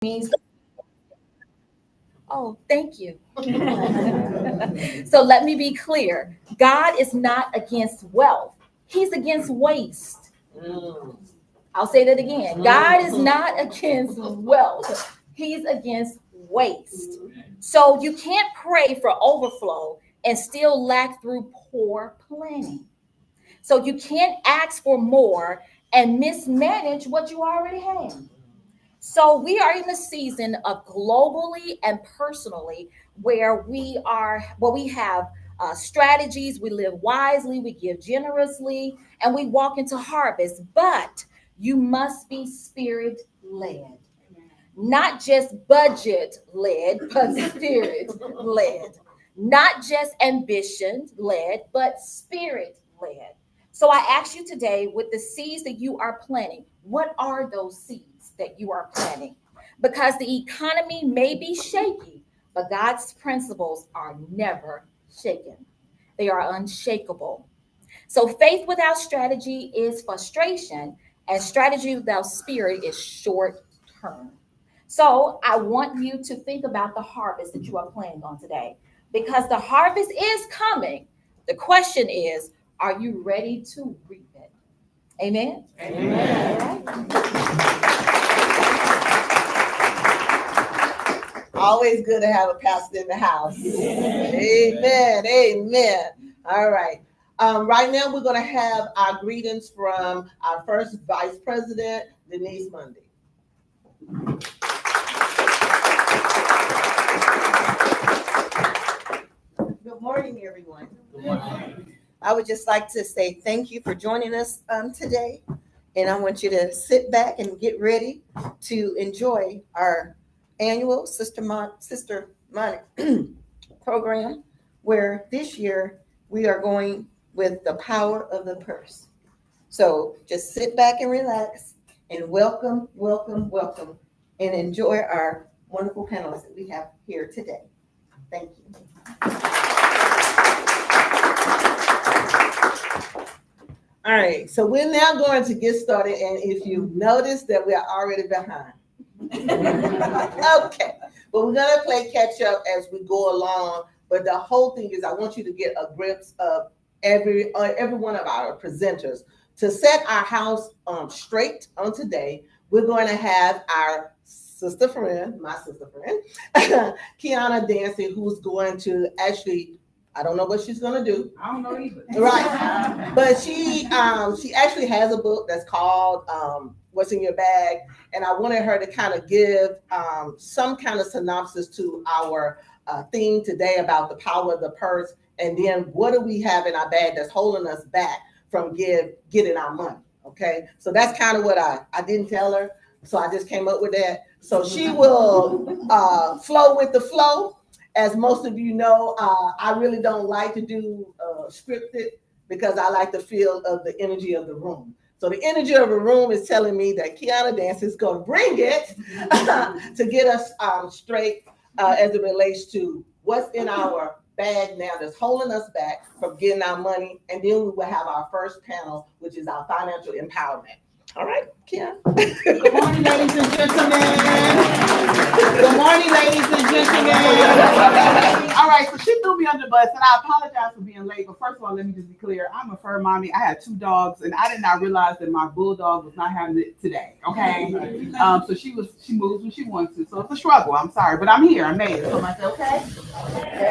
means, oh, thank you. So let me be clear. God is not against wealth. He's against waste. I'll say that again. God is not against wealth. He's against waste. So you can't pray for overflow and still lack through poor planning. So you can't ask for more and mismanage what you already have. So we are in the season of globally and personally where we have strategies, we live wisely, we give generously, and we walk into harvest. But you must be spirit led, not just budget led, but spirit led, not just ambition led, but spirit led. So I ask you today, with the seeds that you are planting, what are those seeds that you are planting? Because the economy may be shaky, but God's principles are never shaken. They are unshakable. So faith without strategy is frustration, and strategy without spirit is short term. So I want you to think about the harvest that you are planning on today, because the harvest is coming. The question is, are you ready to reap it? Amen. Amen. Always good to have a pastor in the house. Amen. Amen. All right. Right now, we're going to have our greetings from our first Vice President, Denise Mundy. Good morning, everyone. Good morning. I would just like to say thank you for joining us today. And I want you to sit back and get ready to enjoy our annual SISTER-NOMIC program, where this year we are going with the power of the purse. So just sit back and relax and welcome, and enjoy our wonderful panelists that we have here today. Thank you. All right, so we're now going to get started, and if you notice that we are already behind. Okay, but we're gonna play catch up as we go along. But the whole thing is, I want you to get a glimpse of every one of our presenters. To set our house straight on today, we're going to have our sister friend, my sister friend, Kiana Dancy, who's going to actually, I don't know what she's going to do. I don't know either. Right. But she actually has a book that's called What's in Your Bag. And I wanted her to kind of give some kind of synopsis to our theme today about the power of the purse. And then what do we have in our bag that's holding us back from getting our money? Okay. So that's kind of what I didn't tell her. So I just came up with that. So she will flow with the flow. As most of you know, I really don't like to do scripted because I like the feel of the energy of the room. So the energy of the room is telling me that Kiana Dance is going to bring it to get us straight as it relates to what's in our bag now that's holding us back from getting our money. And then we will have our first panel, which is our financial empowerment. All right, Kiana. Good morning, ladies and gentlemen. Good morning, ladies and gentlemen. All right, so she threw me under the bus, and I apologize for being late. But first of all, let me just be clear. I'm a fur mommy. I had 2 dogs, and I did not realize that my bulldog was not having it today. Okay, so she moves when she wants to. So it's a struggle. I'm sorry, but I'm here. I made it. So I said, okay.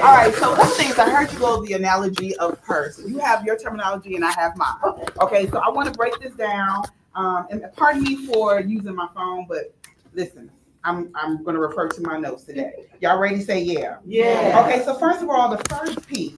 All right. So one thing I heard you go the analogy of purse. You have your terminology, and I have mine. Okay, so I want to break this down. And pardon me for using my phone, but listen, I'm going to refer to my notes today. Y'all ready to say yeah? Yeah. Okay, so first of all, the first piece.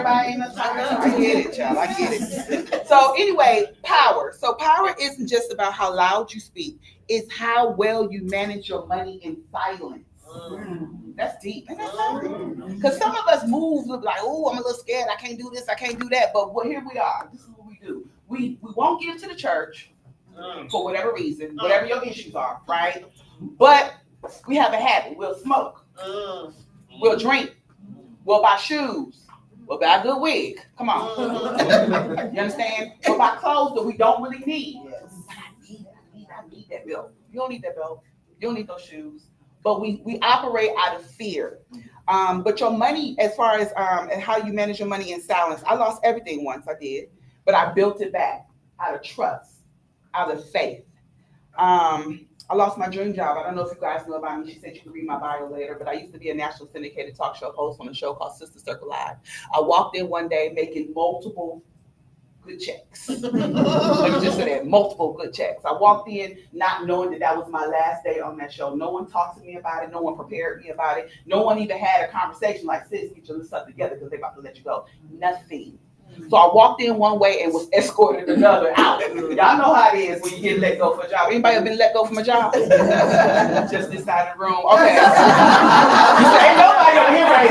everybody ain't no time. I get it, child. I get it. So anyway, power. So power isn't just about how loud you speak. It's how well you manage your money in silence. That's deep. Because some of us move like, oh, I'm a little scared. I can't do this. I can't do that. But here we are. This is what we do. We won't give to the church for whatever reason, whatever your issues are, right? But we have a habit. We'll smoke. We'll drink. We'll buy shoes. We'll buy a good wig. Come on. You understand? We'll buy clothes that we don't really need. I need that belt. You don't need that belt. You don't need those shoes. But we operate out of fear. But your money, as far as and how you manage your money in silence, I lost everything once, I did. But I built it back out of trust, out of faith. I lost my dream job. I don't know if you guys know about me. She said you can read my bio later, but I used to be a national syndicated talk show host on a show called Sister Circle Live. I walked in one day making multiple good checks. Let me just say that, multiple good checks. I walked in not knowing that was my last day on that show. No one talked to me about it. No one prepared me about it. No one even had a conversation like, sis, get your stuff together because they're about to let you go. Nothing. So I walked in one way and was escorted another out. Y'all know how it is when you get let go from a job. Anybody ever been let go from a job? Just this side of the room. Okay. You say, ain't nobody over here right.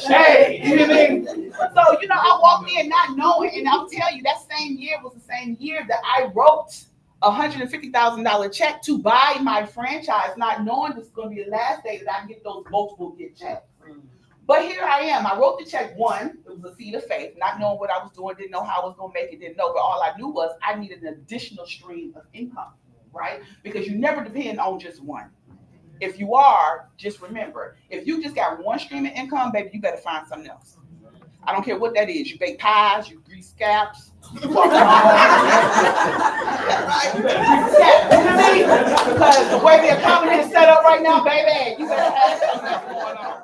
Shade. You know what I mean? So, I walked in not knowing, and I'll tell you, that same year was the same year that I wrote a $150,000 check to buy my franchise, not knowing this is going to be the last day that I get those multiple gift checks. But here I am. I wrote the check one. It was a seed of faith, not knowing what I was doing, didn't know how I was going to make it, didn't know. But all I knew was I needed an additional stream of income, right? Because you never depend on just one. If you are, just remember, if you just got one stream of income, baby, you better find something else. I don't care what that is. You bake pies, you grease scalps, you walk around. You better grease scalps. You know what I mean? Because the way the economy is set up right now, baby, you better have something going on.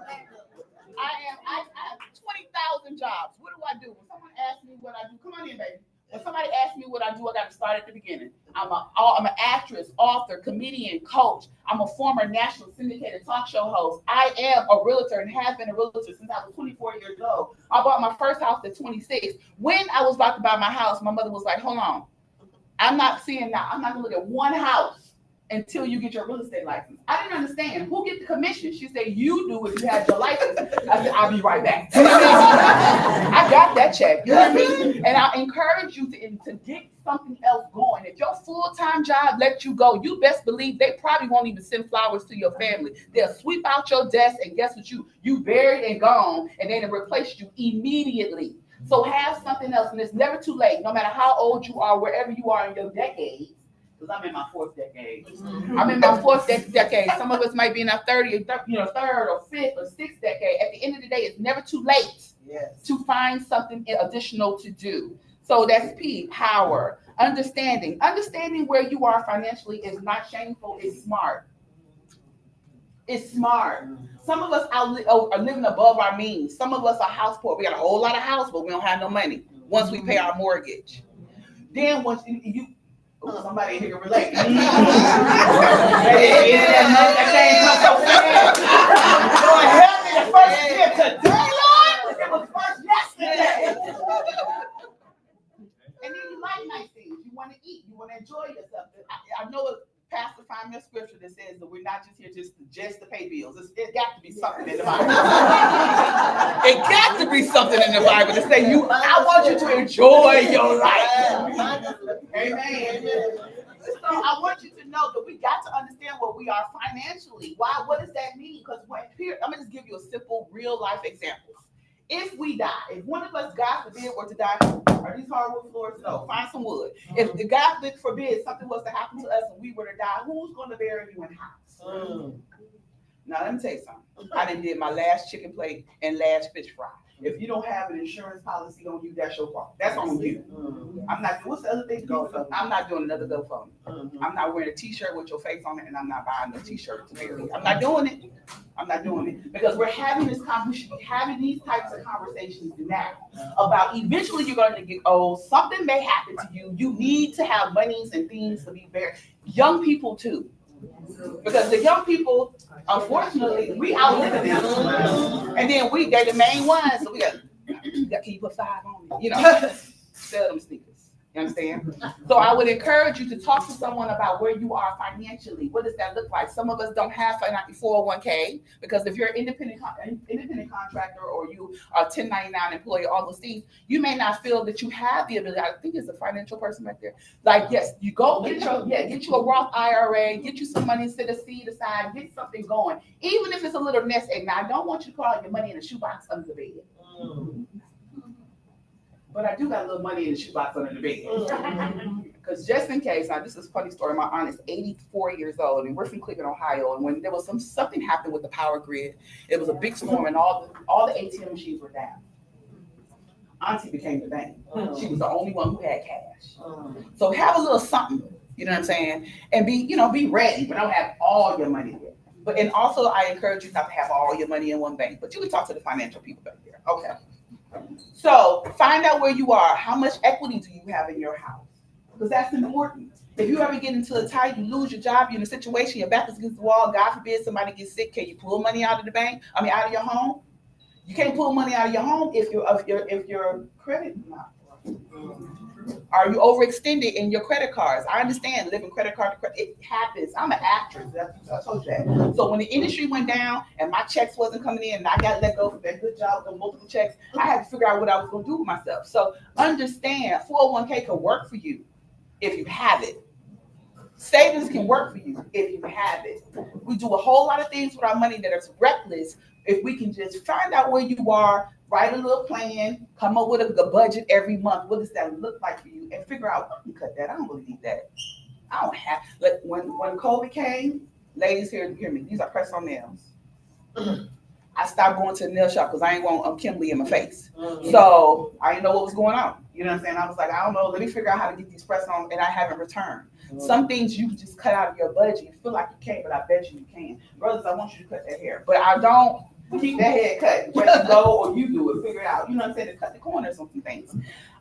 I have 20,000 jobs. What do I do? When someone asks me what I do, come on in, baby. When somebody asks me what I do, I got to start at the beginning. I'm an actress, author, comedian, coach. I'm a former national syndicated talk show host. I am a realtor and have been a realtor since I was 24 years old. I bought my first house at 26. When I was about to buy my house, my mother was like, hold on. I'm not going to look at one house until you get your real estate license. I didn't understand. Who get the commission? She said, you do if you had your license. I said, I'll be right back. I got that check. You know what I mean? And I encourage you to get something else going. If your full-time job lets you go, you best believe they probably won't even send flowers to your family. They'll sweep out your desk, and guess what? You buried and gone, and then it replaced you immediately. So have something else, and it's never too late. No matter how old you are, wherever you are in your decade, because I'm in my fourth decade. I'm in my fourth decade. Some of us might be in our third or fifth or sixth decade. At the end of the day, it's never too late to find something additional to do. So that's P, power. Understanding where you are financially is not shameful. It's smart. It's smart. Some of us are living above our means. Some of us are house poor. We got a whole lot of house, but we don't have no money once we pay our mortgage. Then once you somebody here can relate. That came so fast. Lord, help me the first year today, Lord. It was first yesterday. And then you like nice things. You want to eat. You want to enjoy yourself. I know a pastor found me a scripture that says that we're not just here just to pay bills. It got to be something in the Bible. It got to be something in the Bible to say I want you to enjoy your life. Amen. So I want you to know that we got to understand where we are financially. Why? What does that mean? Because here, I'm going to just give you a simple real life example. If we die, if one of us, God forbid, were to die, are these hardwood floors? No, find some wood. If the God forbid something was to happen to us and we were to die, who's going to bury you in the house? Now, let me tell you something. I done did my last chicken plate and last fish fry. If you don't have an insurance policy on you, that's your fault. That's on you. I'm not. What's the other thing? I'm not doing another GoFundMe. I'm not wearing a T-shirt with your face on it, and I'm not buying no T-shirt to bury. I'm not doing it. I'm not doing it because we're having this conversation. We should be having these types of conversations now about eventually you're going to get old. Something may happen to you. You need to have monies and things to be buried. Young people too. Because the young people, unfortunately, we outlive them. And then they're the main ones, so we got, can you put 5 on it? You know, sell them sneakers. You understand? So I would encourage you to talk to someone about where you are financially. What does that look like? Some of us don't have 401k because if you're an independent contractor or you are a 1099 employee, all those things, you may not feel that you have the ability. I think it's a financial person right there. Like, yes, you go get you a Roth IRA, get you some money, set a seed aside, get something going. Even if it's a little nest egg. Now, I don't want you to put all your money in a shoebox under the bed. But I do got a little money in the shoebox under the bed. Because just in case, now this is a funny story. My aunt is 84 years old and we're from Cleveland, Ohio. And when there was something happened with the power grid, it was a big storm and all the ATM machines were down. Auntie became the bank. She was the only one who had cash. So have a little something, you know what I'm saying? And be ready, but don't have all your money there. But and also I encourage you not to have all your money in one bank, but you can talk to the financial people back there. Okay. So find out where you are. How much equity do you have in your house? Because that's important. If you ever get into a tight, you lose your job, you're in a situation, your back is against the wall, God forbid somebody gets sick, can you pull money out of the bank? Out of your home? You can't pull money out of your home if your credit is not. Are you overextended in your credit cards? I understand living credit card to credit. It happens. I'm an actress. I told you that. So when the industry went down and my checks wasn't coming in and I got let go for that good job with multiple checks, I had to figure out what I was going to do with myself. So understand 401k can work for you if you have it. Savings can work for you if you have it. We do a whole lot of things with our money that is reckless if we can just find out where you are, write a little plan, come up with a budget every month. What does that look like for you? And figure out, let me cut that. I don't really need that. I don't have, when COVID came, ladies, hear me. These are press-on nails. I stopped going to the nail shop because I ain't want Kimberly in my face. So I didn't know what was going on. You know what I'm saying? I was like, I don't know. Let me figure out how to get these press-on, and I haven't returned. Some things you can just cut out of your budget. You feel like you can't, but I bet you can. Brothers, I want you to cut that hair. But I don't keep that hair cut. Whether you go or you do it, figure it out. You know what I'm saying? To cut the corners on some things.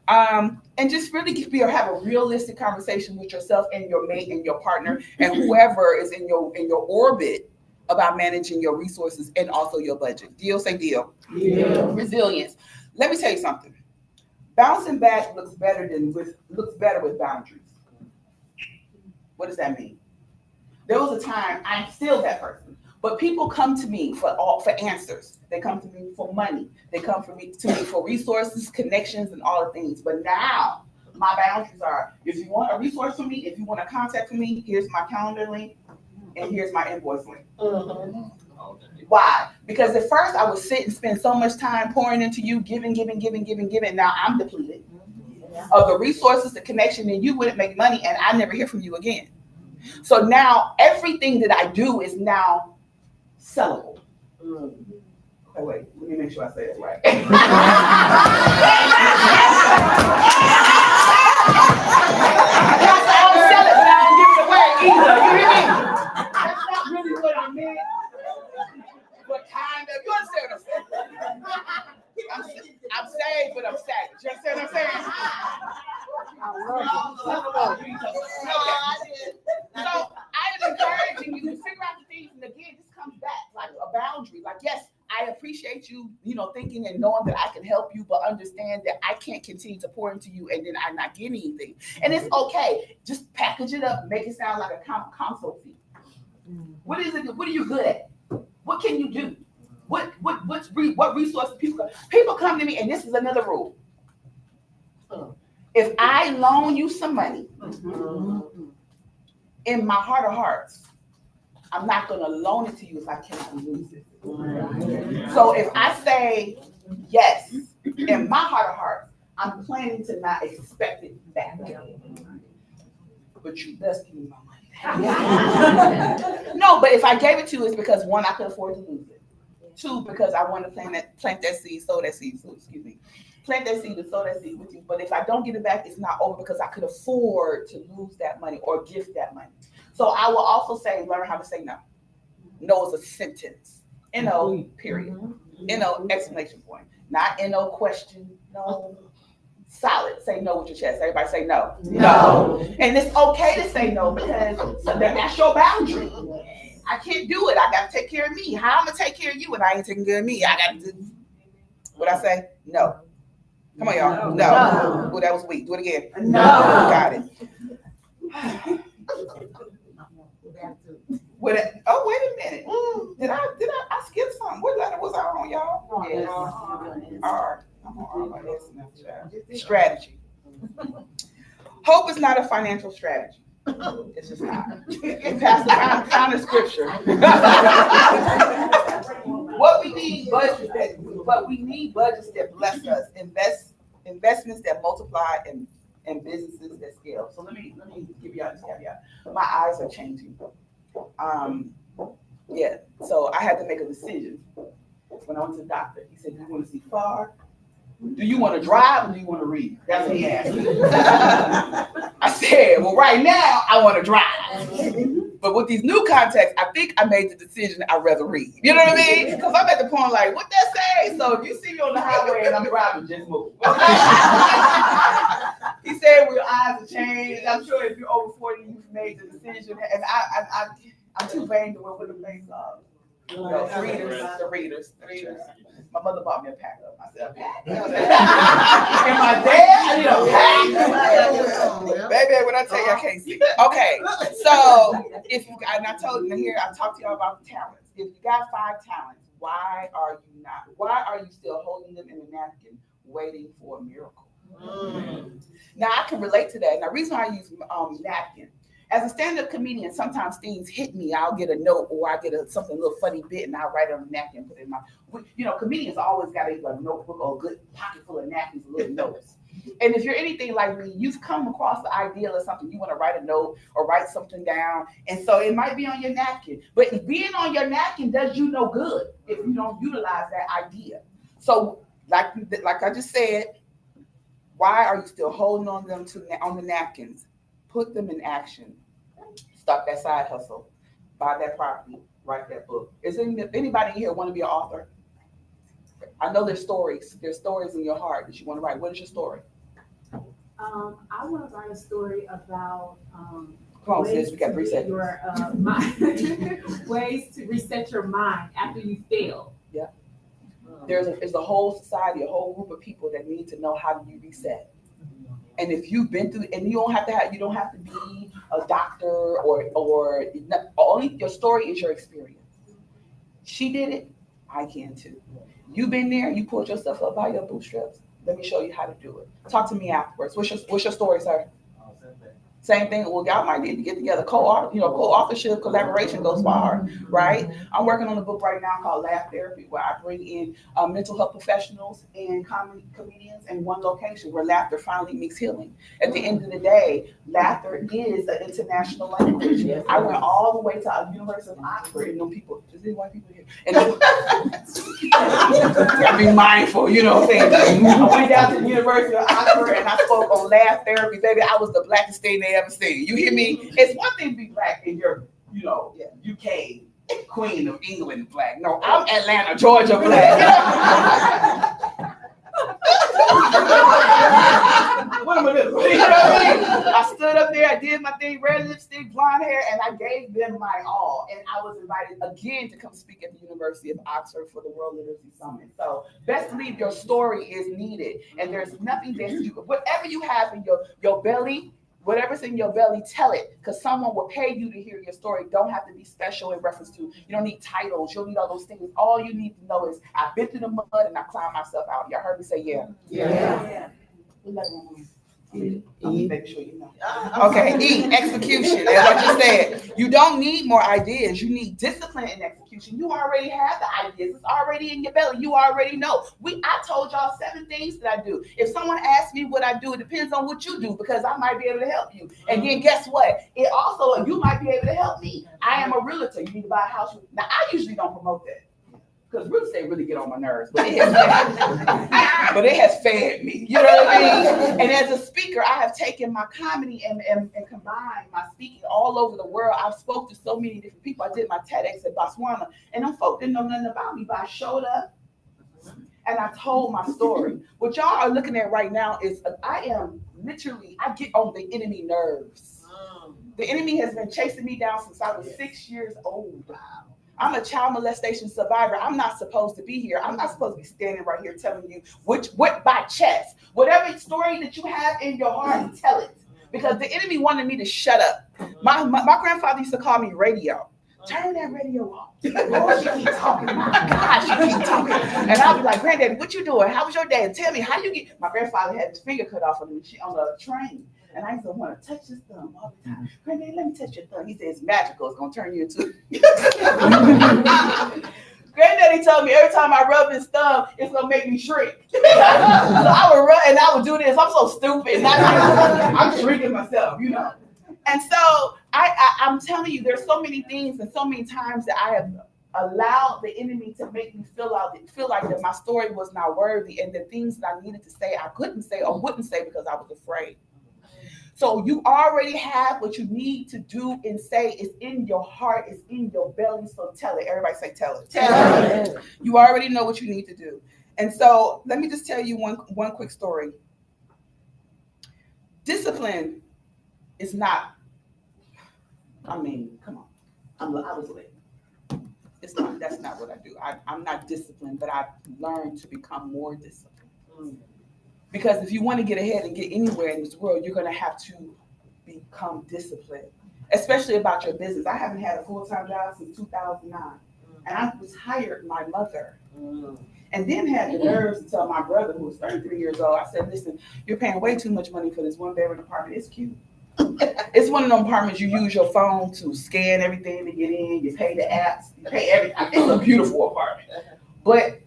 And just really have a realistic conversation with yourself and your mate and your partner and whoever is in your orbit about managing your resources and also your budget. Deal, say deal. Yeah. Resilience. Let me tell you something. Bouncing back looks better with boundaries. What does that mean? There was a time, I'm still that person, but people come to me for answers. They come to me for money. They come to me for resources, connections, and all the things. But now my boundaries are: if you want a resource from me, if you want to contact me, here's my calendar link, and here's my invoice link. Why? Because at first I would sit and spend so much time pouring into you, giving. Now I'm depleted of the resources, the connection, and you wouldn't make money, and I never hear from you again. So now everything that I do is now sellable. Okay, wait, let me make sure I say this right. I don't sell it, but I don't give it away either. You hear me? That's not really what I meant. But kind of, you understand what I'm saying? I'm saved, but I'm saved. You understand what I'm saying? So I am encouraging you to figure out the things, and again, this comes back like a boundary. Like, yes, I appreciate you, thinking and knowing that I can help you, but understand that I can't continue to pour into you and then I'm not getting anything. And it's okay. Just package it up, make it sound like a console fee. What is it? What are you good at? What can you do? What resources people come to me, and this is another rule. If I loan you some money, in my heart of hearts, I'm not going to loan it to you if I cannot lose it. So if I say yes, in my heart of hearts, I'm planning to not expect it back. But you best give me my money. No, but if I gave it to you, it's because one, I could afford to lose it. Two, because I want to plant that seed, sow that seed. So, excuse me. Plant that seed and sow that seed with you. But if I don't get it back, it's not over because I could afford to lose that money or gift that money. So I will also say, learn how to say no. No is a sentence. N-O, period. N-O, exclamation point. Not N-O, question. No. Solid. Say no with your chest. Everybody say no. No. And it's okay to say no because that's your boundary. I can't do it. I got to take care of me. How I'm going to take care of you when I ain't taking care of me? I got to do what I say? No. Come on, y'all. No. Oh, that was weak. Do it again. No. Got it. Wait a minute. Did I skip something? What letter was I on, y'all? R. I'm on R by SML. Strategy. Hope is not a financial strategy. It's just not. And Pastor Brown counter scripture. What we need budgets that bless us, investments that multiply, and businesses that scale. So let me give y'all this caveat. My eyes are changing. Yeah. So I had to make a decision when I went to the doctor. He said, "Do you want to see far? Do you want to drive or do you want to read?" That's what he asked me. I said, "Well, right now I want to drive." But with these new contacts, I think I made the decision I'd rather read. You know what I mean? Because I'm at the point like, what that say? So if you see me on the highway and I'm driving, just move. He said, well, your eyes have changed. I'm sure if you're over 40, you've made the decision. And I'm too vain to wear the things up. The readers. My mother bought me a pack of them. I said, a pack? And my dad, I need a pack. Baby, when I tell you I can't see. Okay, so if you got, and I told you here, I talked to y'all about the talents. If you got 5 talents, why are you still holding them in a napkin waiting for a miracle? Now I can relate to that. Now the reason why I use napkin. As a stand-up comedian, sometimes things hit me. I'll get a note or I get something a little funny bit and I'll write it on a napkin and put it in my, comedians always got a notebook or a good pocket full of napkins and little notes. And if you're anything like me, you've come across the idea of something, you want to write a note or write something down. And so it might be on your napkin, but being on your napkin does you no good if you don't utilize that idea. So like I just said, why are you still holding on them on the napkins? Put them in action. Start that side hustle. Buy that property. Write that book. Is anybody here want to be an author? I know there's stories. There's stories in your heart that you want to write. What is your story? I want to write a story about Come on, sis. We got 3 seconds. Your mind, ways to reset your mind after you fail. Yeah. There's a whole society, a whole group of people that need to know how do you reset. And if you've been through, and you don't have to be a doctor or only your story is your experience. She did it, I can too. You've been there, you pulled yourself up by your bootstraps. Let me show you how to do it. Talk to me afterwards. What's your story, sir? Same thing. Well, y'all might need to get together. Co-authorship, collaboration goes far, right? I'm working on a book right now called Laugh Therapy, where I bring in mental health professionals and comedians in one location where laughter finally meets healing. At the end of the day, laughter is an international language. I went all the way to the University of Oxford, and them people, there's any white people here? And gotta be mindful, you know what I'm saying? I went down to the University of Oxford and I spoke on laugh therapy. Baby, I was the blackest thing they ever seen. You hear me? It's one thing to be black in your, UK Queen of England black. No, I'm Atlanta, Georgia black. What am I doing? You know what I mean? I stood up there, I did my thing, red lipstick, blonde hair, and I gave them my all. And I was invited again to come speak at the University of Oxford for the World Literacy Summit. So best believe your story is needed. And there's nothing that whatever you have in your belly, whatever's in your belly, tell it, because someone will pay you to hear your story. Don't have to be special in reference to, you don't need titles, you don't need all those things. All you need to know is I've been through the mud and I climbed myself out. Y'all heard me say yeah. I'm making sure you know. Okay, E, execution. As I just said, you don't need more ideas. You need discipline in execution. You already have the ideas. It's already in your belly. You already know. I told y'all 7 things that I do. If someone asks me what I do, it depends on what you do, because I might be able to help you. And then guess what? It also, you might be able to help me. I am a realtor. You need to buy a house. Now, I usually don't promote that, because real estate really get on my nerves, but it has fed me. You know what I mean? And as a speaker, I have taken my comedy and combined my speaking all over the world. I've spoke to so many different people. I did my TEDx at Botswana, and them folk didn't know nothing about me, but I showed up and I told my story. What y'all are looking at right now is I get on the enemy nerves. The enemy has been chasing me down since I was 6 years old. I'm a child molestation survivor. I'm not supposed to be here. I'm not supposed to be standing right here telling you what by chest. Whatever story that you have in your heart, tell it. Because the enemy wanted me to shut up. My grandfather used to call me radio. Turn that radio off. Oh, she keep talking. My God, she keep talking. And I'll be like, Granddaddy, what you doing? How was your day? And tell me how you get. My grandfather had his finger cut off on the train. And I used to want to touch his thumb all the time. Granddaddy, let me touch your thumb. He said, it's magical. It's going to turn you into. Granddaddy told me every time I rub his thumb, it's going to make me shrink. So I would run and I would do this. I'm so stupid. I'm shrinking myself, you know. And so I'm telling you, there's so many things and so many times that I have allowed the enemy to make me feel like that my story was not worthy, and the things that I needed to say I couldn't say or wouldn't say because I was afraid. So you already have what you need to do and say. It's in your heart. It's in your belly. So tell it. Everybody say tell it. Tell it. You already know what you need to do. And so let me just tell you one quick story. Discipline is not, I mean, come on. I was late. It's not, that's not what I do. I'm not disciplined, but I've learned to become more disciplined. Because if you want to get ahead and get anywhere in this world, you're going to have to become disciplined, especially about your business. I haven't had a full-time job since 2009, and I was hired my mother, and then had the nerves to tell my brother, who was 33 years old, I said, listen, you're paying way too much money for this one-bedroom apartment. It's cute. It's one of them apartments you use your phone to scan everything to get in. You pay the apps. You pay everything. It's a beautiful apartment, but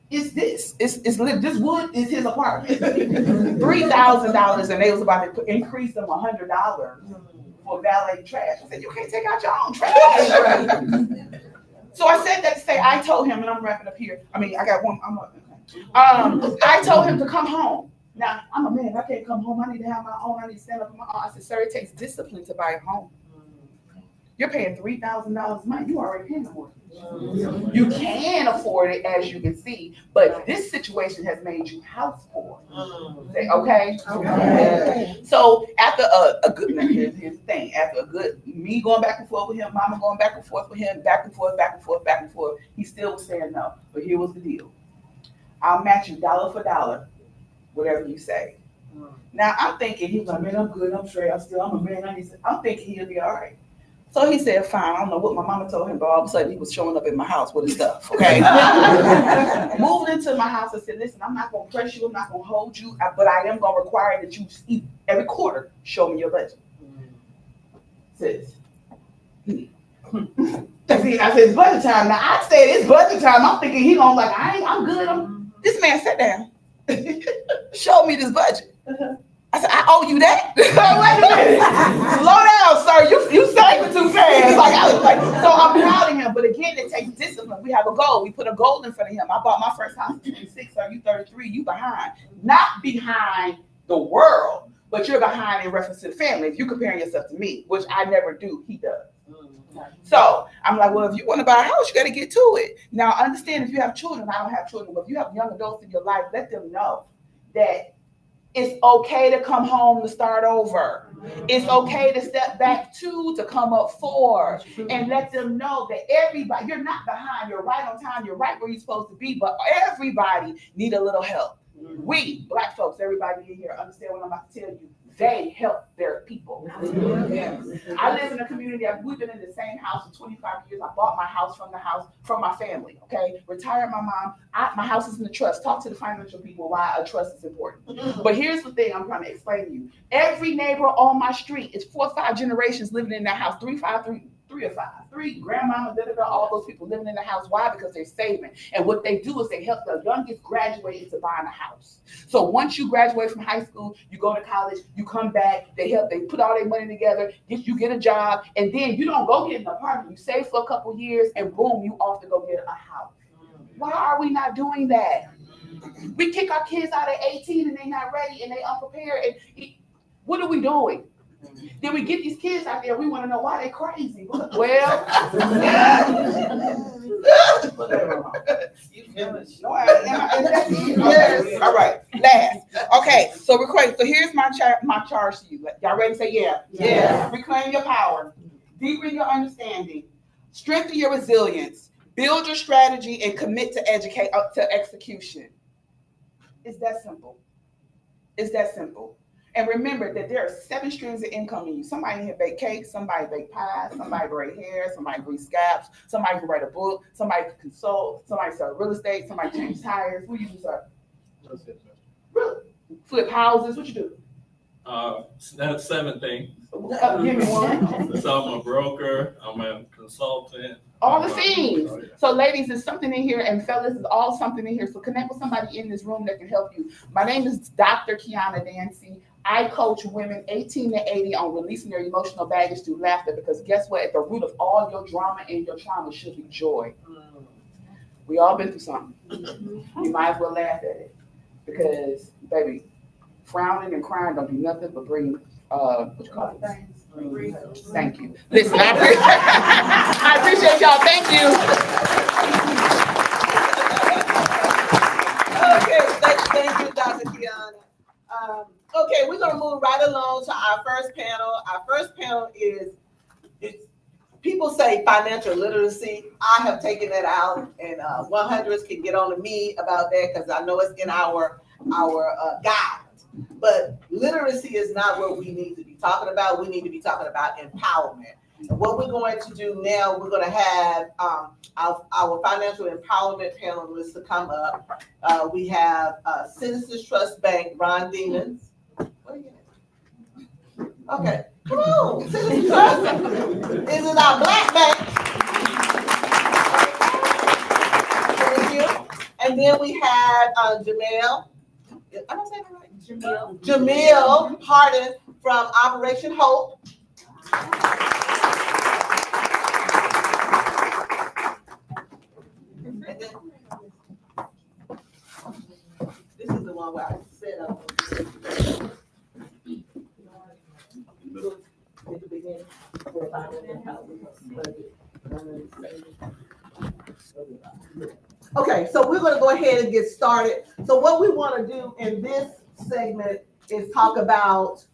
it's this. This wood is his apartment. $3,000, and they was about to increase them $100 for valet trash. I said, you can't take out your own trash. So I said that to say, I told him, and I'm wrapping up here. I mean, I got one. I told him to come home. Now, I'm a man. I can't come home. I need to have my own. I need to stand up on my own. I said, sir, it takes discipline to buy a home. You're paying $3,000 a month. You already paying the mortgage. You can afford it, as you can see, but this situation has made you house poor. Say, okay? So after a good, here's the thing. After a good, me going back and forth with him, mama going back and forth with him, back and forth, back and forth, back and forth, he still was saying no. But here was the deal. I'll match you dollar for dollar, whatever you say. Now I'm thinking, he's like, man, I'm good, I'm straight, I'm a man, I'm thinking he'll be all right. So he said, fine. I don't know what my mama told him, but all of a sudden he was showing up in my house with his stuff, okay? Moved into my house and said, listen, I'm not going to press you. I'm not going to hold you, but I am going to require that you every quarter show me your budget. Sis. I said, it's budget time. Now, I said, it's budget time. I'm thinking he going like, I'm good. This man sat down. Show me this budget. I said, I owe you that? Wait a minute. Slow down, sir. You saying it too fast. So I'm proud of him. But again, it takes discipline. We have a goal. We put a goal in front of him. I bought my first house at 26. So you 33. You behind. Not behind the world, but you're behind in reference to the family. If you're comparing yourself to me, which I never do, he does. So I'm like, well, if you want to buy a house, you got to get to it. Now, understand if you have children, I don't have children, but if you have young adults in your life, let them know that it's okay to come home to start over. It's okay to step back 2 to come up 4, and let them know that everybody, you're not behind, you're right on time, you're right where you're supposed to be, but everybody need a little help. We, Black folks, everybody in here, understand what I'm about to tell you. They help their people. I live in a community. We've been in the same house for 25 years. I bought my house from my family. Okay, retired my mom. My house is in the trust. Talk to the financial people why a trust is important. But here's the thing I'm trying to explain to you. Every neighbor on my street, it's 4 or 5 generations living in that house. 3 or 5, 3 grandmama, all those people living in the house. Why? Because they're saving. And what they do is they help the youngest graduate into buying a house. So once you graduate from high school, you go to college, you come back, they put all their money together, you get a job, and then you don't go get an apartment. You save for a couple of years, and boom, you off to go get a house. Why are we not doing that? We kick our kids out at 18 and they're not ready and they unprepared. And what are we doing? Then we get these kids out there, we want to know why they're crazy. Well, Yes. All right. Last. Okay. So reclaim. So here's my charge to you. Y'all ready to say yeah? Yeah. Reclaim your power. Deepen your understanding. Strengthen your resilience. Build your strategy and commit to execution. It's that simple. It's that simple. And remember that there are 7 streams of income in you. Somebody in here bake cakes, somebody bake pies, somebody braid hair, somebody grease scalps, somebody can write a book, somebody can consult, somebody sell real estate, somebody change tires. What do you do, sir? Really? Flip houses. What you do? That's 7 things. Give me one. So I'm a broker, I'm a consultant. All the things. So ladies, there's something in here, and fellas, there's all something in here. So connect with somebody in this room that can help you. My name is Dr. Kiana Dancy. I coach women 18 to 80 on releasing their emotional baggage through laughter, because guess what? At the root of all your drama and your trauma should be joy. We all been through something. You might as well laugh at it, because, baby, frowning and crying don't do nothing but bring, what you call it? Thank you. Listen, I appreciate y'all. Thank you. Okay, thank you, Dr. Kiana. Okay, we're gonna move right along to our first panel. Our first panel is people say financial literacy. I have taken that out, and 100s can get on to me about that because I know it's in our guide. But literacy is not what we need to be talking about. We need to be talking about empowerment. And what we're going to do now, we're going to have our financial empowerment panelists to come up. We have Citizens Trust Bank, Ron Demons. Okay, come on, Citizens Trust. This is our black bank. Thank you. And then we have Jamel. I don't say that right. Jamil Harden from Operation Hope. And then, this is the one where I set up. At the beginning, okay, so we're going to go ahead and get started. So what we want to do in this segment is talk about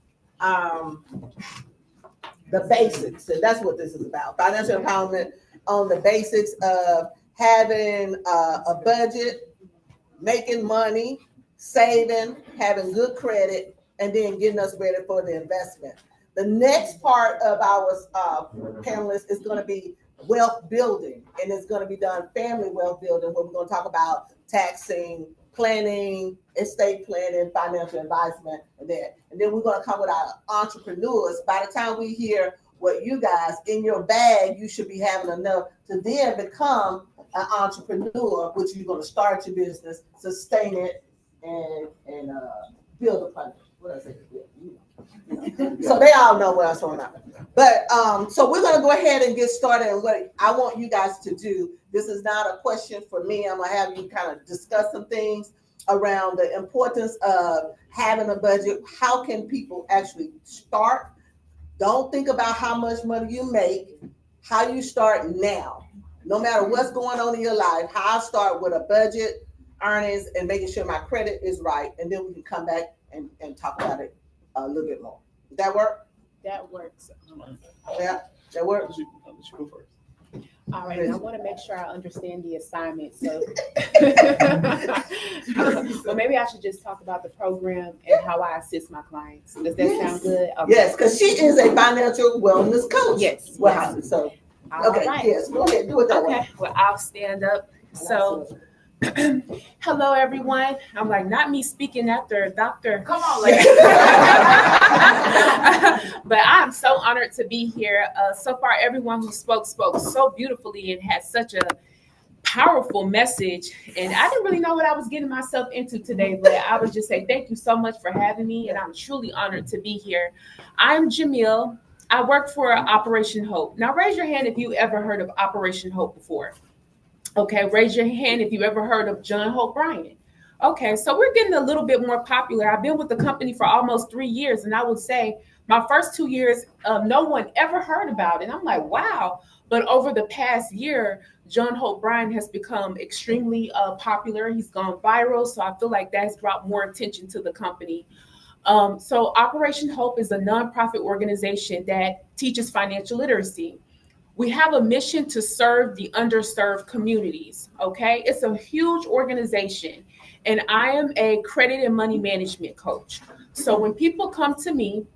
the basics, and that's what this is about. Financial empowerment on the basics of having a budget, making money, saving, having good credit, and then getting us ready for the investment. The next part of our panelists is going to be wealth building, and it's going to be done family wealth building, where we're going to talk about taxing, planning, estate planning, financial advisement, and that. And then we're going to come with our entrepreneurs. By the time we hear what you guys in your bag, you should be having enough to then become an entrepreneur, which you're going to start your business, sustain it, and build upon it. What I say? So they all know what I'm talking about. But so we're going to go ahead and get started. And what I want you guys to do, this is not a question for me. I'm going to have you kind of discuss some things around the importance of having a budget. How can people actually start? Don't think about how much money you make, how you start now. No matter what's going on in your life, how I start with a budget, earnings, and making sure my credit is right. And then we can come back and talk about it a little bit more. Does that work? That works. Yeah, that works. I'll let you go first. All right, and I want to make sure I understand the assignment. So, well, maybe I should just talk about the program and how I assist my clients. Does that sound good? Okay. Yes, because she is a financial wellness coach. Yes. Wow. So, okay, right. yes, go ahead, do it that way. Okay. Well, I'll stand up. So, hello, everyone. I'm like, not me speaking after Dr. Come on, ladies. But I'm so honored to be here. So far, everyone who spoke so beautifully and had such a powerful message. And I didn't really know what I was getting myself into today, but I would just say thank you so much for having me. And I'm truly honored to be here. I'm Jamil. I work for Operation Hope. Now, raise your hand if you ever heard of Operation Hope before. Okay, raise your hand if you ever heard of John Hope Bryant. Okay, so we're getting a little bit more popular. I've been with the company for almost 3 years, and I would say My first 2 years, no one ever heard about it. I'm like, wow. But over the past year, John Hope Bryan has become extremely popular. He's gone viral. So I feel like that's brought more attention to the company. So Operation Hope is a nonprofit organization that teaches financial literacy. We have a mission to serve the underserved communities. Okay, it's a huge organization, and I am a credit and money management coach. So when people come to me,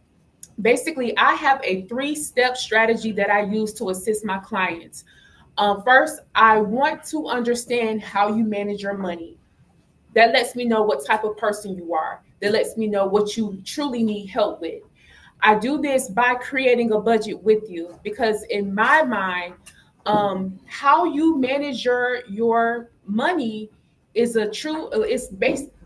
basically I have a 3-step strategy that I use to assist my clients. First, I want to understand how you manage your money. That lets me know what type of person you are. That lets me know what you truly need help with. I do this by creating a budget with you because in my mind, how you manage your money is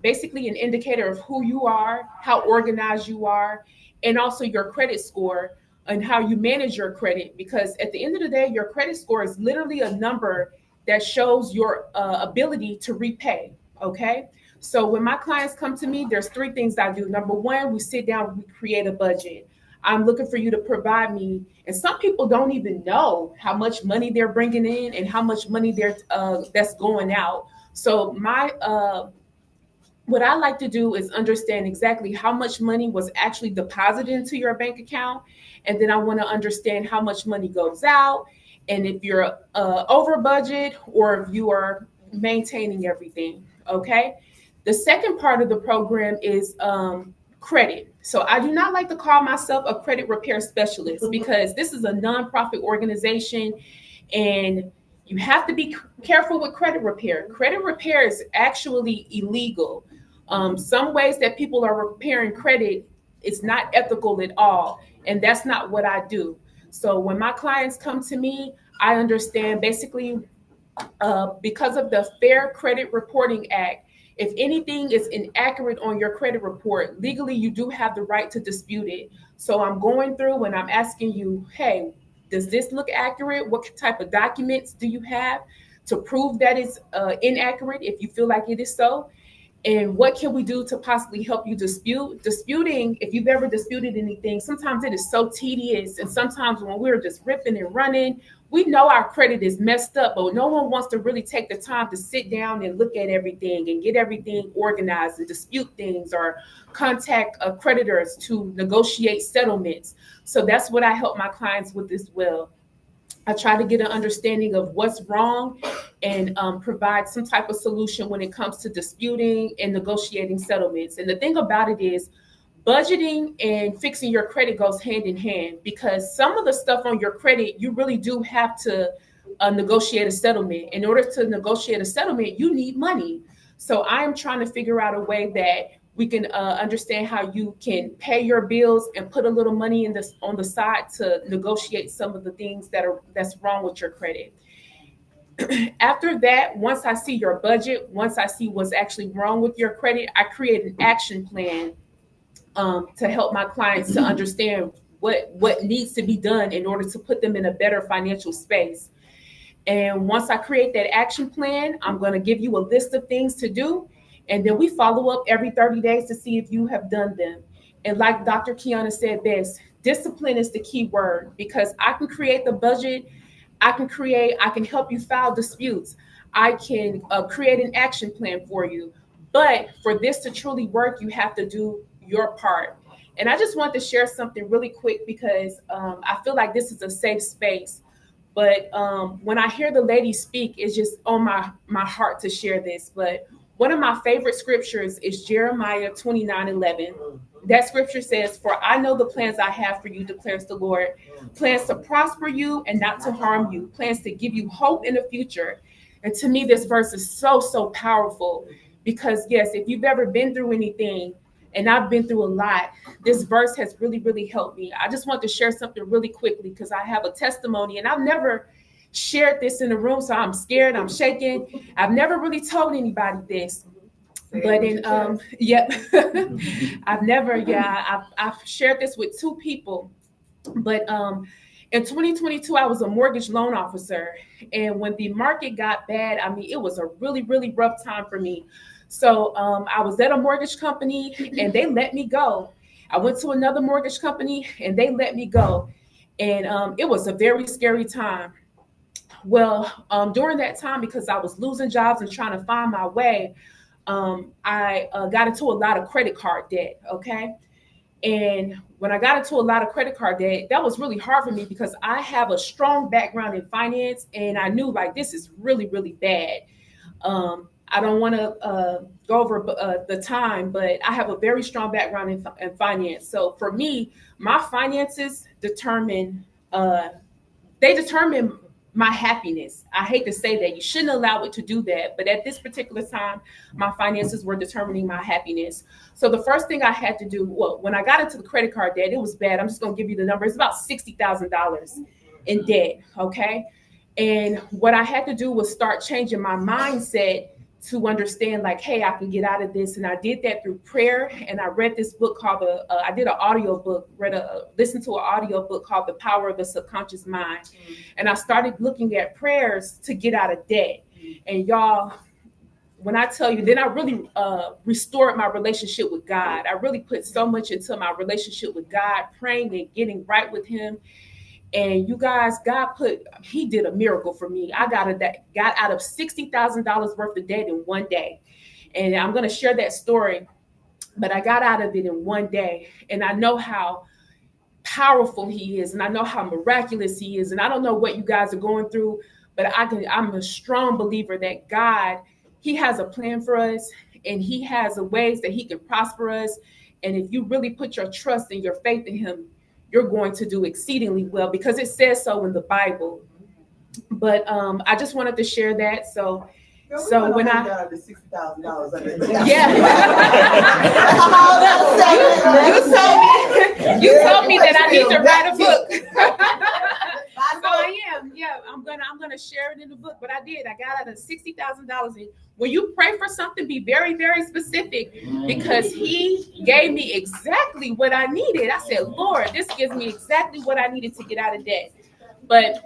basically an indicator of who you are, how organized you are, and also your credit score and how you manage your credit. Because at the end of the day, your credit score is literally a number that shows your ability to repay. Okay. So when my clients come to me, there's 3 things I do. Number 1, we sit down, we create a budget. I'm looking for you to provide me. And some people don't even know how much money they're bringing in and how much money that's going out. So what I like to do is understand exactly how much money was actually deposited into your bank account. And then I want to understand how much money goes out. And if you're over budget or if you are maintaining everything. Okay. The second part of the program is credit. So I do not like to call myself a credit repair specialist because this is a nonprofit organization and you have to be careful with credit repair. Credit repair is actually illegal. Some ways that people are repairing credit, it's not ethical at all. And that's not what I do. So when my clients come to me, I understand basically because of the Fair Credit Reporting Act, if anything is inaccurate on your credit report, legally you do have the right to dispute it. So I'm going through and I'm asking you, hey, does this look accurate? What type of documents do you have to prove that it's inaccurate if you feel like it is so? And what can we do to possibly help you dispute? Disputing, if you've ever disputed anything, sometimes it is so tedious. And sometimes when we're just ripping and running, we know our credit is messed up, but no one wants to really take the time to sit down and look at everything and get everything organized and dispute things or contact creditors to negotiate settlements. So that's what I help my clients with as well. I try to get an understanding of what's wrong and provide some type of solution when it comes to disputing and negotiating settlements. And the thing about it is budgeting and fixing your credit goes hand in hand because some of the stuff on your credit, you really do have to negotiate a settlement. In order to negotiate a settlement, you need money. So I am trying to figure out a way that we can understand how you can pay your bills and put a little money on the side to negotiate some of the things that's wrong with your credit. After that, once I see your budget, once I see what's actually wrong with your credit, I create an action plan to help my clients to understand what needs to be done in order to put them in a better financial space. And once I create that action plan, I'm going to give you a list of things to do. And then we follow up every 30 days to see if you have done them. And like Dr. Kiana said best, discipline is the key word because I can create the budget. I can help you file disputes. I can create an action plan for you. But for this to truly work, you have to do your part. And I just want to share something really quick because I feel like this is a safe space. But when I hear the lady speak, it's just on my heart to share this. But one of my favorite scriptures is Jeremiah 29:11. That scripture says, "For I know the plans I have for you, declares the Lord, plans to prosper you and not to harm you, plans to give you hope in the future." And to me, this verse is so powerful because, yes, if you've ever been through anything, and I've been through a lot, this verse has really helped me. I just want to share something really quickly because I have a testimony and I've never shared this in the room, so I'm scared, I'm shaking. I've never really told anybody this. But I've shared this with 2 people. But in 2022, I was a mortgage loan officer. And when the market got bad, I mean, it was a really rough time for me. So I was at a mortgage company and they let me go. I went to another mortgage company and they let me go. And it was a very scary time. Well, during that time, because I was losing jobs and trying to find my way, I got into a lot of credit card debt. Okay. And when I got into a lot of credit card debt, that was really hard for me because I have a strong background in finance and I knew like this is really, really bad. I don't want to go over the time, but I have a very strong background in finance. So for me, my finances determine my happiness. I hate to say that. You shouldn't allow it to do that. But at this particular time, my finances were determining my happiness. So the first thing I had to do, well, when I got into the credit card debt, it was bad. I'm just going to give you the number. It's about $60,000 in debt. Okay. And what I had to do was start changing my mindset to understand like, hey, I can get out of this. And I did that through prayer. And I read this book called I did an audio book, listened to an audio book called The Power of the Subconscious Mind. Mm-hmm. And I started looking at prayers to get out of debt. Mm-hmm. And y'all, when I tell you, then I really restored my relationship with God. I really put so much into my relationship with God, praying and getting right with him. And you guys, he did a miracle for me. I got out of $60,000 worth of debt in one day. And I'm going to share that story, but I got out of it in one day. And I know how powerful he is. And I know how miraculous he is. And I don't know what you guys are going through, but I'm a strong believer that God, he has a plan for us and he has ways that he can prosper us. And if you really put your trust and your faith in him, you're going to do exceedingly well because it says so in the Bible. But I just wanted to share that. So when I got the $60,000, yeah, you told me that I need to write a book. So I am. Yeah, I'm gonna share it in the book. But I did. I got out of $60,000. And when you pray for something, be very, very specific because he gave me exactly what I needed. I said, Lord, this gives me exactly what I needed to get out of debt. But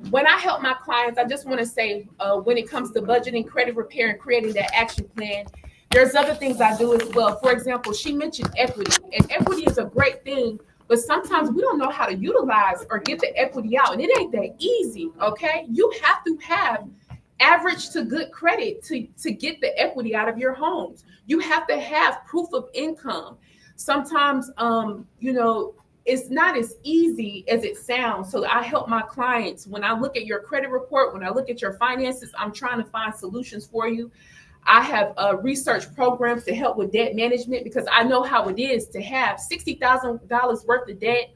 when I help my clients, I just want to say when it comes to budgeting, credit repair, and creating that action plan, there's other things I do as well. For example, she mentioned equity, and equity is a great thing. But sometimes we don't know how to utilize or get the equity out. And it ain't that easy, okay? You have to have average to good credit to get the equity out of your homes. You have to have proof of income. Sometimes, it's not as easy as it sounds. So I help my clients. When I look at your credit report, when I look at your finances, I'm trying to find solutions for you. I have research programs to help with debt management because I know how it is to have $60,000 worth of debt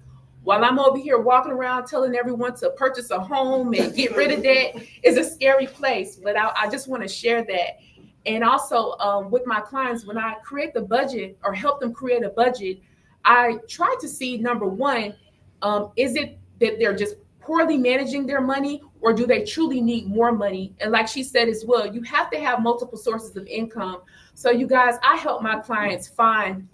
while I'm over here walking around telling everyone to purchase a home and get rid of debt. Is a scary place, but I just want to share that. And also with my clients, when I create the budget or help them create a budget, I try to see, number one, is it that they're just poorly managing their money, or do they truly need more money? And like she said as well, you have to have multiple sources of income. So you guys, I help my clients find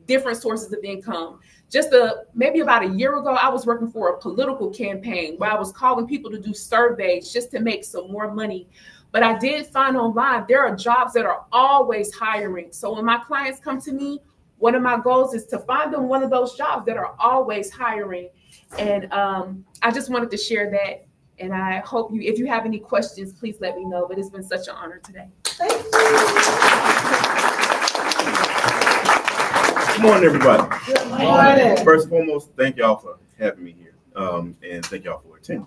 different sources of income. Just maybe about a year ago, I was working for a political campaign where I was calling people to do surveys just to make some more money. But I did find online, there are jobs that are always hiring. So when my clients come to me, one of my goals is to find them one of those jobs that are always hiring. And I just wanted to share that. And I hope if you have any questions, please let me know. But it's been such an honor today. Thank you. Good morning, everybody. Good morning. First and foremost, thank y'all for having me here. And thank y'all for attending.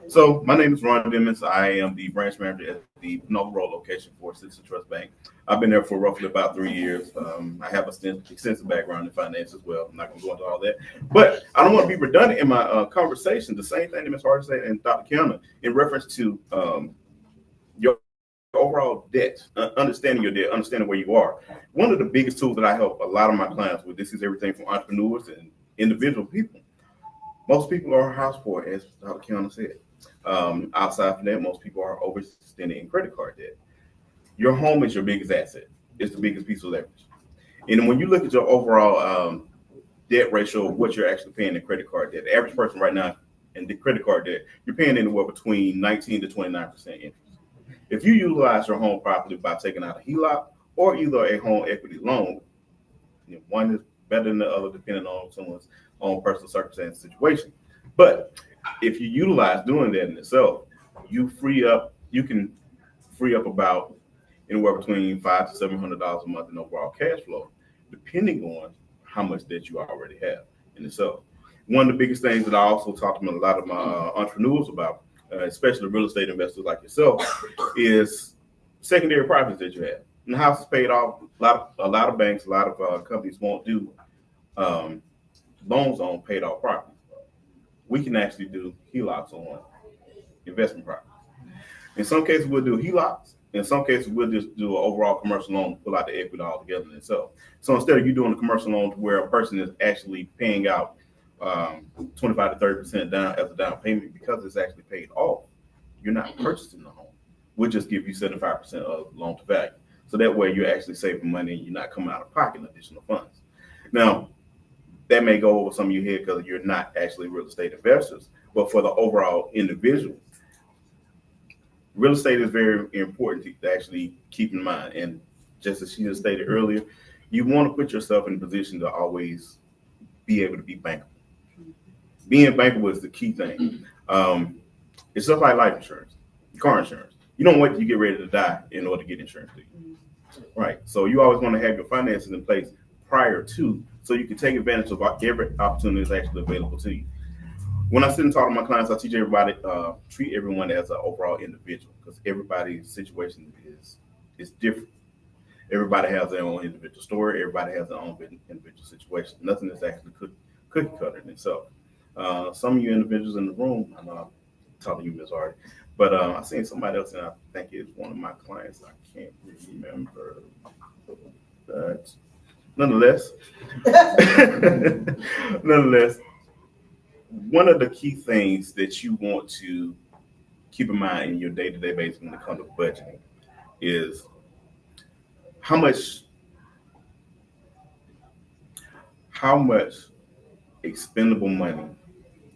So my name is Ron Dimmons. I am the branch manager at the Noble Road location for Citizen Trust Bank. I've been there for roughly about 3 years. I have an extensive background in finance as well. I'm not going to go into all that. But I don't want to be redundant in my conversation. The same thing that Ms. Hardy said and Dr. Kiana in reference to your overall debt, understanding your debt, understanding where you are. One of the biggest tools that I help a lot of my clients with, this is everything from entrepreneurs and individual people. Most people are house poor, as Dr. Kiana said. Outside from that, most people are overextended in credit card debt. Your home is your biggest asset. It's the biggest piece of leverage. And when you look at your overall debt ratio of what you're actually paying in credit card debt, the average person right now in the credit card debt, you're paying anywhere between 19 to 29% interest. If you utilize your home properly by taking out a HELOC or either a home equity loan, one is better than the other, depending on someone's own personal circumstance and situation. But if you utilize doing that in itself, you can free up about anywhere between $500 to $700 a month in overall cash flow, depending on how much debt you already have in itself. One of the biggest things that I also talk to a lot of my entrepreneurs about, especially real estate investors like yourself, is secondary properties that you have. And the house is paid off. A lot of banks, a lot of companies won't do loans on paid off properties. We can actually do HELOCs on investment properties. In some cases, we'll do HELOCs. In some cases, we'll just do an overall commercial loan to pull out the equity altogether in itself. So instead of you doing a commercial loan to where a person is actually paying out 25 to 30% down as a down payment because it's actually paid off, you're not purchasing the home. We'll just give you 75% of loan to value. So that way you're actually saving money and you're not coming out of pocket in additional funds. Now, that may go over some of your head because you're not actually real estate investors, but for the overall individual, real estate is very important to actually keep in mind. And just as she just stated earlier, you want to put yourself in a position to always be able to be bankable. Being bankable is the key thing. It's just like life insurance, car insurance. You don't wait till you get ready to die in order to get insurance, do you? Right. So you always want to have your finances in place prior to, so you can take advantage of every opportunity that's actually available to you. When I sit and talk to my clients, I teach everybody, treat everyone as an overall individual, because everybody's situation is different. Everybody has their own individual story. Everybody has their own individual situation. Nothing is actually cookie cutter in itself. Some of you individuals in the room, I know I'm talking to you, Ms. Hardy, but I seen somebody else, and I think it's one of my clients. I can't remember, but nonetheless, one of the key things that you want to keep in mind in your day-to-day basis when it comes to budgeting is how much expendable money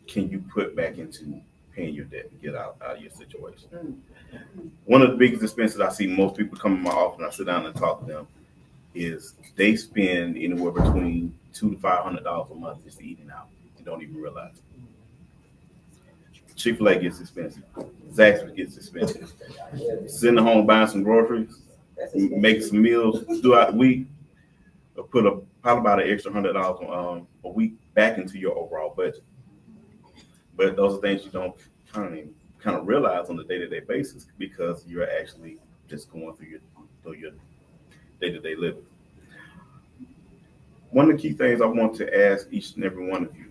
can you put back into paying your debt and get out of your situation. One of the biggest expenses I see most people come in my office and I sit down and talk to them is they spend anywhere between $200 to $500 a month just eating out. You don't even realize it. Chick-fil-A gets expensive. Zaxby's gets expensive. Sitting home buying some groceries, making some meals throughout the week, or put probably about an extra $100 a week back into your overall budget. But those are things you don't kind of realize on a day-to-day basis because you're actually just going through your day-to-day living. One of the key things I want to ask each and every one of you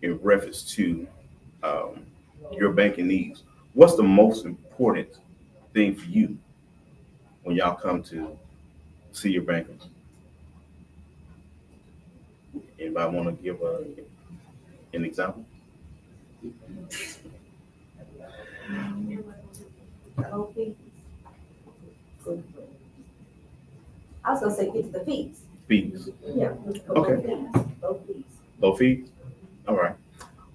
in reference to your banking needs, what's the most important thing for you when y'all come to see your banker? Anybody want to give an example? Low fees. I was gonna say get to the fees. Fees. Yeah. Okay. Low fees. Low fees? All right.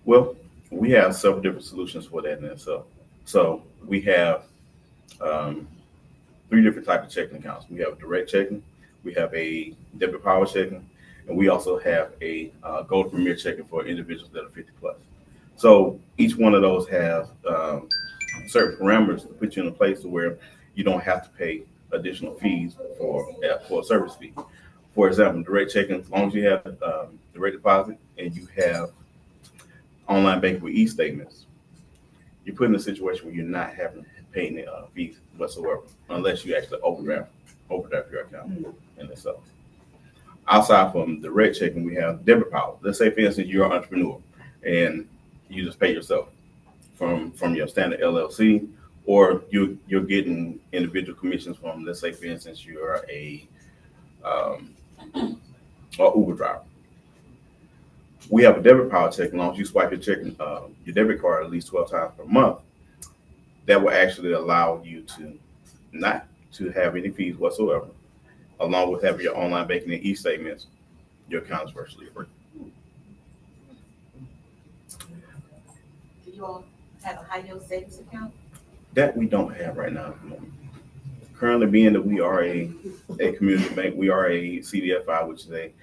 Well, we have several different solutions for that in itself. So we have 3 different types of checking accounts. We have direct checking, we have a debit power checking, and we also have a Gold Premier checking for individuals that are 50 plus. So each one of those have certain parameters to put you in a place to where you don't have to pay additional fees for a service fee. For example, direct checking, as long as you have direct deposit and you have online banking with e-statements, you're put in a situation where you're not having to pay any fees whatsoever, unless you actually overdraft your account in itself. Outside from direct checking, we have debit power. Let's say, for instance, you're an entrepreneur and you just pay yourself from your standard LLC, or you're getting individual commissions from, let's say, for instance, you're a Uber driver. We have a debit power check. As long as you swipe your debit card at least 12 times per month, that will actually allow you to not to have any fees whatsoever. Along with having your online banking and e-statements, your account is virtually free. Do you all have a high yield savings account? That we don't have right now. Currently, being that we are a community bank, we are a CDFI, which is a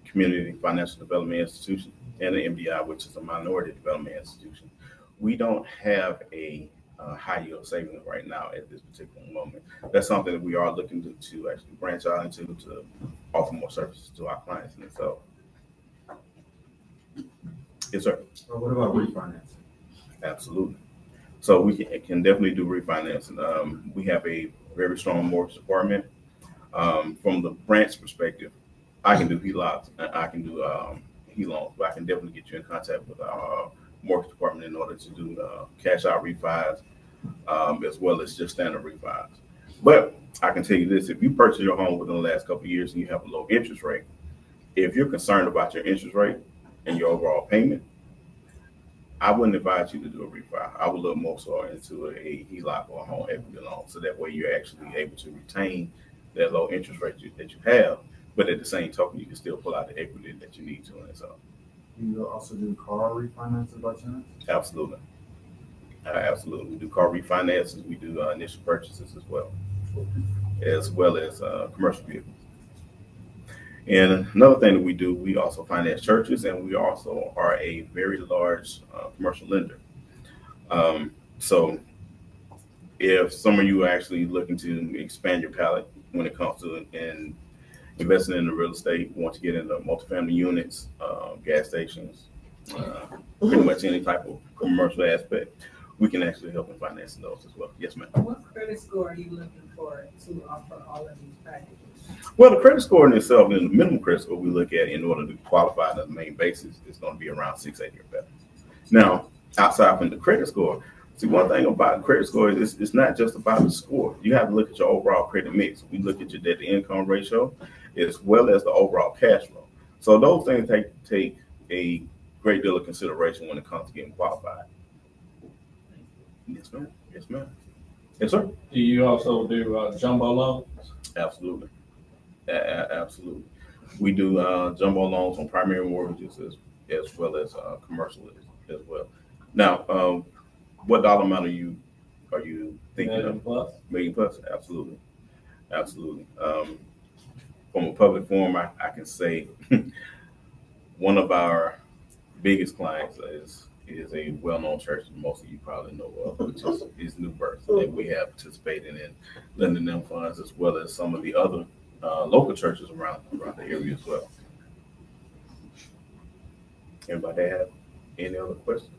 Community Financial Development Institution, and the MDI, which is a minority development institution. We don't have a high yield savings right now at this particular moment. That's something that we are looking to actually branch out into to offer more services to our clients. And so, yes, sir. What about refinancing? Absolutely. So we can definitely do refinancing. We have a very strong mortgage department. From the branch perspective, I can do HELOCs, I can do HELOans, but I can definitely get you in contact with our mortgage department in order to do cash out refis, as well as just standard refis. But I can tell you this: if you purchase your home within the last couple of years and you have a low interest rate, if you're concerned about your interest rate and your overall payment, I wouldn't advise you to do a refi. I would look more so into a HELOC or a home equity loan, so that way you're actually able to retain that low interest rate that you have, but at the same token, you can still pull out the equity that you need to. And so, You also do car refinances by chance? absolutely, absolutely, we do car refinances. We do initial purchases as well as commercial vehicles. And another thing that we do, we also finance churches, and we also are a very large commercial lender. So if some of you are actually looking to expand your palette when it comes to investing in the real estate, want to get into multifamily units, gas stations, pretty much any type of commercial aspect, we can actually help in financing those as well. Yes, ma'am. What credit score are you looking for to offer all of these packages? Well, the credit score in itself, and the minimum credit score we look at in order to qualify on the main basis is going to be around 680 or better. Now, outside from the credit score, see, one thing about credit score is it's not just about the score. You have to look at your overall credit mix. We look at your debt to income ratio as well as the overall cash flow. So those things take a great deal of consideration when it comes to getting qualified. Yes, ma'am. Yes, ma'am. Yes, sir. Do you also do jumbo loans? Absolutely. Absolutely. We do jumbo loans on primary mortgages as well as commercial as well. Now, what dollar amount are you thinking Million of? plus? Million plus? Absolutely. Absolutely. From a public forum, I can say one of our biggest clients is a well-known church that most of you probably know of, which is New Birth. And we have participated in lending them funds as well as some of the other local churches around the area as well. Anybody have any other questions?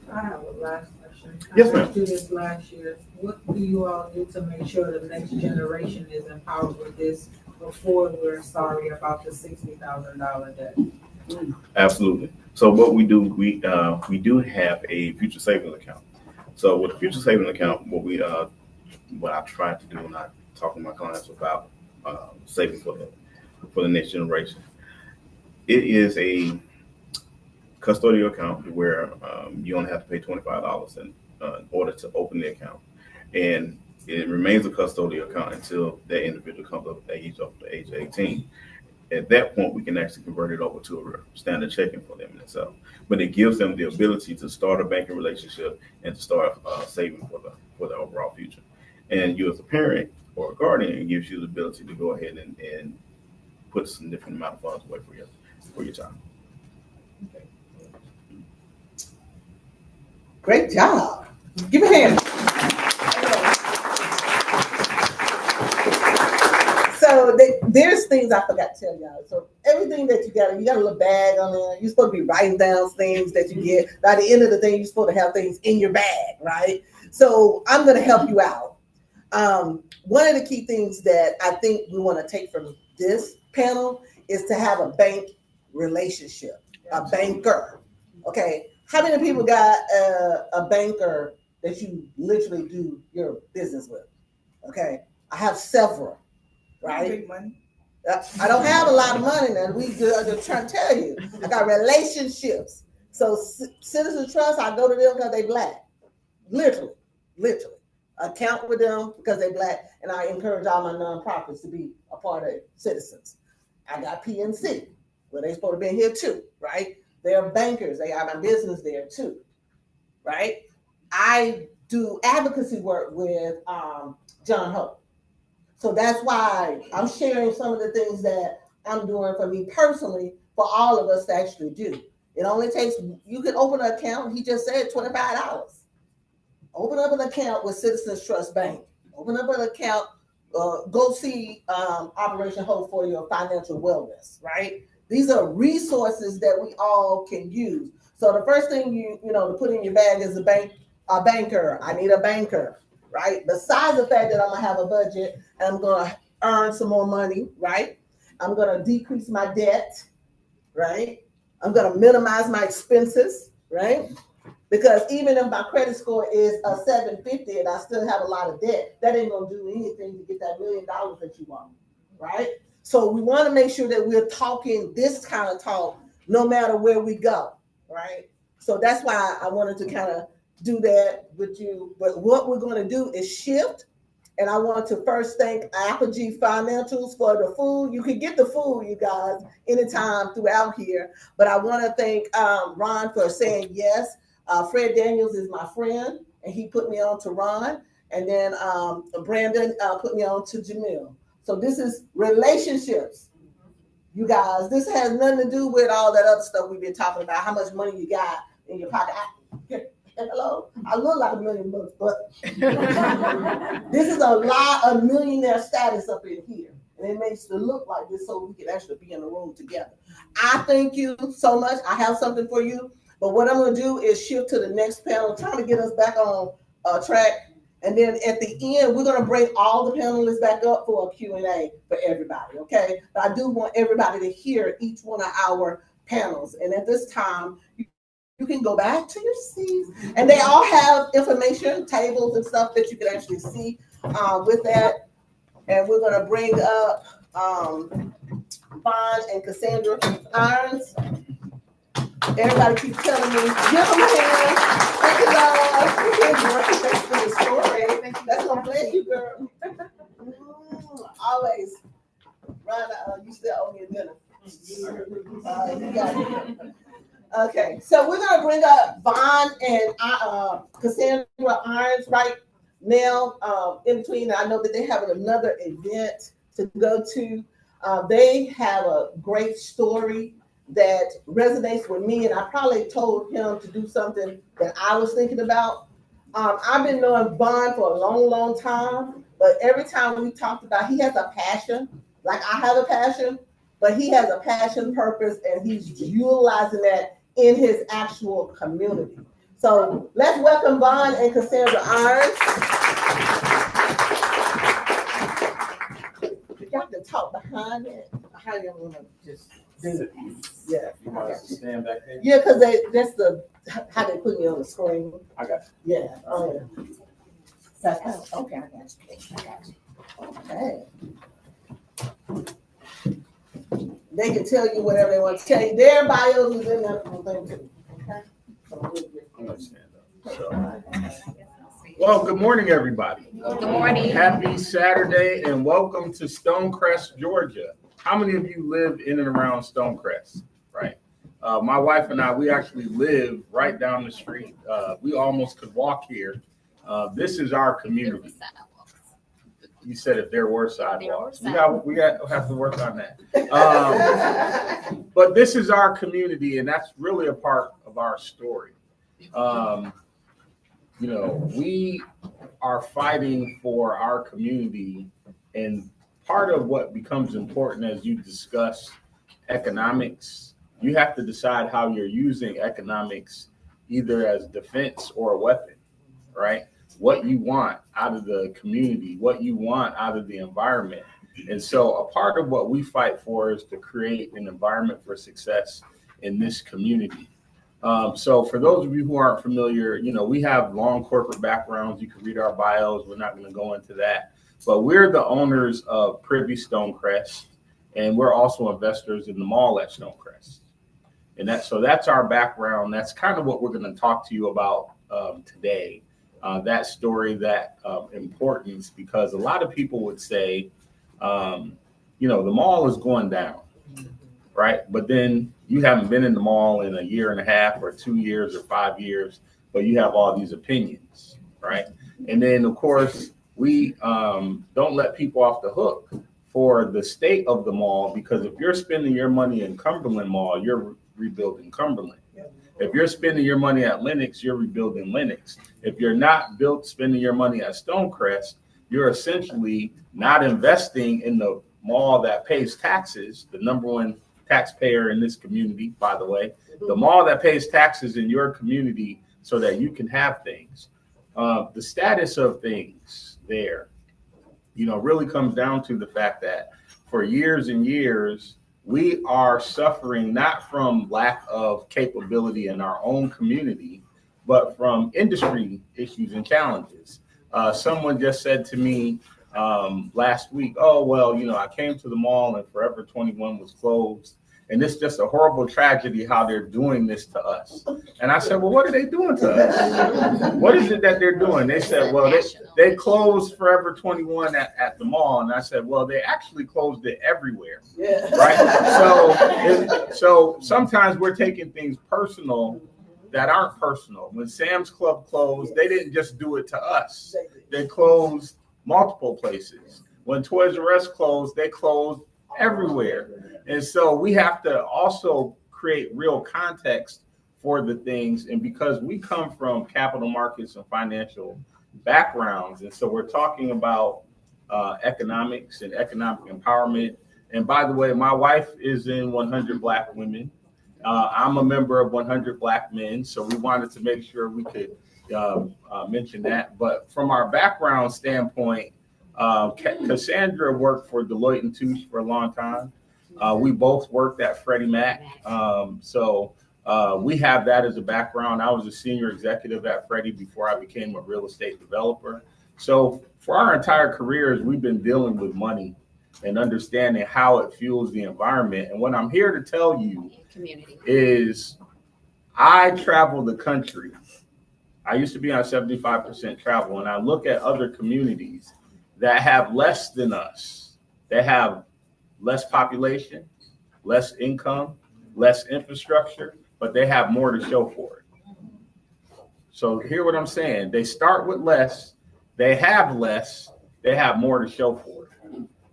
I have a last question. Yes, I ma'am. asked you this last year. What do you all do to make sure the next generation is empowered with this before we're sorry about the $60,000 debt? Absolutely. So what we do, we do have a future savings account. So with a future savings account, what I try to do when I talk to my clients about saving for the next generation, it is a custodial account where you only have to pay $25 in order to open the account, and it remains a custodial account until that individual comes up to age 18. At that point, we can actually convert it over to a standard checking for them itself. But it gives them the ability to start a banking relationship and to start saving for the overall future. And you as a parent or a guardian, it gives you the ability to go ahead and put a significant amount of funds away for your child. Great job. Give me a hand. So there's things I forgot to tell y'all. So everything that you got a little bag on there. You're supposed to be writing down things that you get. By the end of the thing, you're supposed to have things in your bag, right? So I'm going to help you out. One of the key things that I think we want to take from this panel is to have a bank relationship, a banker. Okay. How many people got a banker that you literally do your business with? Okay. I have several. Right? Big money. I don't have a lot of money now. I'm just trying to tell you. I got relationships. So Citizen Trust, I go to them because they Black. Literally. Account with them because they Black. And I encourage all my nonprofits to be a part of Citizens. I got PNC, where they're supposed to be here too, right? They're bankers. They have my business there too, right? I do advocacy work with John Hope. So that's why I'm sharing some of the things that I'm doing for me personally, for all of us to actually do. It only takes, you can open an account, he just said $25. Open up an account with Citizens Trust Bank. Open up an account, go see Operation Hope for your financial wellness, right? These are resources that we all can use. So the first thing you know to put in your bag is a banker. I need a banker, right? Besides the fact that I'm gonna have a budget and I'm gonna earn some more money, right? I'm gonna decrease my debt, right? I'm gonna minimize my expenses, right? Because even if my credit score is a 750 and I still have a lot of debt, that ain't gonna do anything to get that $1 million that you want, right? So we want to make sure that we're talking this kind of talk no matter where we go, right? So that's why I wanted to kind of do that with you. But what we're going to do is shift. And I want to first thank Apogee Financials for the food. You can get the food, you guys, anytime throughout here. But I want to thank Ron for saying yes. Fred Daniels is my friend, and he put me on to Ron. And then Brandon put me on to Jamil. So this is relationships, you guys. This has nothing to do with all that other stuff we've been talking about, how much money you got in your pocket. Hello, I look like $1 million, but this is a millionaire status up in here. And it makes it look like this so we can actually be in the room together. I thank you so much. I have something for you. But what I'm going to do is shift to the next panel, trying to get us back on track. And then at the end, we're going to bring all the panelists back up for a Q&A for everybody, okay? But I do want everybody to hear each one of our panels. And at this time, you can go back to your seats. And they all have information, tables and stuff that you can actually see with that. And we're going to bring up Vaughn and Cassandra Irons. Everybody keeps telling me, give them a hand. Thank you, Lord. Thanks for the story. That's gonna bless you, girl. Always. Rhonda, you still owe me a dinner. You got it. Okay, so we're gonna bring up Vaughn and Cassandra Irons right now. In between, I know that they're having another event to go to. They have a great story that resonates with me, and I probably told him to do something that I was thinking about. I've been knowing Vaughn for a long, long time, but every time we talked about, he has a passion, like I have a passion, but he has a passion, purpose, and he's utilizing that in his actual community. So let's welcome Vaughn and Cassandra Irons. You have to talk behind it. How do you want to just do it? Yeah. You want us to stand back there? Yeah, because that's how they put me on the screen. I got you. Yeah. Oh, yeah. Okay, I got you. Okay. They can tell you whatever they want to tell you. Their bios is in that thing too. Okay. I'm going to stand up. So. Well, good morning, everybody. Good morning. Happy Saturday and welcome to Stonecrest, Georgia. How many of you live in and around Stonecrest? Right. My wife and I, we actually live right down the street. We almost could walk here. This is our community. You said if there were sidewalks. We got have to work on that. But this is our community, and that's really a part of our story. You know, we are fighting for our community, and part of what becomes important as you discuss economics, you have to decide how you're using economics either as defense or a weapon, right? What you want out of the community, what you want out of the environment. And so a part of what we fight for is to create an environment for success in this community. So for those of you who aren't familiar, you know, we have long corporate backgrounds. You can read our bios. We're not going to go into that. But we're the owners of Privy Stonecrest, and we're also investors in the mall at Stonecrest. And that's our background. That's kind of what we're going to talk to you about today. That story, that importance, because a lot of people would say, you know, the mall is going down, right? But then you haven't been in the mall in a year and a half or 2 years or 5 years, but you have all these opinions, right? And then, of course, we don't let people off the hook for the state of the mall, because if you're spending your money in Cumberland Mall, you're rebuilding Cumberland. If you're spending your money at Lenox, you're rebuilding Lenox. If you're not spending your money at Stonecrest, you're essentially not investing in the mall that pays taxes, the number one taxpayer in this community, by the way, the mall that pays taxes in your community so that you can have things. The status of things there, really comes down to the fact that for years and years, we are suffering not from lack of capability in our own community, but from industry issues and challenges. Someone just said to me last week, oh, well, I came to the mall and Forever 21 was closed. And it's just a horrible tragedy how they're doing this to us. And I said, well, what are they doing to us? What is it that they're doing? They said, well, they closed Forever 21 at the mall. And I said, well, they actually closed it everywhere. Yeah. Right? So sometimes we're taking things personal that aren't personal. When Sam's Club closed, they didn't just do it to us. They closed multiple places. When Toys R Us closed, they closed everywhere. And so we have to also create real context for the things. And because we come from capital markets and financial backgrounds, and so we're talking about economics and economic empowerment. And by the way, my wife is in 100 Black Women. I'm a member of 100 Black Men. So we wanted to make sure we could mention that. But from our background standpoint, Cassandra worked for Deloitte & Touche for a long time. We both worked at Freddie Mac. So we have that as a background. I was a senior executive at Freddie before I became a real estate developer. So for our entire careers, we've been dealing with money and understanding how it fuels the environment. And what I'm here to tell you is I travel the country. I used to be on 75% travel, and I look at other communities that have less than us. They have less population, less income, less infrastructure, but they have more to show for it. So hear what I'm saying. They start with less, they have more to show for it.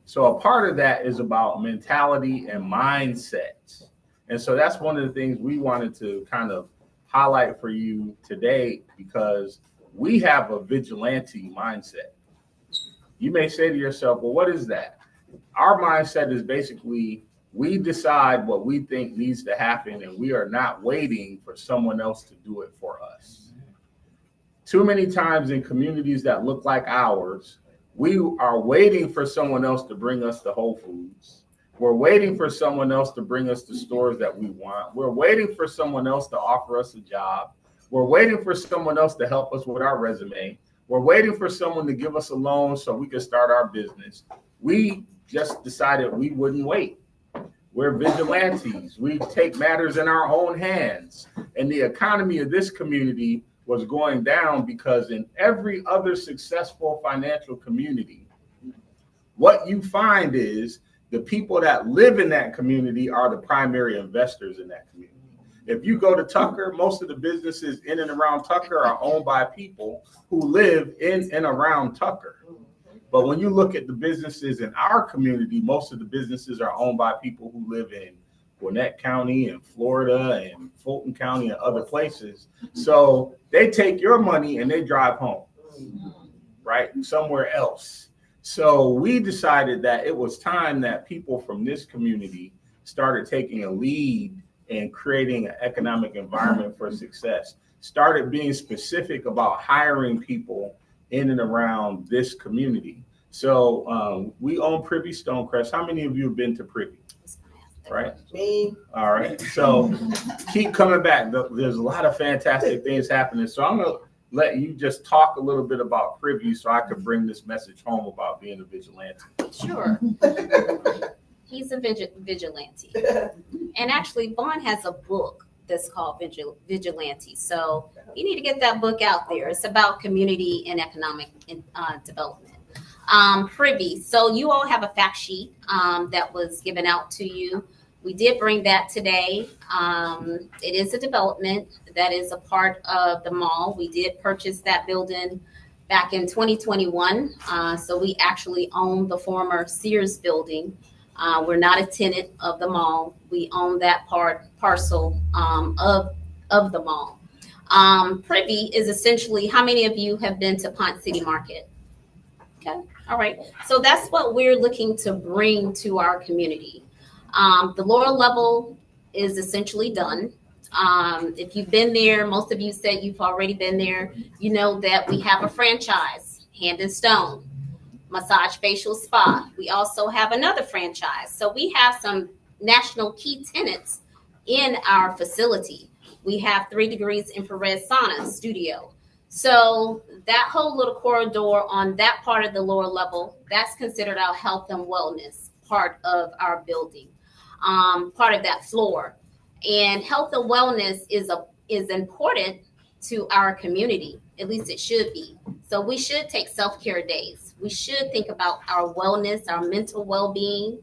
So a part of that is about mentality and mindset. And so that's one of the things we wanted to kind of highlight for you today, because we have a vigilante mindset. You may say to yourself, well, what is that? Our mindset is basically we decide what we think needs to happen, and we are not waiting for someone else to do it for us. Too many times in communities that look like ours, we are waiting for someone else to bring us to Whole Foods. We're waiting for someone else to bring us to stores that we want. We're waiting for someone else to offer us a job. We're waiting for someone else to help us with our resume. We're waiting for someone to give us a loan so we can start our business. We just decided we wouldn't wait. We're vigilantes. We take matters in our own hands. And the economy of this community was going down because in every other successful financial community, what you find is the people that live in that community are the primary investors in that community. If you go to Tucker, most of the businesses in and around Tucker are owned by people who live in and around Tucker. But when you look at the businesses in our community, most of the businesses are owned by people who live in Gwinnett County and Florida and Fulton County and other places. So they take your money and they drive home, right? Somewhere else. So we decided that it was time that people from this community started taking a lead in creating an economic environment for success, started being specific about hiring people in and around this community. So we own Privy Stonecrest. How many of you have been to Privy? Right? Me. All right. So keep coming back. There's a lot of fantastic things happening. So I'm going to let you just talk a little bit about Privy so I could bring this message home about being a vigilante. Sure. He's a vigilante. And actually, Vaughn has a book that's called Vigilante. So you need to get that book out there. It's about community and economic development. Privy. So you all have a fact sheet that was given out to you. We did bring that today. It is a development that is a part of the mall. We did purchase that building back in 2021. So we actually own the former Sears building. We're not a tenant of the mall. We own that parcel of the mall. Privy is essentially, how many of you have been to Pont City Market? Okay, all right. So that's what we're looking to bring to our community. The lower level is essentially done. If you've been there, most of you said you've already been there. You know that we have a franchise, Hand and Stone, Massage Facial Spa. We also have another franchise. So we have some national key tenants in our facility. We have 3 Degrees Infrared Sauna Studio. So that whole little corridor on that part of the lower level, that's considered our health and wellness part of our building, part of that floor. And health and wellness is important to our community. At least it should be. So we should take self-care days. We should think about our wellness, our mental well-being.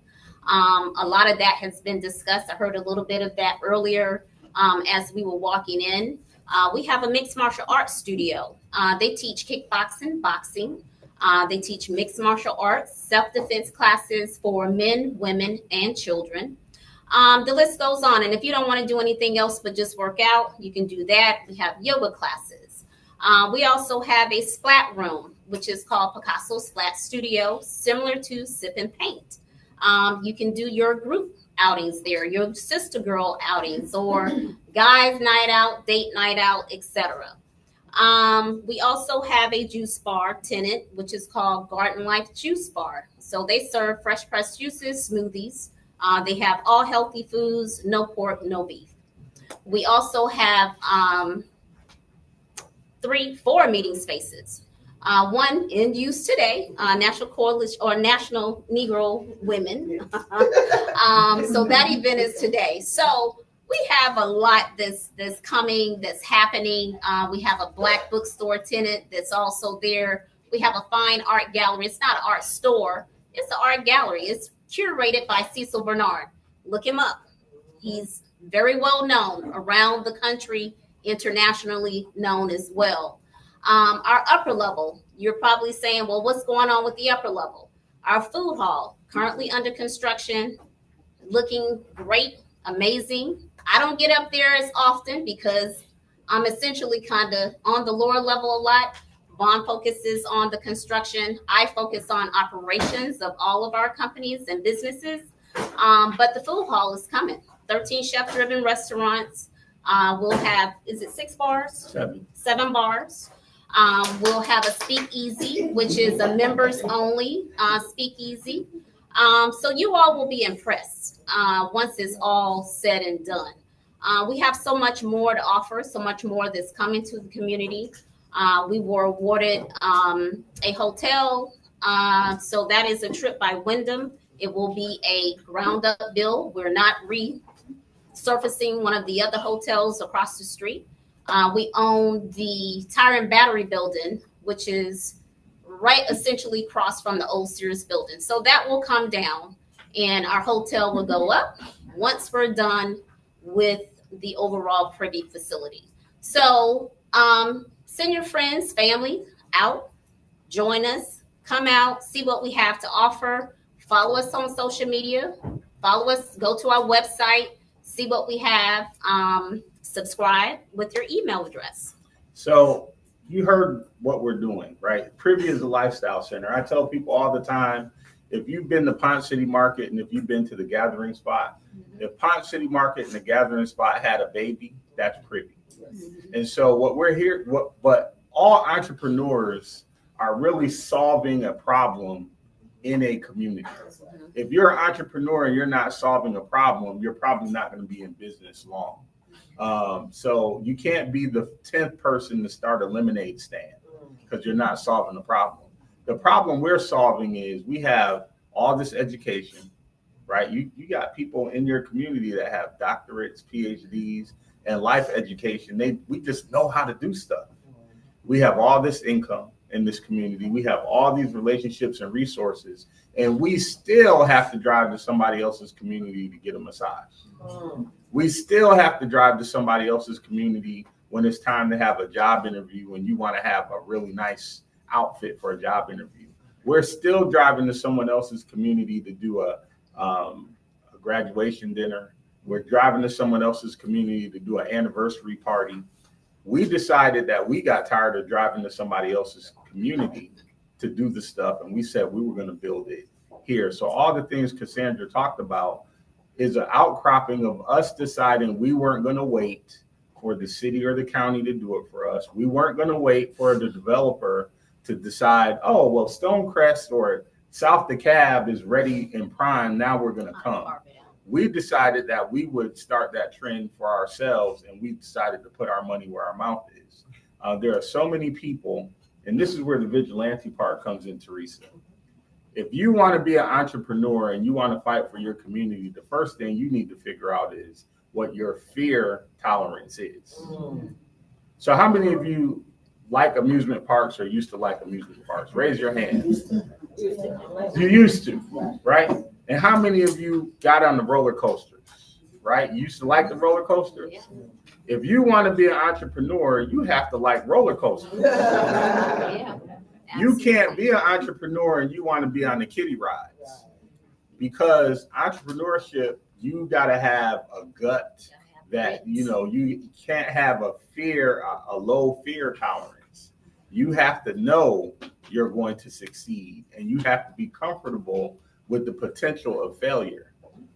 A lot of that has been discussed. I heard a little bit of that earlier as we were walking in. We have a mixed martial arts studio. They teach kickboxing, boxing. They teach mixed martial arts, self-defense classes for men, women, and children. The list goes on. And if you don't want to do anything else but just work out, you can do that. We have yoga classes. We also have a splat room, which is called Picasso Splat Studio, similar to Sip and Paint. You can do your group outings there, your sister girl outings, or guys night out, date night out, etc. We also have a juice bar tenant, which is called Garden Life Juice Bar. So they serve fresh pressed juices, smoothies. They have all healthy foods, no pork, no beef. We also have 4 meeting spaces. One in use today, National Coalition or National Negro Women. So that event is today. So we have a lot that's coming, that's happening. We have a Black bookstore tenant that's also there. We have a fine art gallery. It's not an art store. It's an art gallery. It's curated by Cecil Bernard. Look him up. He's very well known around the country, internationally known as well. Our upper level, you're probably saying, well, what's going on with the upper level? Our food hall, currently under construction, looking great, amazing. I don't get up there as often because I'm essentially kind of on the lower level a lot. Vaughn focuses on the construction. I focus on operations of all of our companies and businesses. But the food hall is coming. 13 chef-driven restaurants. We'll have, is it 6 bars? 7 bars. We'll have a speakeasy, which is a members only speakeasy. So you all will be impressed once it's all said and done. We have so much more to offer, so much more that's coming to the community. We were awarded a hotel. So that is a trip by Wyndham. It will be a ground up bill. We're not resurfacing one of the other hotels across the street. We own the Tire and Battery building, which is right essentially across from the old Sears building. So that will come down and our hotel will go up once we're done with the overall Privy facility. So send your friends, family out, join us, come out, see what we have to offer. Follow us on social media, follow us, go to our website, see what we have, subscribe with your email address. So you heard what we're doing, right? Privy is a lifestyle center. I tell people all the time, if you've been to Pont City Market and if you've been to the Gathering Spot, if Pont City Market and the Gathering Spot had a baby, that's Privy. And so what we're here, but all entrepreneurs are really solving a problem in a community. If you're an entrepreneur and you're not solving a problem, you're probably not going to be in business long. So you can't be the 10th person to start a lemonade stand because you're not solving the problem. The problem we're solving is we have all this education, right? You got people in your community that have doctorates, PhDs, and life education. We just know how to do stuff. We have all this income in this community. We have all these relationships and resources, and we still have to drive to somebody else's community to get a massage. We still have to drive to somebody else's community when it's time to have a job interview, when you want to have a really nice outfit for a job interview. We're still driving to someone else's community to do a graduation dinner. We're driving to someone else's community to do an anniversary party. We decided that we got tired of driving to somebody else's community to do the stuff, and we said we were going to build it here. So all the things Cassandra talked about is an outcropping of us deciding we weren't going to wait for the city or the county to do it for us. We weren't going to wait for the developer to decide, oh, well, Stonecrest or South DeKalb is ready and prime. Now we're going to come. We decided that we would start that trend for ourselves, and we decided to put our money where our mouth is. There are so many people, and this is where the vigilante part comes in, Teresa. If you want to be an entrepreneur and you want to fight for your community, the first thing you need to figure out is what your fear tolerance is. So how many of you like amusement parks or used to like amusement parks? Raise your hand. You used to, right? And how many of you got on the roller coasters, right? You used to like the roller coasters? If you want to be an entrepreneur, you have to like roller coasters. You can't be an entrepreneur and you want to be on the kiddie rides, because entrepreneurship, you got to have a gut that, you know, you can't have a fear, a low fear tolerance. You have to know you're going to succeed, and you have to be comfortable with the potential of failure.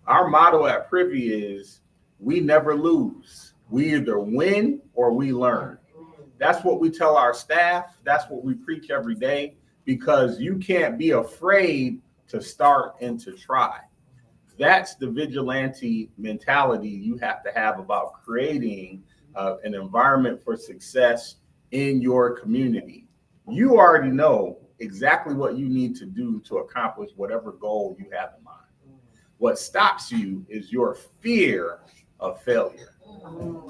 Our motto at Privy is we never lose. We either win or we learn. That's what we tell our staff. That's what we preach every day, because you can't be afraid to start and to try. That's the vigilante mentality you have to have about creating an environment for success in your community. You already know exactly what you need to do to accomplish whatever goal you have in mind. What stops you is your fear of failure.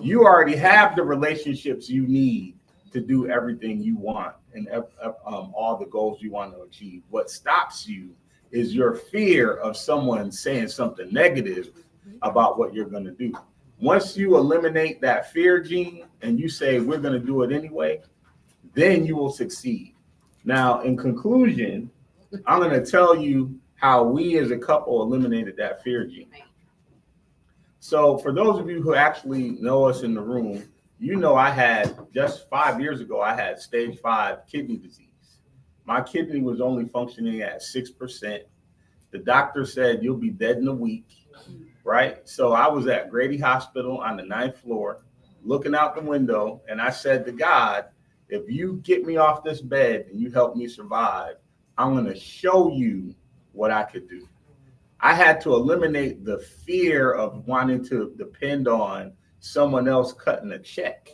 You already have the relationships you need to do everything you want and all the goals you want to achieve. What stops you is your fear of someone saying something negative about what you're going to do. Once you eliminate that fear gene and you say, we're going to do it anyway, then you will succeed. Now, in conclusion, I'm going to tell you how we as a couple eliminated that fear gene. So for those of you who actually know us in the room, you know I had, just 5 years ago, I had stage 5 kidney disease. My kidney was only functioning at 6%. The doctor said, you'll be dead in a week, right? So I was at Grady Hospital on the 9th floor, looking out the window, and I said to God, if you get me off this bed and you help me survive, I'm going to show you what I could do. I had to eliminate the fear of wanting to depend on someone else cutting a check,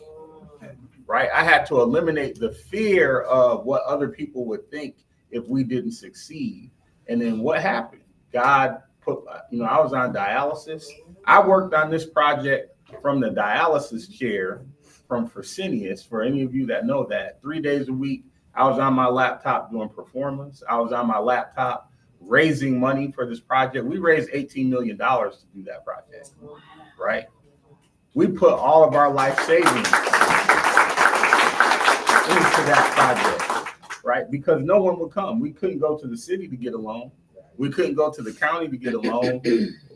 right? I had to eliminate the fear of what other people would think if we didn't succeed. And then what happened? God put, I was on dialysis. I worked on this project from the dialysis chair from Fresenius. For any of you that know that, 3 days a week, I was on my laptop doing performance. I was on my laptop raising money for this project. We raised $18 million to do that project, right? We put all of our life savings into that project, right? Because no one would come. We couldn't go to the city to get a loan. We couldn't go to the county to get a loan.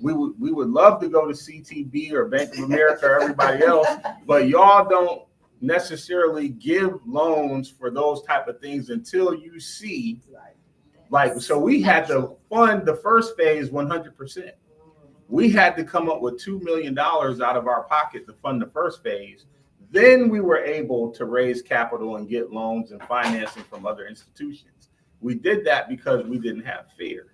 We would love to go to CTB or Bank of America or everybody else, but y'all don't necessarily give loans for those type of things until you see, like, so we had to fund the first phase 100%. We had to come up with $2 million out of our pocket to fund the first phase. Then we were able to raise capital and get loans and financing from other institutions. We did that because we didn't have fear.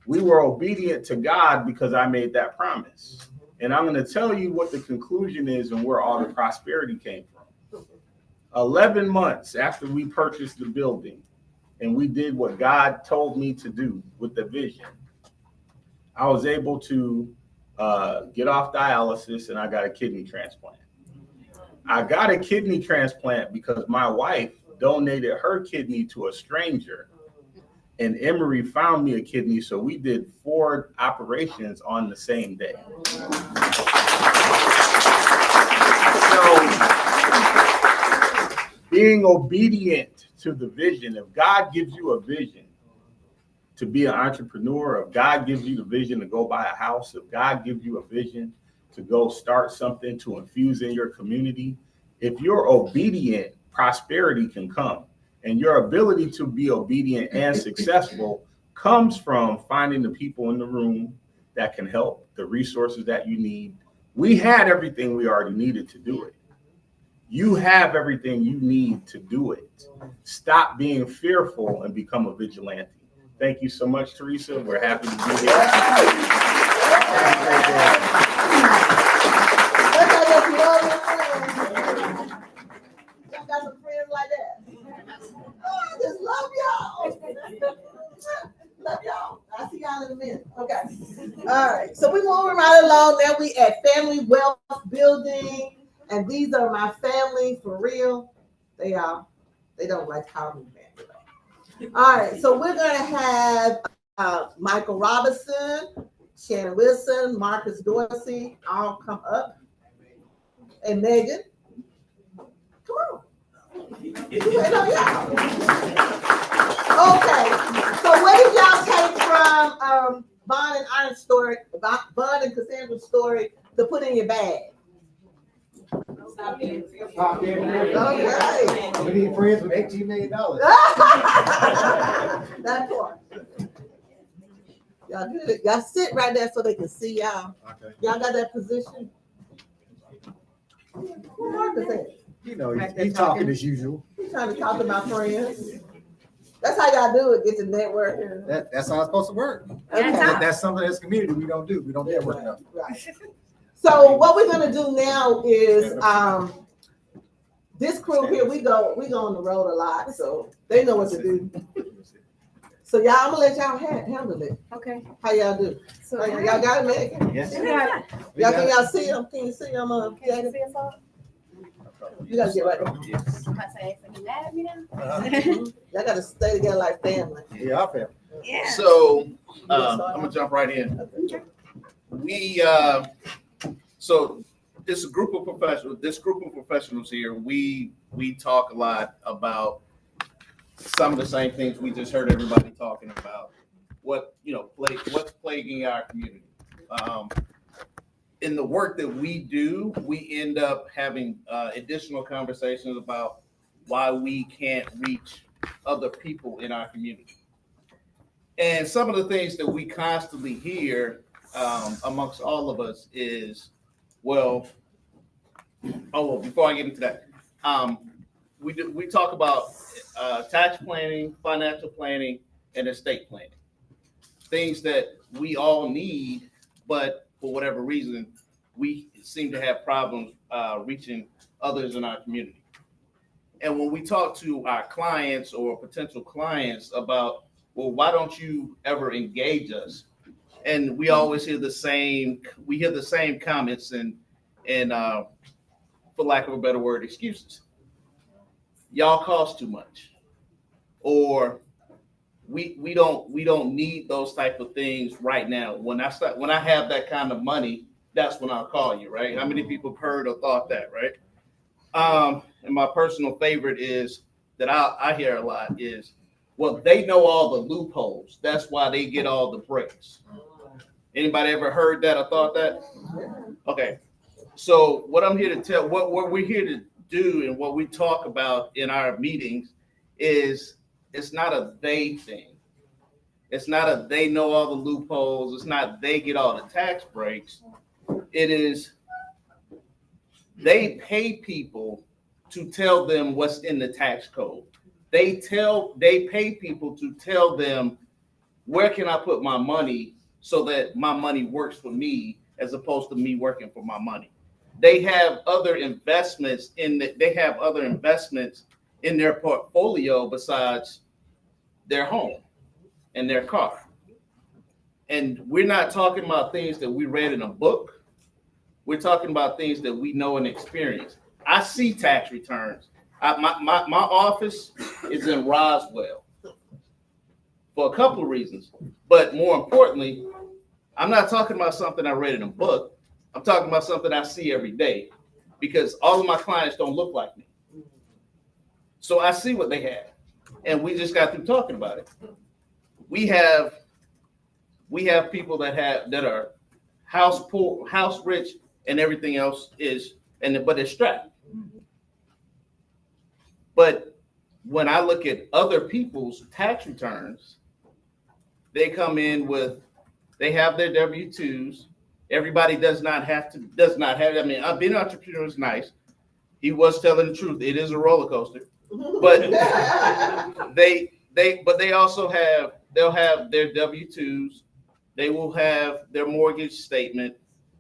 We were obedient to God because I made that promise. And I'm going to tell you what the conclusion is and where all the prosperity came from. 11 months after we purchased the building and we did what God told me to do with the vision, I was able to get off dialysis and I got a kidney transplant. I got a kidney transplant because my wife donated her kidney to a stranger, and Emory found me a kidney, so we did 4 operations on the same day. So being obedient to the vision. If God gives you a vision to be an entrepreneur, if God gives you the vision to go buy a house, if God gives you a vision to go start something to infuse in your community, if you're obedient, prosperity can come. And your ability to be obedient and successful comes from finding the people in the room that can help, the resources that you need. We had everything we already needed to do it. You have everything you need to do it. Stop being fearful and become a vigilante. Thank you so much, Teresa. We're happy to be here. Y'all got some friends like that. Oh, I just love y'all. Love y'all. I'll see y'all in a minute. Okay. All right. So we moving right along. Now we at family wealth building. And these are my family for real. They don't like to call me family. All right. So we're gonna have Michael Robinson, Shannon Wilson, Marcus Dorsey, all come up. And Megan. Come on. Wait on y'all. Okay, so what did y'all take from Bond and Iron's story, Bond and Cassandra's story to put in your bag? Stop being fearful. Okay. We need friends with $18 million. That part. Y'all good. Y'all sit right there so they can see y'all. Okay. Y'all got that position? Who Marcus at? You know, he's talking as usual. He's trying to talk to my friends. That's how y'all do it, get to network. That's how it's supposed to work. Okay. That's something as a community we don't do. We don't network enough. Right. So what we're gonna do now is this crew here, we go on the road a lot, so they know what to do. So y'all, I'm gonna let y'all handle it. Okay. How y'all do? So y'all got it, Megan? Yes. Y'all can y'all see them? Can you see them? Can you see us all? You gotta get right. Y'all gotta stay together like family. Yeah, our family. Yeah. So I'm gonna jump right in. We so this group of professionals here, we talk a lot about some of the same things we just heard everybody talking about. What's plaguing our community. In the work that we do, we end up having additional conversations about why we can't reach other people in our community. And some of the things that we constantly hear amongst all of us is, before I get into that, we talk about tax planning, financial planning, and estate planning. Things that we all need, but for whatever reason, we seem to have problems reaching others in our community. And when we talk to our clients or potential clients about, well, why don't you ever engage us? And we always hear the same comments and for lack of a better word, excuses. Y'all cost too much, or we don't need those type of things right now. When I have that kind of money, that's when I'll call you, right? How many people have heard or thought that, right? And my personal favorite is that I hear a lot is, well, they know all the loopholes. That's why they get all the breaks. Anybody ever heard that or thought that? Okay. So what I'm here to tell, what we're here to do and what we talk about in our meetings is it's not a they thing. It's not a they know all the loopholes. It's not they get all the tax breaks. It is they pay people to tell them what's in the tax code. They pay people to tell them, where can I put my money so that my money works for me as opposed to me working for my money. They have other investments in their portfolio besides their home and their car. And we're not talking about things that we read in a book. We're talking about things that we know and experience. I see tax returns. My office is in Roswell for a couple of reasons. But more importantly, I'm not talking about something I read in a book. I'm talking about something I see every day, because all of my clients don't look like me. So I see what they have, and we just got through talking about it. We have people that are house poor, house rich, and everything else but they're strapped. But when I look at other people's tax returns, they come in they have their W-2s. Everybody does not have. I mean, being an entrepreneur is nice. He was telling the truth. It is a roller coaster, but they also they'll have their W-2s. They will have their mortgage statement.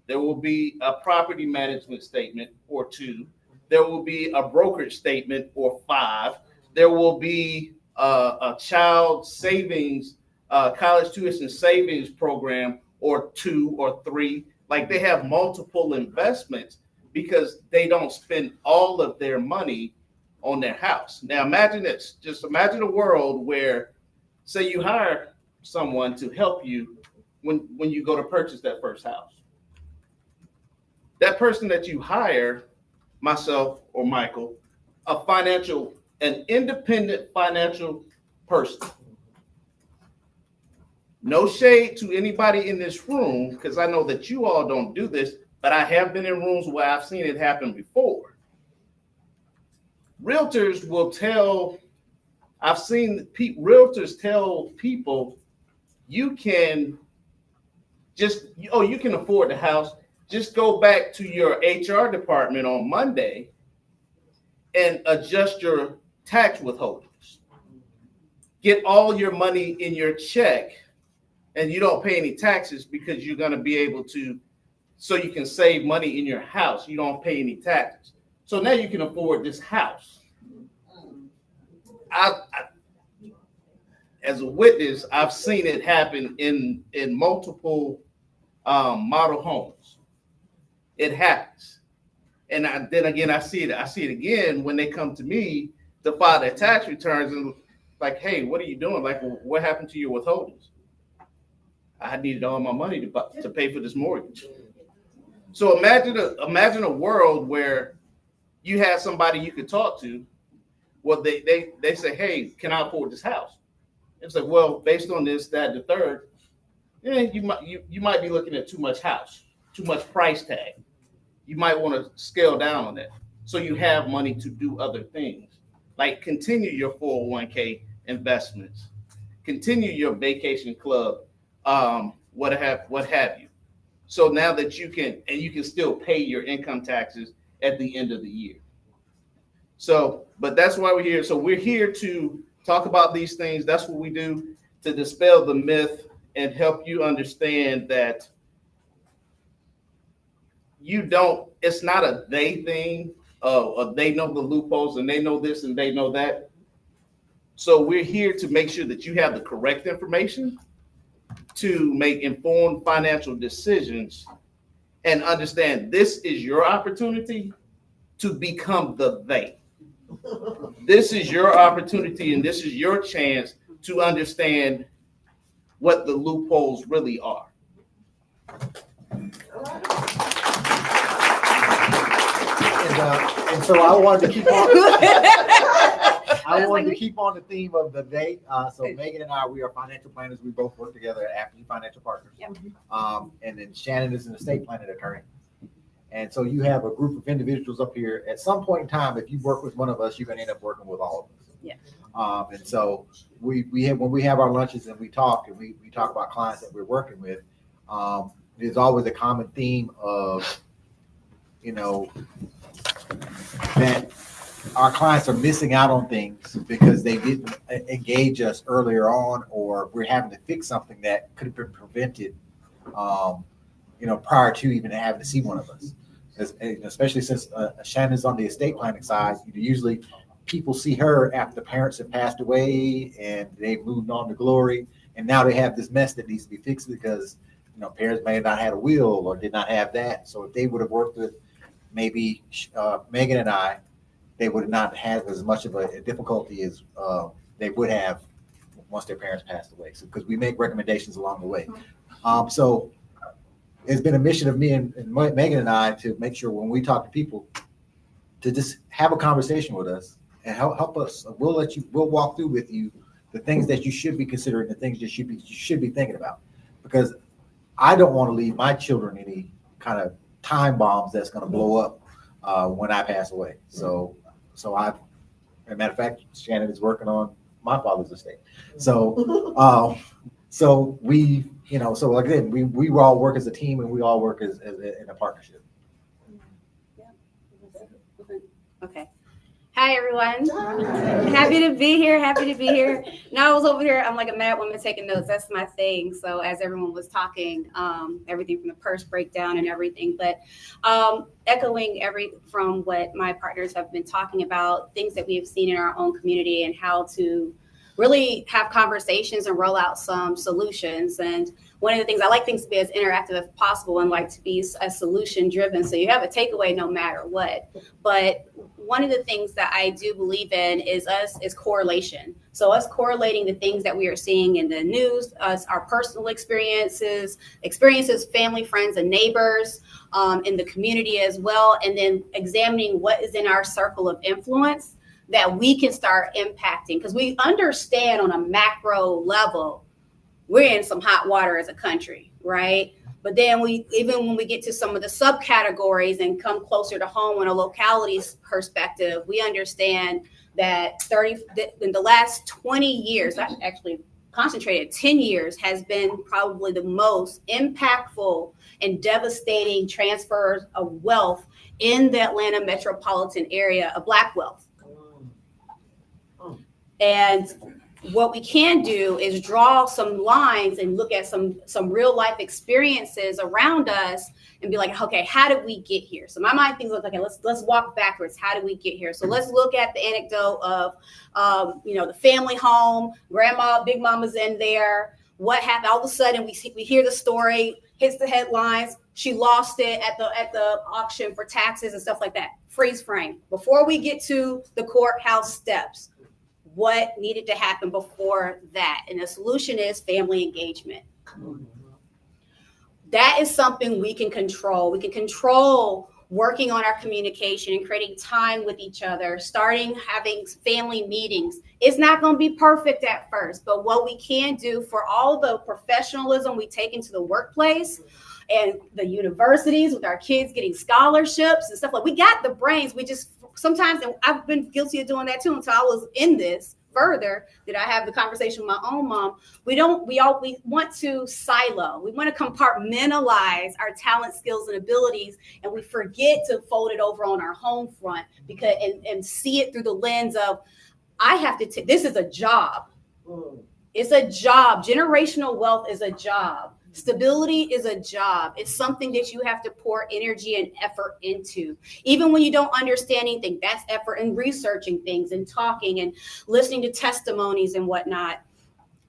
There will be a property management statement or 2. There will be a brokerage statement or 5. There will be a child savings, college tuition savings program or 2 or 3. Like, they have multiple investments because they don't spend all of their money on their house. Now imagine this. Just imagine a world where, say, you hire someone to help you when you go to purchase that first house. That person that you hire, myself or Michael, an independent financial person. No shade to anybody in this room, because I know that you all don't do this, but I have been in rooms where I've seen it happen before. Realtors will tell, I've seen realtors tell people, you can afford the house. Just go back to your HR department on Monday and adjust your tax withholdings. Get all your money in your check, and you don't pay any taxes because you're going to be able to, so you can save money in your house. You don't pay any taxes. So now you can afford this house. As a witness, I've seen it happen in multiple model homes. It happens. And then again, I see it again when they come to me to file their tax returns and like, hey, what are you doing? Like, well, what happened to your withholdings? I needed all my money to pay for this mortgage. So imagine a world where you have somebody you could talk to. Well, they say, hey, can I afford this house? It's like, well, based on this, that, and the third, you might be looking at too much house, too much price tag. You might want to scale down on that so you have money to do other things, like continue your 401k investments, continue your vacation club, what have you. So now that you can still pay your income taxes at the end of the year. So, but that's why we're here. So we're here to talk about these things. That's what we do, to dispel the myth and help you understand that it's not a they thing. They know the loopholes and they know this and they know that. So we're here to make sure that you have the correct information to make informed financial decisions and understand this is your opportunity to become the they. This is your opportunity and this is your chance to understand what the loopholes really are. And so I wanted to keep on. I wanted to keep on the theme of the day. So Megan and I, we are financial planners. We both work together at Apogee Financial Partners. Yep. And then Shannon is an estate planning attorney. And so you have a group of individuals up here. At some point in time, if you work with one of us, you're going to end up working with all of us. Yeah. And so we have, when we have our lunches and we talk about clients that we're working with, there's always a common theme of, that our clients are missing out on things because they didn't engage us earlier on, or we're having to fix something that could have been prevented, prior to even having to see one of us. Especially since Shannon's on the estate planning side, usually people see her after the parents have passed away and they've moved on to glory, and now they have this mess that needs to be fixed because parents may have not had a will or did not have that. So if they would have worked with maybe Megan and I, they would not have as much of a difficulty as they would have once their parents passed away. So because we make recommendations along the way. So it's been a mission of me and Megan and I to make sure when we talk to people to just have a conversation with us and help us. We'll walk through with you the things that you should be considering, the things that you should be thinking about, because I don't want to leave my children any kind of time bombs that's going to blow up when I pass away. So as a matter of fact, Shannon is working on my father's estate. So we, so again, we all work as a team, and we all work as in a partnership. Okay. Hi, everyone. Happy to be here. Now I was over here. I'm like a mad woman taking notes. That's my thing. So as everyone was talking, everything from the purse breakdown and everything, but echoing from what my partners have been talking about, things that we have seen in our own community and how to really have conversations and roll out some solutions. And one of the things, I like things to be as interactive as possible and like to be as solution driven. So you have a takeaway no matter what. But one of the things that I do believe in is correlation. So us correlating the things that we are seeing in the news, our personal experiences, family, friends, and neighbors, in the community as well. And then examining what is in our circle of influence that we can start impacting, because we understand on a macro level, we're in some hot water as a country, right? But then even when we get to some of the subcategories and come closer to home in a locality perspective, we understand that in the last 20 years, actually concentrated 10 years, has been probably the most impactful and devastating transfers of wealth in the Atlanta metropolitan area, of Black wealth. And what we can do is draw some lines and look at some real life experiences around us and be like, okay, how did we get here? So my mind thinks, okay, let's walk backwards. How did we get here? So let's look at the anecdote of, the family home, grandma, big mama's in there. What happened? All of a sudden we hear the story, hits the headlines. She lost it at the auction for taxes and stuff like that. Freeze frame. Before we get to the courthouse steps, what needed to happen before that? And the solution is family engagement. That is something we can control. We can control working on our communication and creating time with each other, starting having family meetings. It's not going to be perfect at first, but what we can do for all the professionalism we take into the workplace and the universities with our kids getting scholarships and stuff, like we got the brains. We just sometimes, and I've been guilty of doing that too until I was in this further, that I have the conversation with my own mom. We want to silo. We want to compartmentalize our talent, skills, and abilities, and we forget to fold it over on our home front and see it through the lens of, I have to take, this is a job. It's a job. Generational wealth is a job. Stability is a job. It's something that you have to pour energy and effort into. Even when you don't understand anything, that's effort in researching things and talking and listening to testimonies and whatnot.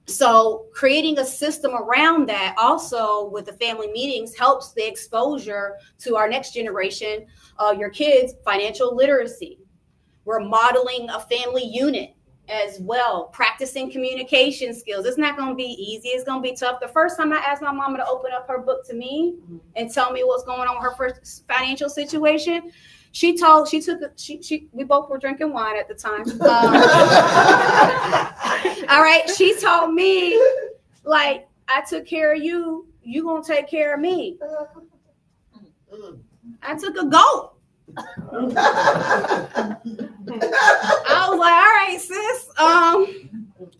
So creating a system around that also with the family meetings helps the exposure to our next generation, your kids, financial literacy. We're modeling a family unit as well, practicing communication skills. It's not going to be easy. It's going to be tough. The first time I asked my mama to open up her book to me and tell me what's going on with her first financial situation, we both were drinking wine at the time. All right. She told me, like, I took care of you. You going to take care of me. I took a goat. I was like, all right, sis,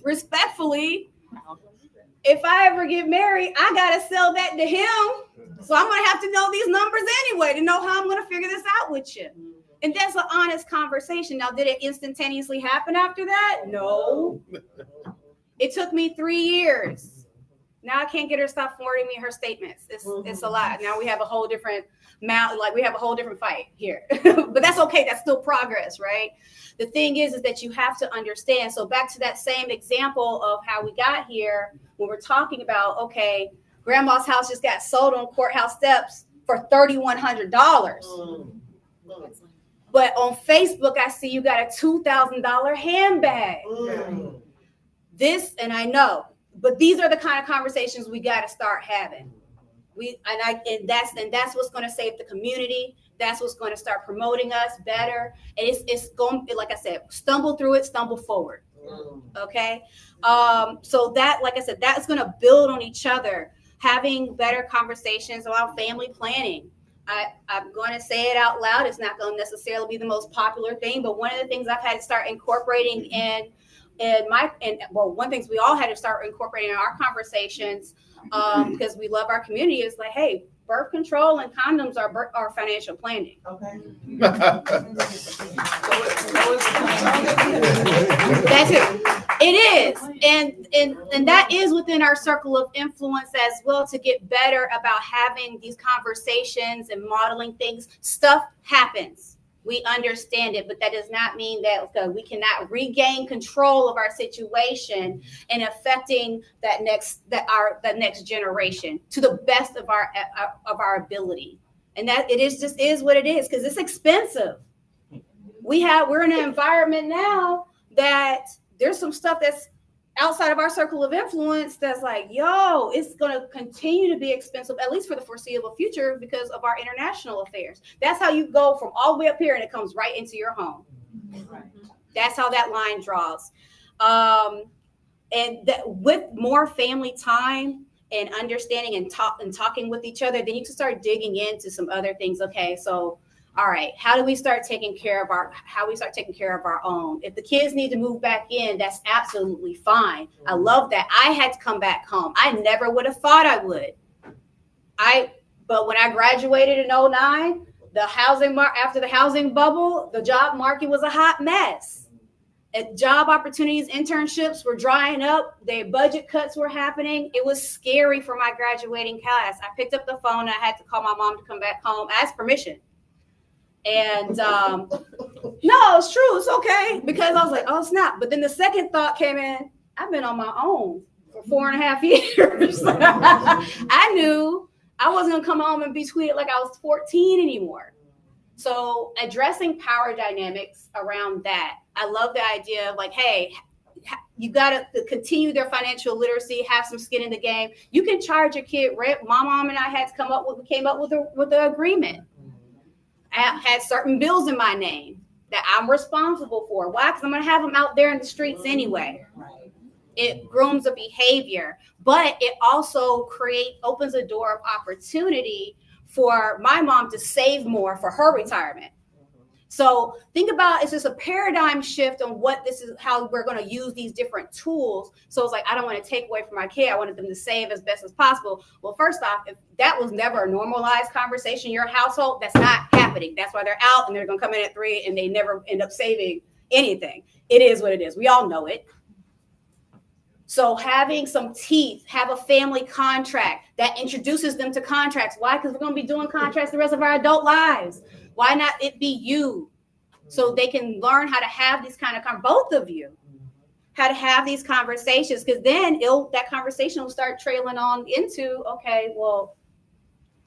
respectfully, if I ever get married, I gotta sell that to him, so I'm gonna have to know these numbers anyway to know how I'm gonna figure this out with you. And that's an honest conversation. Now, did it instantaneously happen after that? No. It took me 3 years. Now I can't get her to stop forwarding me her statements. It's a lot. Now we have a whole different we have a whole different fight here. But that's okay. That's still progress, right? The thing is that you have to understand. So back to that same example of how we got here, when we're talking about, okay, grandma's house just got sold on courthouse steps for $3,100. But on Facebook, I see you got a $2,000 handbag. This, and I know, but these are the kind of conversations we got to start having. And that's what's going to save the community. That's what's going to start promoting us better. And it's going, like I said, stumble through it, stumble forward. Okay. So that, like I said, that's going to build on each other, having better conversations about family planning. I'm going to say it out loud. It's not going to necessarily be the most popular thing, but one of the things I've had to start incorporating one things we all had to start incorporating in our conversations, because we love our community, is like, hey, birth control and condoms are financial planning. Okay. That's it. It is, and that is within our circle of influence as well, to get better about having these conversations and modeling things. Stuff happens. We understand it, but that does not mean that we cannot regain control of our situation and affecting the next generation to the best of our ability. And that it is what it is, because it's expensive. We're in an environment now that there's some stuff that's outside of our circle of influence that's like, yo, it's going to continue to be expensive, at least for the foreseeable future, because of our international affairs. That's how you go from all the way up here and it comes right into your home. That's how that line draws. And that with more family time and understanding and talking with each other, then you can start digging into some other things. Okay, so all right, how do we start taking care of our own? If the kids need to move back in, that's absolutely fine. I love that. I had to come back home. I never would have thought I would. But when I graduated in 2009, after the housing bubble, the job market was a hot mess. Job opportunities, internships were drying up. Their budget cuts were happening. It was scary for my graduating class. I picked up the phone. I had to call my mom to come back home. I asked permission. And no, it's true. It's okay. Because I was like, oh, snap. But then the second thought came in. I've been on my own for 4.5 years. I knew I wasn't going to come home and be treated like I was 14 anymore. So addressing power dynamics around that. I love the idea of like, hey, you got to continue their financial literacy, have some skin in the game. You can charge a kid rent. My mom and I came up with an agreement. I had certain bills in my name that I'm responsible for. Why? Because I'm going to have them out there in the streets anyway. It grooms a behavior, but it also opens a door of opportunity for my mom to save more for her retirement. So think about, it's just a paradigm shift on how we're going to use these different tools. So it's like, I don't want to take away from my kid. I wanted them to save as best as possible. Well, first off, if that was never a normalized conversation in your household, that's not happening. That's why they're out and they're going to come in at 3 and they never end up saving anything. It is what it is. We all know it. So having some teeth, have a family contract that introduces them to contracts. Why? Because we're going to be doing contracts the rest of our adult lives. Why not it be you? So they can learn how to have these kind of, both of you, how to have these conversations. Because then that conversation will start trailing on into, okay, well,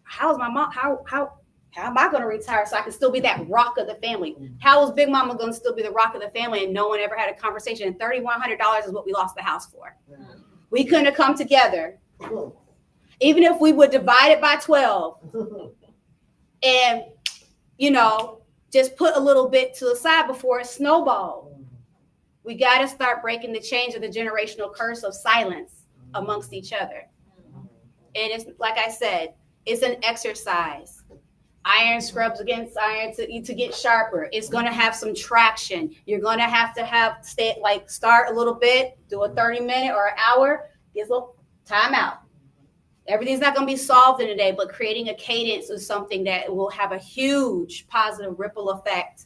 how's my mom, how am I going to retire so I can still be that rock of the family? How is Big Mama going to still be the rock of the family and no one ever had a conversation? And $3,100 is what we lost the house for. We couldn't have come together. Even if we would divide it by 12 and, just put a little bit to the side before it snowballed. We got to start breaking the chains of the generational curse of silence amongst each other. And it's like I said, it's an exercise. Iron scrubs against iron to get sharper. It's going to have some traction. You're going to have start a little bit, do a 30-minute or an hour, get a little time out. Everything's not going to be solved in a day, but creating a cadence is something that will have a huge positive ripple effect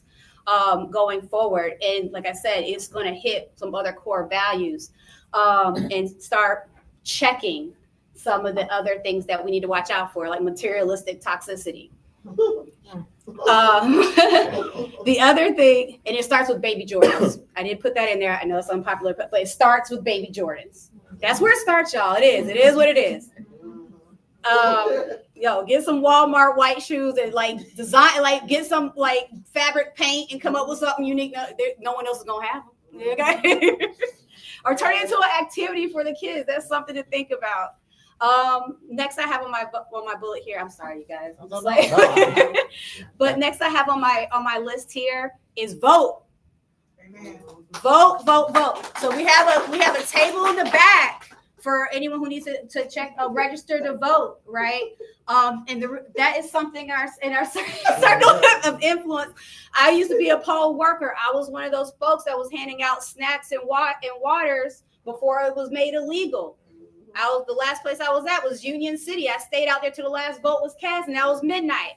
going forward. And like I said, it's going to hit some other core values and start checking some of the other things that we need to watch out for, like materialistic toxicity. The other thing, and it starts with baby Jordans. I didn't put that in there. I know it's unpopular, but it starts with baby Jordans. That's where it starts, y'all. It is what it is. Get some Walmart white shoes and design, get some fabric paint and come up with something unique. No one else is gonna have them. Okay, or turn it into an activity for the kids. That's something to think about. Next I have on my bullet here. I'm sorry, you guys. I'm just like, but next I have on my list here is vote. Amen. Vote, vote, vote. So we have a table in the back for anyone who needs to check register to vote, right? And that is something in our circle of influence. I used to be a poll worker. I was one of those folks that was handing out snacks and waters before it was made illegal. The last place I was at was Union City. I stayed out there till the last vote was cast, and that was midnight.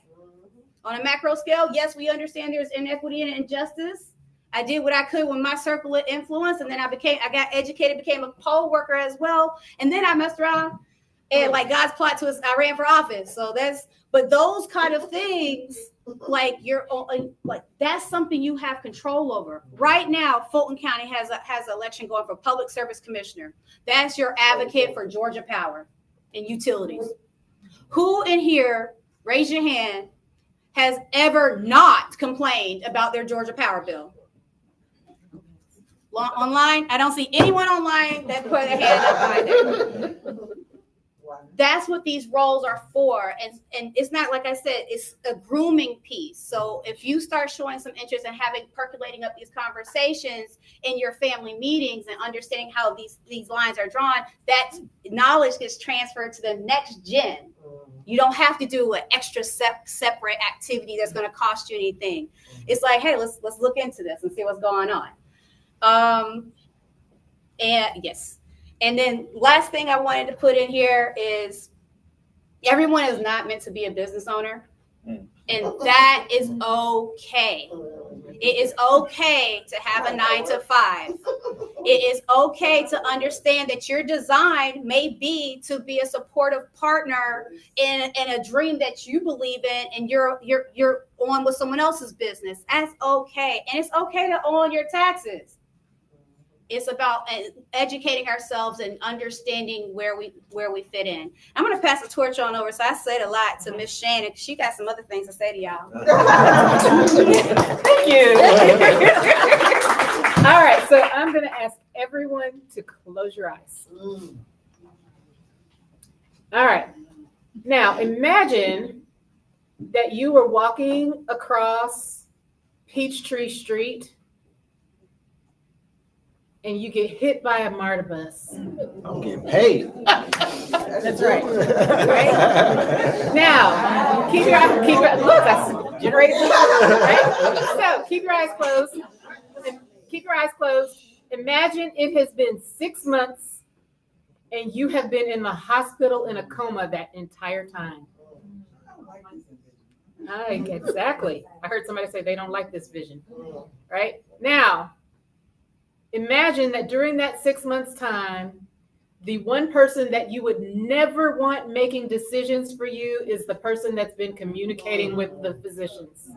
On a macro scale, yes, we understand there's inequity and injustice. I did what I could with my circle of influence, and then I got educated, became a poll worker as well, and then I messed around and like God's plot twist, I ran for office. So but those kind of things, like that's something you have control over. Right now, Fulton County has an election going for public service commissioner. That's your advocate for Georgia Power and utilities. Who in here, raise your hand, has ever not complained about their Georgia Power bill? Online, I don't see anyone online that put their hand up either. That's what these roles are for. And it's not, like I said, it's a grooming piece. So if you start showing some interest in percolating up these conversations in your family meetings and understanding how these lines are drawn, that knowledge gets transferred to the next gen. You don't have to do an extra separate activity that's going to cost you anything. It's like, hey, let's look into this and see what's going on. And yes. And then last thing I wanted to put in here is everyone is not meant to be a business owner. And that is okay. It is okay to have a 9 to 5. It is okay to understand that your design may be to be a supportive partner in a dream that you believe in, and you're on with someone else's business. That's okay. And it's okay to own your taxes. It's about educating ourselves and understanding where we fit in. I'm going to pass the torch on over. So I said a lot to Miss Shannon. She got some other things to say to y'all. Thank you. All right, so I'm going to ask everyone to close your eyes. All right. Now imagine that you were walking across Peachtree Street and you get hit by a MARTA bus. I'm getting paid. That's right. Right? Now, keep your look, that's generated. Right? So keep your eyes closed. Keep your eyes closed. Imagine it has been 6 months and you have been in the hospital in a coma that entire time. Exactly. I heard somebody say they don't like this vision. Right? Now, imagine that during that 6 months time, the one person that you would never want making decisions for you is the person that's been communicating with the physicians.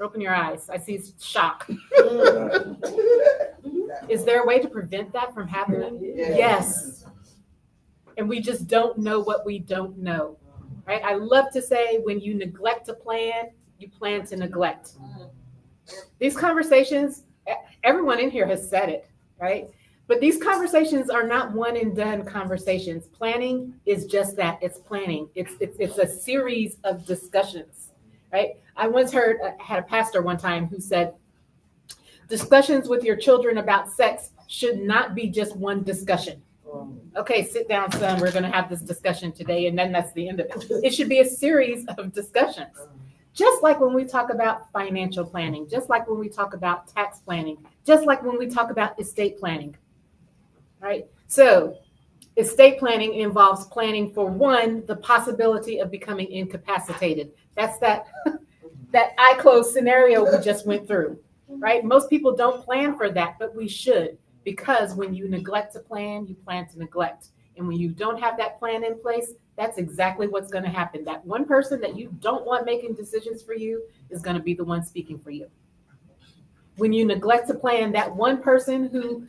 Open your eyes. I see shock. Is there a way to prevent that from happening? Yes. And we just don't know what we don't know. Right? I love to say when you neglect to plan, you plan to neglect. These conversations, everyone in here has said it, right? But these conversations are not one and done conversations. Planning is just that. It's planning. It's a series of discussions, right? I once had a pastor one time who said, discussions with your children about sex should not be just one discussion. Okay, sit down, son. We're going to have this discussion today, and then that's the end of it. It should be a series of discussions. Just like when we talk about financial planning, just like when we talk about tax planning, just like when we talk about estate planning, right? So estate planning involves planning for one, the possibility of becoming incapacitated. That's that eye closed scenario we just went through, right? Most people don't plan for that, but we should, because when you neglect to plan, you plan to neglect. And when you don't have that plan in place, that's exactly what's going to happen. That one person that you don't want making decisions for you is going to be the one speaking for you. When you neglect to plan, that one person who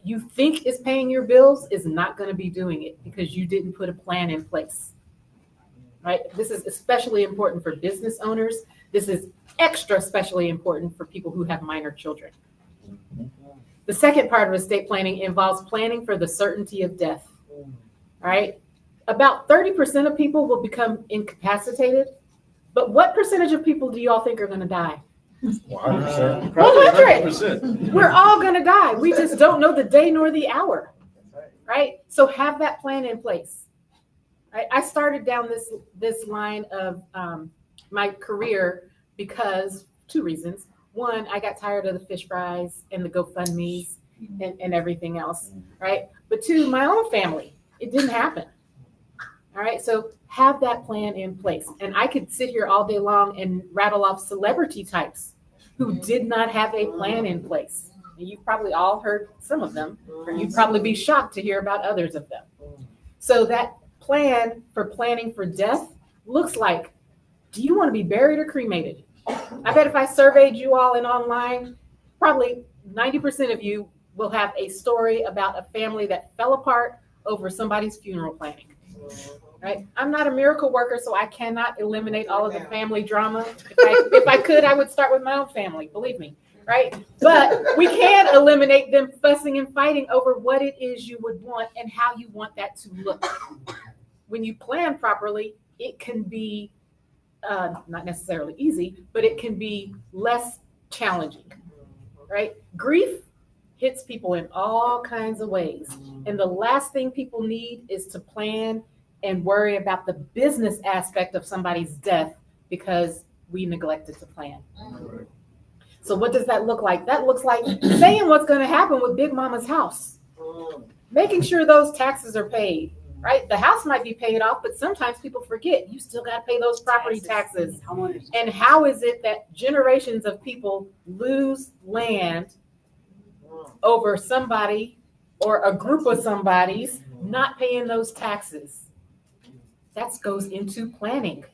you think is paying your bills is not going to be doing it because you didn't put a plan in place. Right? This is especially important for business owners. This is extra especially important for people who have minor children. The second part of estate planning involves planning for the certainty of death. right? About 30% of people will become incapacitated. But what percentage of people do you all think are going to die? 100%. 100%. We're all going to die. We just don't know the day nor the hour, right? So have that plan in place. I started down this line of my career because 2 reasons. One, I got tired of the fish fries and the GoFundMes and everything else, right? But 2, my own family, it didn't happen. All right, so have that plan in place. And I could sit here all day long and rattle off celebrity types who did not have a plan in place. And you've probably all heard some of them, or you'd probably be shocked to hear about others of them. So that plan for planning for death looks like, do you want to be buried or cremated? I bet if I surveyed you all in online, probably 90% of you will have a story about a family that fell apart over somebody's funeral planning. Right? I'm not a miracle worker, so I cannot eliminate all of the family drama. If I could, I would start with my own family, believe me, right? But we can eliminate them fussing and fighting over what it is you would want and how you want that to look. When you plan properly, it can be not necessarily easy, but it can be less challenging, right? Grief hits people in all kinds of ways. And the last thing people need is to plan and worry about the business aspect of somebody's death because we neglected to plan. So what does that look like? That looks like saying what's going to happen with Big Mama's house, making sure those taxes are paid, right? The house might be paid off, but sometimes people forget you still got to pay those property taxes. And how is it that generations of people lose land over somebody or a group of somebody's not paying those taxes? That goes into planning.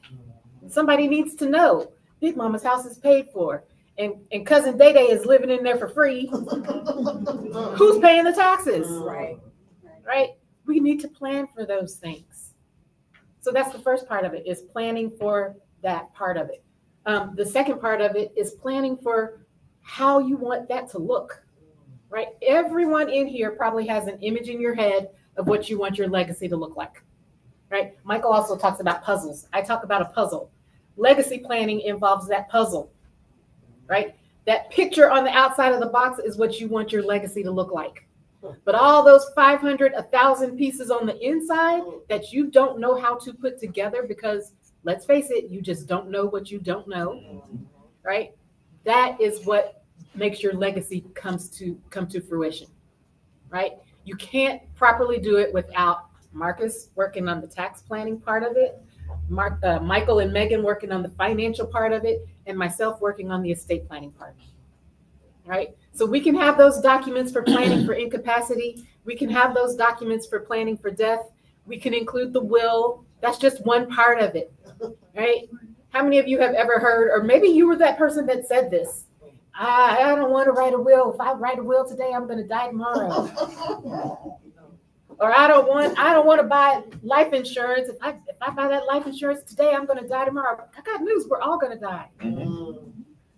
Somebody needs to know Big Mama's house is paid for, and Cousin Day Day is living in there for free. Who's paying the taxes? Right? We need to plan for those things. So that's the first part of it, is planning for that part of it. The second part of it is planning for how you want that to look, right? Everyone in here probably has an image in your head of what you want your legacy to look like. Right? Michael also talks about puzzles. I talk about a puzzle. Legacy planning involves that puzzle, right? That picture on the outside of the box is what you want your legacy to look like. But all those 500, 1,000 pieces on the inside that you don't know how to put together because, let's face it, you just don't know what you don't know, right? That is what makes your legacy come to fruition, right? You can't properly do it without Marcus working on the tax planning part of it, Michael and Megan working on the financial part of it, and myself working on the estate planning part. Right? So we can have those documents for planning for incapacity. We can have those documents for planning for death. We can include the will. That's just one part of it. Right? How many of you have ever heard, or maybe you were that person that said this, I don't want to write a will. If I write a will today, I'm going to die tomorrow. Or I don't want to buy life insurance. If I buy that life insurance today, I'm going to die tomorrow. I got news. We're all going to die.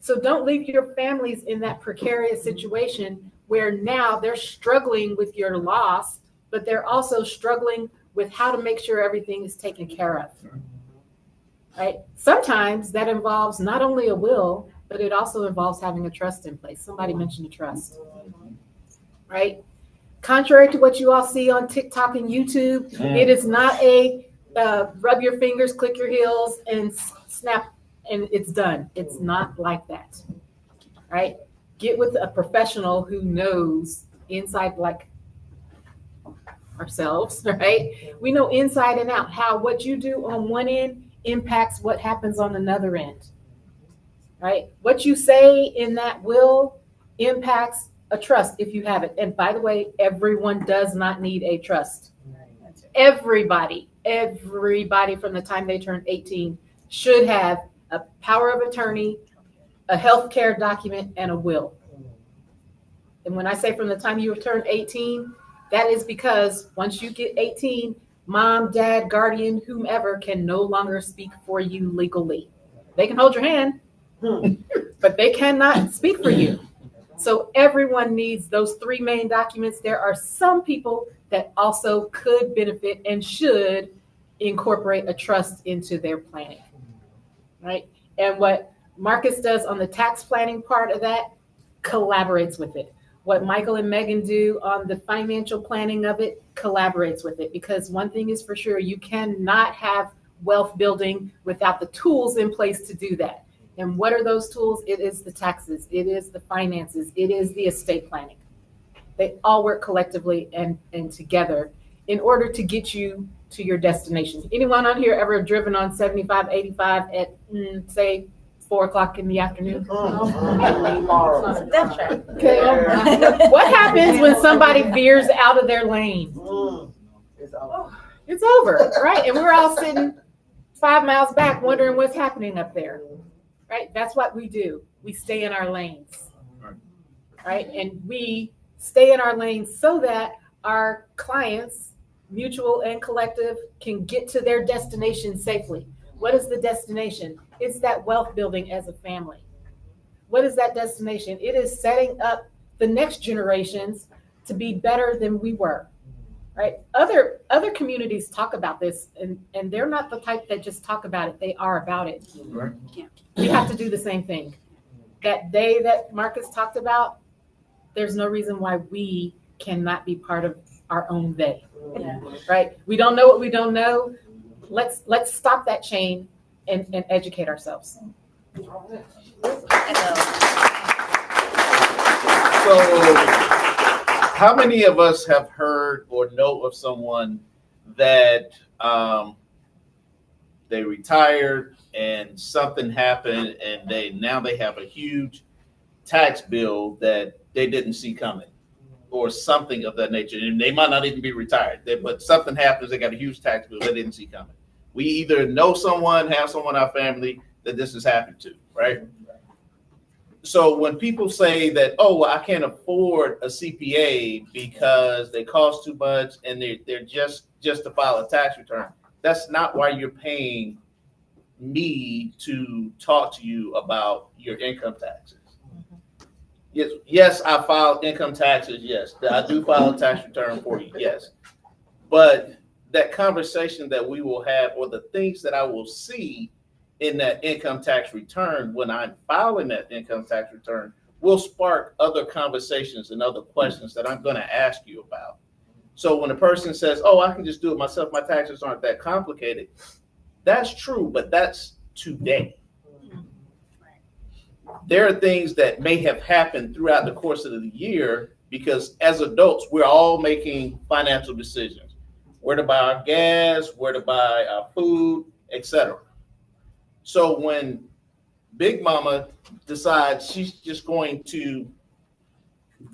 So don't leave your families in that precarious situation where now they're struggling with your loss, but they're also struggling with how to make sure everything is taken care of. Right? Sometimes that involves not only a will, but it also involves having a trust in place. Somebody mentioned a trust. Right? Contrary to what you all see on TikTok and YouTube, it is not a rub your fingers, click your heels, and snap, and it's done. It's not like that, right? Get with a professional who knows inside, like ourselves, right? We know inside and out how what you do on one end impacts what happens on another end, right? What you say in that will impacts a trust if you have it. And by the way, everyone does not need a trust. Everybody from the time they turn 18 should have a power of attorney, a healthcare document, and a will. And when I say from the time you turn 18, that is because once you get 18, mom, dad, guardian, whomever can no longer speak for you legally. They can hold your hand, but they cannot speak for you. So everyone needs those three main documents. There are some people that also could benefit and should incorporate a trust into their planning, right? And what Marcus does on the tax planning part of that collaborates with it. What Michael and Megan do on the financial planning of it collaborates with it, because one thing is for sure, you cannot have wealth building without the tools in place to do that. And what are those tools? It is the taxes, it is the finances, it is the estate planning. They all work collectively and together in order to get you to your destination. Anyone on here ever driven on 75, 85 at say 4 o'clock in the afternoon? That's right. Okay. What happens when somebody veers out of their lane? It's over, right? And we're all sitting 5 miles back wondering what's happening up there, right? That's what we do. We stay in our lanes, right? And we stay in our lanes so that our clients, mutual and collective, can get to their destination safely. What is the destination? It's that wealth building as a family. What is that destination? It is setting up the next generations to be better than we were, right? Other communities talk about this, and they're not the type that just talk about it. They are about it. Right. We have to do the same thing. That day that Marcus talked about, there's no reason why we cannot be part of our own they, right? We don't know what we don't know. Let's stop that chain and educate ourselves. So, how many of us have heard or know of someone that they retired and something happened and they have a huge tax bill that they didn't see coming, or something of that nature? And they might not even be retired, but something happens, they got a huge tax bill they didn't see coming. We either know someone, have someone in our family that this has happened to, right? So when people say that, oh, well, I can't afford a CPA because they cost too much and they're just to file a tax return, that's not why you're paying me to talk to you about your income taxes. Yes, I filed income taxes. Yes, I do file a tax return for you. Yes, but that conversation that we will have, or the things that I will see in that income tax return when I'm filing that income tax return, will spark other conversations and other questions that I'm going to ask you about. So when a person says, "Oh, I can just do it myself. My taxes aren't that complicated," that's true, but that's today. There are things that may have happened throughout the course of the year, because as adults, we're all making financial decisions. Where to buy our gas, where to buy our food, etc. So when Big Mama decides she's just going to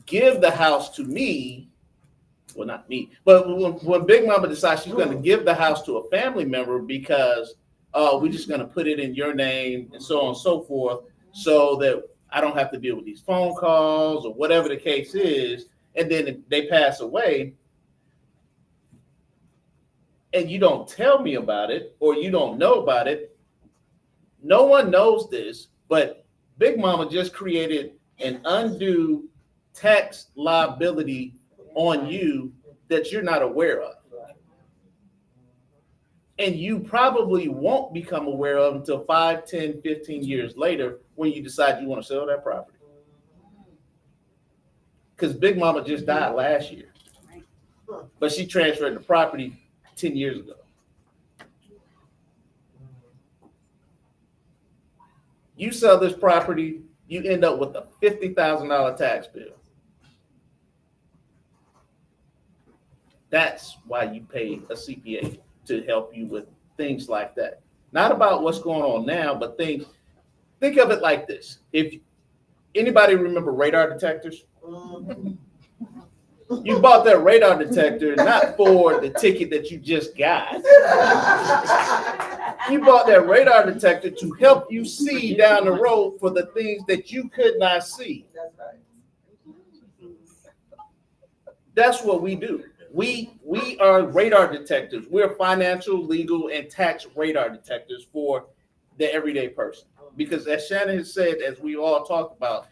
give the house to me, well, not me, but when Big Mama decides she's going to give the house to a family member because we're just going to put it in your name and so on and so forth, so that I don't have to deal with these phone calls or whatever the case is, and then they pass away, and you don't tell me about it, or you don't know about it. No one knows this, but Big Mama just created an undue tax liability on you that you're not aware of. And you probably won't become aware of until 5, 10, 15 years later when you decide you want to sell that property. Because Big Mama just died last year, but she transferred the property 10 years ago. You sell this property, you end up with a $50,000 tax bill. That's why you pay a CPA, to help you with things like that. Not about what's going on now, but think of it like this. If anybody remember radar detectors? You bought that radar detector not for the ticket that you just got. You bought that radar detector to help you see down the road for the things that you could not see. That's what we do. We are radar detectors. We're financial, legal, and tax radar detectors for the everyday person. Because as Shannon has said, as we all talked about,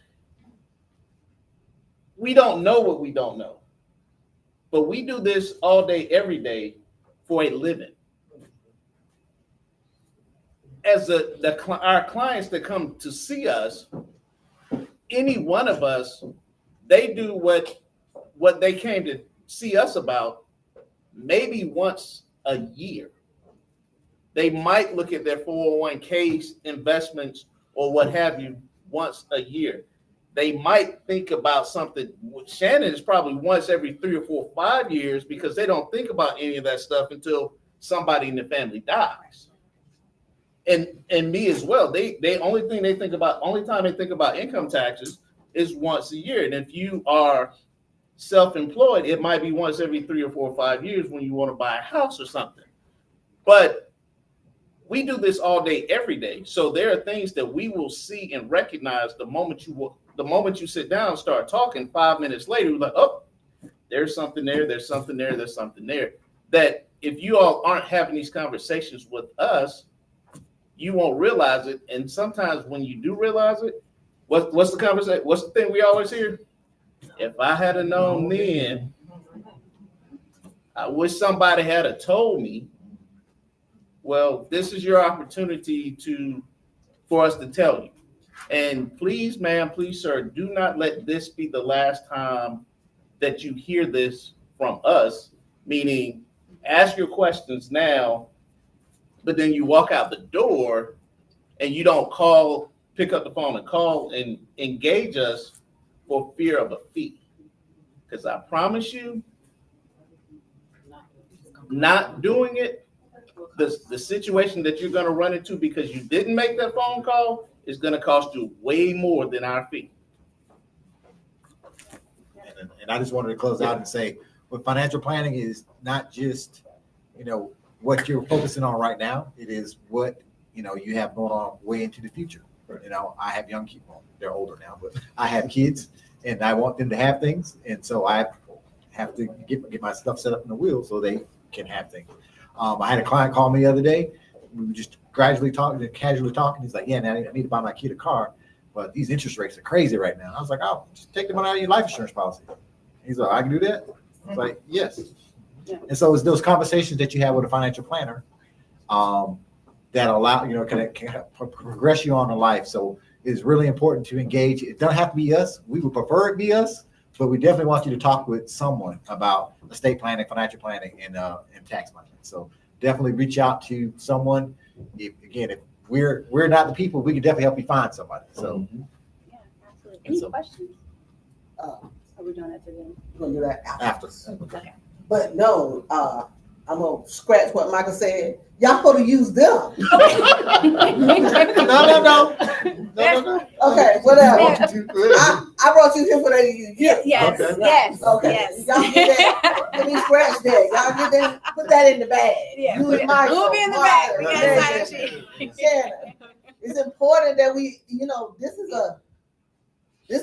we don't know what we don't know. But we do this all day, every day for a living. As our clients that come to see us, any one of us, they do what they came to see us about maybe once a year. They might look at their 401k investments or what have you once a year. They might think about something. Shannon is probably once every 3 or 4 or 5 years, because they don't think about any of that stuff until somebody in the family dies. And me as well. They only time they think about income taxes is once a year. And if you are self-employed, it might be once every 3 or 4 or 5 years when you want to buy a house or something. But we do this all day, every day. So there are things that we will see and recognize the moment you sit down and start talking. 5 minutes later, we're like, oh, there's something there, there's something there, there's something there. That if you all aren't having these conversations with us, you won't realize it. And sometimes when you do realize it, what's the conversation? What's the thing we always hear? If I had known then, I wish somebody had told me. Well, this is your opportunity for us to tell you. And please, ma'am, please, sir, do not let this be the last time that you hear this from us, meaning ask your questions now, but then you walk out the door and you don't pick up the phone and call and engage us for fear of a fee. Because I promise you, not doing it, the situation that you're going to run into because you didn't make that phone call is going to cost you way more than our fee. And I just wanted to close out and say, with financial planning is not just, what you're focusing on right now. It is what, you have going on way into the future. I have young people. They're older now, but I have kids and I want them to have things. And so I have to get my stuff set up in the wheel so they can have things. I had a client call me the other day. We were just casually talking. He's like, yeah, now I need to buy my kid a car, but these interest rates are crazy right now. I was like, oh, just take the money out of your life insurance policy. He's like, I can do that? I was like, yes. Yeah. And so it's those conversations that you have with a financial planner that allow, can progress you on in life. So it's really important to engage. It doesn't have to be us. We would prefer it be us, but we definitely want you to talk with someone about estate planning, financial planning, and tax planning. So definitely reach out to someone. If we're not the people, we can definitely help you find somebody. So yeah, absolutely. Any questions? Are we doing that today? We're gonna do that after. Okay. But no, I'm gonna scratch what Michael said. Y'all supposed to use them. No. Okay, whatever. I brought you here for that to use. Yes. Okay. Yes. Okay. Yes. Y'all get that. Let me scratch that. Y'all get that. Put that in the bag. Yeah. Use Michael. Move in the bag. We got a sign sheet. Shannon, it's important that we, this is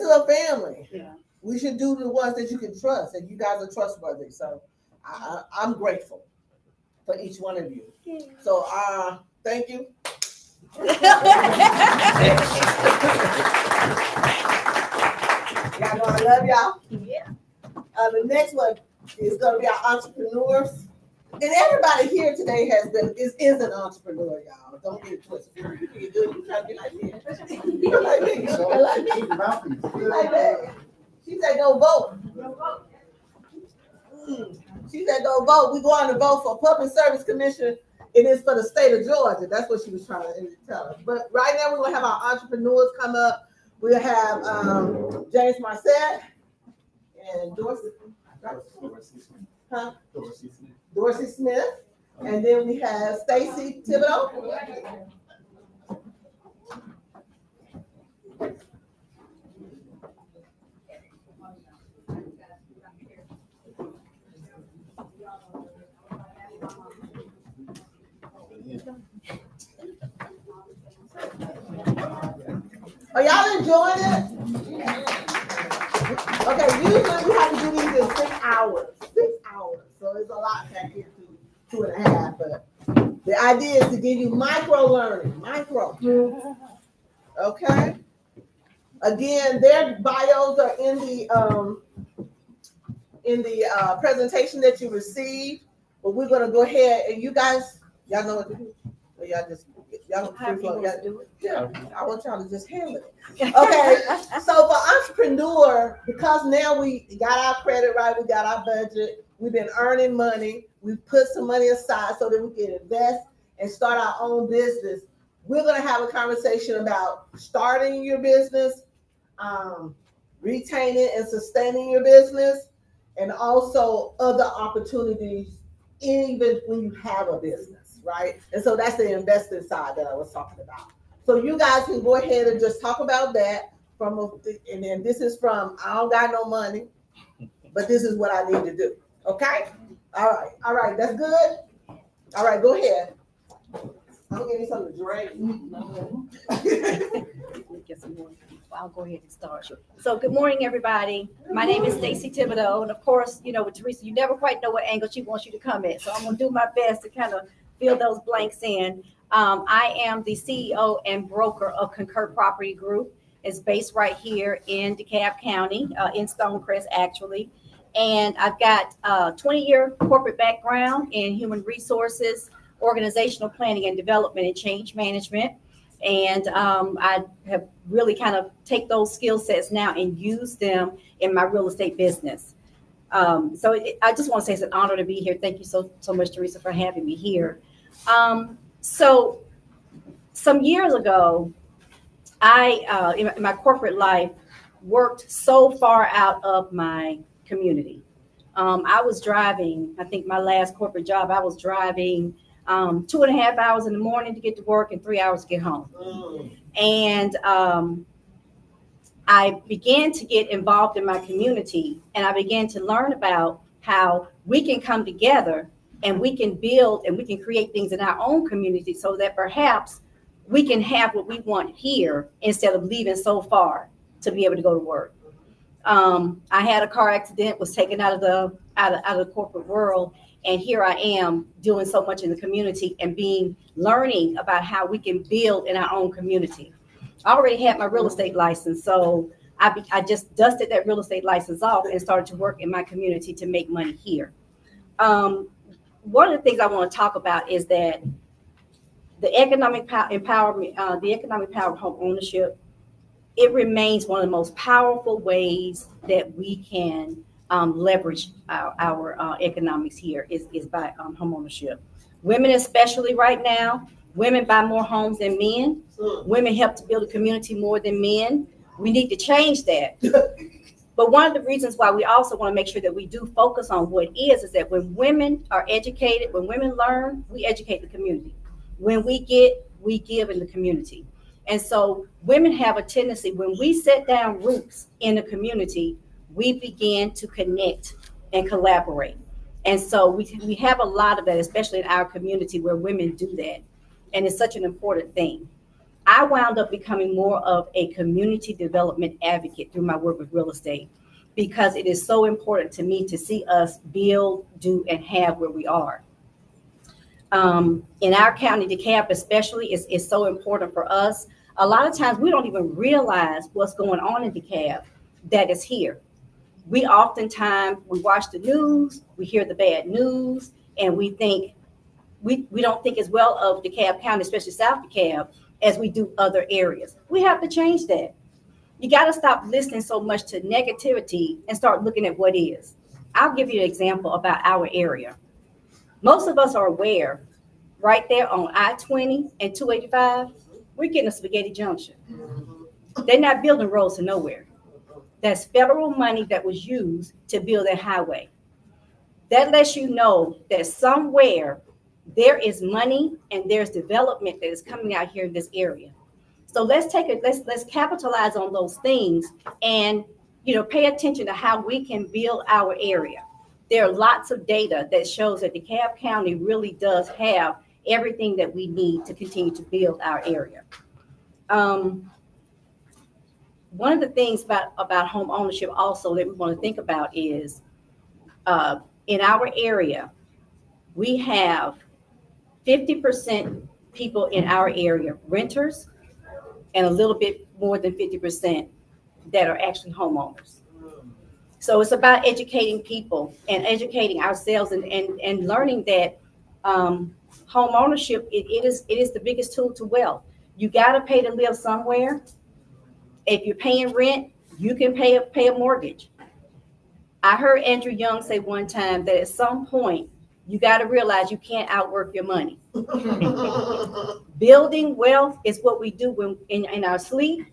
a family. Yeah. We should do the ones that you can trust, and you guys are trustworthy. So I'm grateful for each one of you. So thank you. Y'all know I love y'all. Yeah. The next one is going to be our entrepreneurs. And everybody here today is an entrepreneur, y'all. Don't get it twisted. You good. You try to be like me. You like me. I like me. You like that. She said go vote. She said go vote. We're going to vote for Public Service Commission. It is for the state of Georgia. That's what she was trying to tell us. But right now we're going to have our entrepreneurs come up. We'll have James Marcet and Dorsey Smith. And then we have Stacy Thibodeau. Are y'all enjoying it? Okay, usually we have to do these in 6 hours. 6 hours. So it's a lot back here to 2.5. But the idea is to give you micro learning. Micro. Okay? Again, their bios are in the presentation that you received. But we're gonna go ahead and you guys, y'all know what to do. Or y'all just y'all free flow. Do it. Yeah, I want y'all to just handle it. Okay. So for entrepreneur, because now we got our credit right, we got our budget, we've been earning money, we put some money aside so that we can invest and start our own business. We're gonna have a conversation about starting your business, retaining and sustaining your business, and also other opportunities even when you have a business, right? And so that's the investing side that I was talking about. So you guys can go ahead and just talk about that and then this is from, I don't got no money, but this is what I need to do, okay? All right, that's good? All right, go ahead. I'm gonna give you something to drink. Get some more. I'll go ahead and start. So good morning, everybody. My name is Stacy Thibodeau, and of course, you know, with Teresa, you never quite know what angle she wants you to come at. So I'm gonna do my best to kind of fill those blanks in. I am the CEO and broker of Concur Property Group. It's based right here in DeKalb County, in Stonecrest, actually. And I've got a 20-year corporate background in human resources, organizational planning and development, and change management. And I have really kind of take those skill sets now and use them in my real estate business. I just want to say it's an honor to be here. Thank you so much, Teresa, for having me here. So some years ago, I, in my corporate life, worked so far out of my community. I was driving, I think my last corporate job, I was driving 2.5 hours in the morning to get to work and 3 hours to get home. And I began to get involved in my community, and I began to learn about how we can come together and we can build and we can create things in our own community so that perhaps we can have what we want here instead of leaving so far to be able to go to work. I had a car accident, was taken out of the corporate world, and here I am doing so much in the community and learning about how we can build in our own community. I already had my real estate license, so I just dusted that real estate license off and started to work in my community to make money here. One of the things I want to talk about is that the economic empowerment, the economic power of home ownership, it remains one of the most powerful ways that we can leverage our economics here is by home ownership. Women, especially right now, women buy more homes than men. Women help to build a community more than men. We need to change that. But one of the reasons why we also want to make sure that we do focus on what is that when women are educated, when women learn, we educate the community. When we get, we give in the community. And so women have a tendency, when we set down roots in the community, we begin to connect and collaborate. And so we have a lot of that, especially in our community where women do that. And it's such an important thing. I wound up becoming more of a community development advocate through my work with real estate, because it is so important to me to see us build, do, and have where we are. In our county, DeKalb especially, is so important for us. A lot of times we don't even realize what's going on in DeKalb that is here. We oftentimes, we watch the news, we hear the bad news, and we think, we don't think as well of DeKalb County, especially South DeKalb, as we do other areas. We have to change that. You got to stop listening so much to negativity and start looking at what is. I'll give you an example about our area. Most of us are aware, right there on I-20 and 285, we're getting a spaghetti junction. They're not building roads to nowhere. That's federal money that was used to build a highway. That lets you know that somewhere there is money and there's development that is coming out here in this area. So let's capitalize on those things and, pay attention to how we can build our area. There are lots of data that shows that DeKalb County really does have everything that we need to continue to build our area. One of the things about home ownership also that we want to think about is in our area, we have 50% people in our area, renters, and a little bit more than 50% that are actually homeowners. So it's about educating people and educating ourselves and learning that home ownership, it is the biggest tool to wealth. You got to pay to live somewhere. If you're paying rent, you can pay a mortgage. I heard Andrew Young say one time that at some point you got to realize you can't outwork your money. Building wealth is what we do when in our sleep.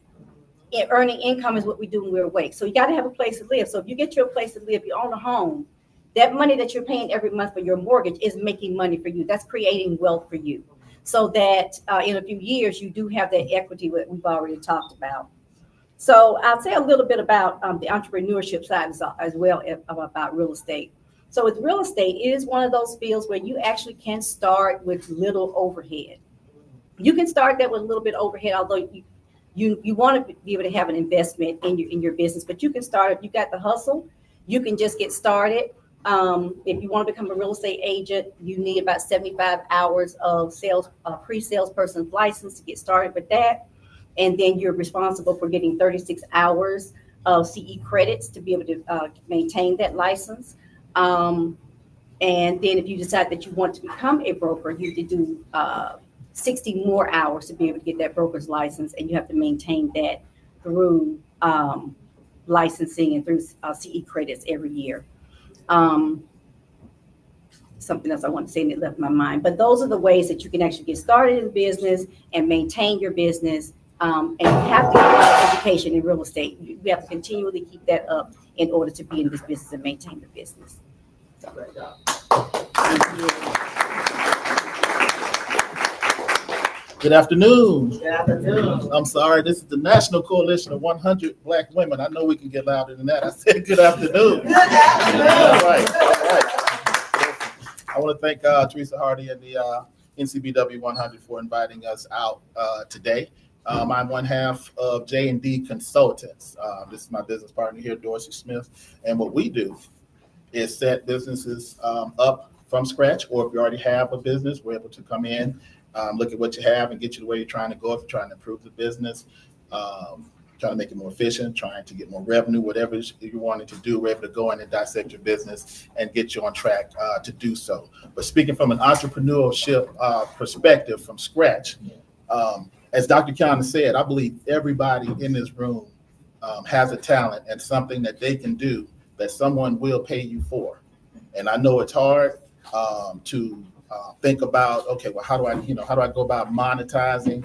And earning income is what we do when we're awake. So you got to have a place to live. So if you get you a place to live, you own a home, that money that you're paying every month for your mortgage is making money for you. That's creating wealth for you. So that in a few years, you do have that equity that we've already talked about. So I'll say a little bit about the entrepreneurship side as well about real estate. So with real estate, it is one of those fields where you actually can start with little overhead. You can start that with a little bit of overhead, although you want to be able to have an investment in your business, but you can start if you got the hustle. You can just get started. If you want to become a real estate agent, you need about 75 hours of pre-sales person's license to get started with that. And then you're responsible for getting 36 hours of CE credits to be able to maintain that license. And then if you decide that you want to become a broker, you have to do 60 more hours to be able to get that broker's license, and you have to maintain that through licensing and through CE credits every year. Something else I want to say and it left my mind, but those are the ways that you can actually get started in business and maintain your business. And you have to get a lot of education in real estate. You have to continually keep that up in order to be in this business and maintain the business. So, Good afternoon. Good afternoon. I'm sorry, this is the National Coalition of 100 Black Women. I know we can get louder than that. I said good afternoon. Good afternoon. All right. I want to thank Teresa Hardy and the NCBW 100 for inviting us out today. I'm one half of J&D Consultants. This is my business partner here, Dorsey Smith. And what we do is set businesses up from scratch, or if you already have a business, we're able to come in, look at what you have and get you to where you're trying to go. If you're trying to improve the business, trying to make it more efficient, trying to get more revenue, whatever you're wanting to do, we're able to go in and dissect your business and get you on track to do so. But speaking from an entrepreneurship perspective from scratch, as Dr. Kiana said, I believe everybody in this room has a talent and something that they can do that someone will pay you for. And I know it's hard to think about, okay, well, how do I go about monetizing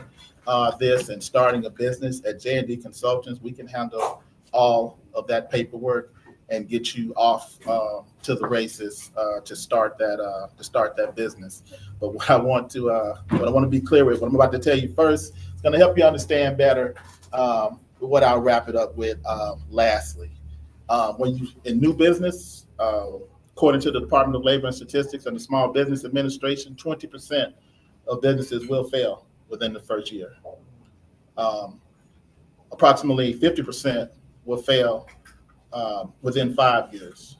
this and starting a business? At J&D Consultants, we can handle all of that paperwork and get you off to the races to start that business. But what I want to be clear with, what I'm about to tell you first, it's going to help you understand better what I'll wrap it up with. Lastly, when you in new business, according to the Department of Labor and Statistics and the Small Business Administration, 20% of businesses will fail within the first year. Approximately 50% will fail within 5 years.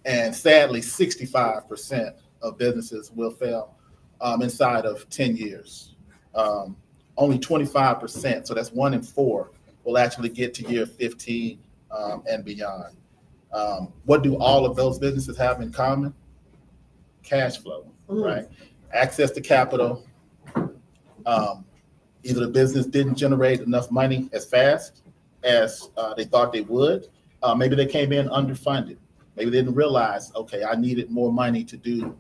And sadly, 65% of businesses will fail inside of 10 years. Only 25%, so that's 1 in 4, will actually get to year 15 and beyond. What do all of those businesses have in common? Cash flow, right? Access to capital. Either the business didn't generate enough money as fast as they thought they would. Maybe they came in underfunded. Maybe they didn't realize, okay, I needed more money to do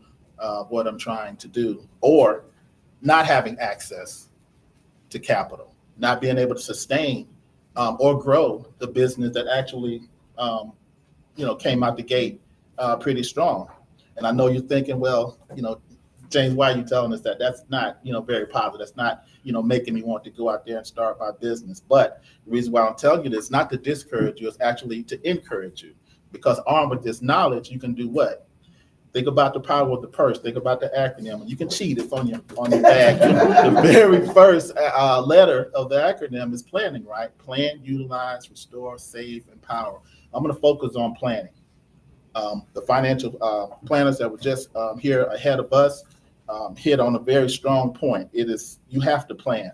what I'm trying to do. Or not having access to capital, not being able to sustain or grow the business that actually came out the gate pretty strong. And I know you're thinking, well, James, why are you telling us that? That's not, very positive. That's not, making me want to go out there and start my business. But the reason why I'm telling you this, not to discourage you, it's actually to encourage you. Because armed with this knowledge, you can do what? Think about the power of the purse. Think about the acronym. You can cheat. It's on your bag. The very first letter of the acronym is planning, right? Plan, utilize, restore, save, empower. I'm going to focus on planning. The financial planners that were just here ahead of us hit on a very strong point. It is, you have to plan.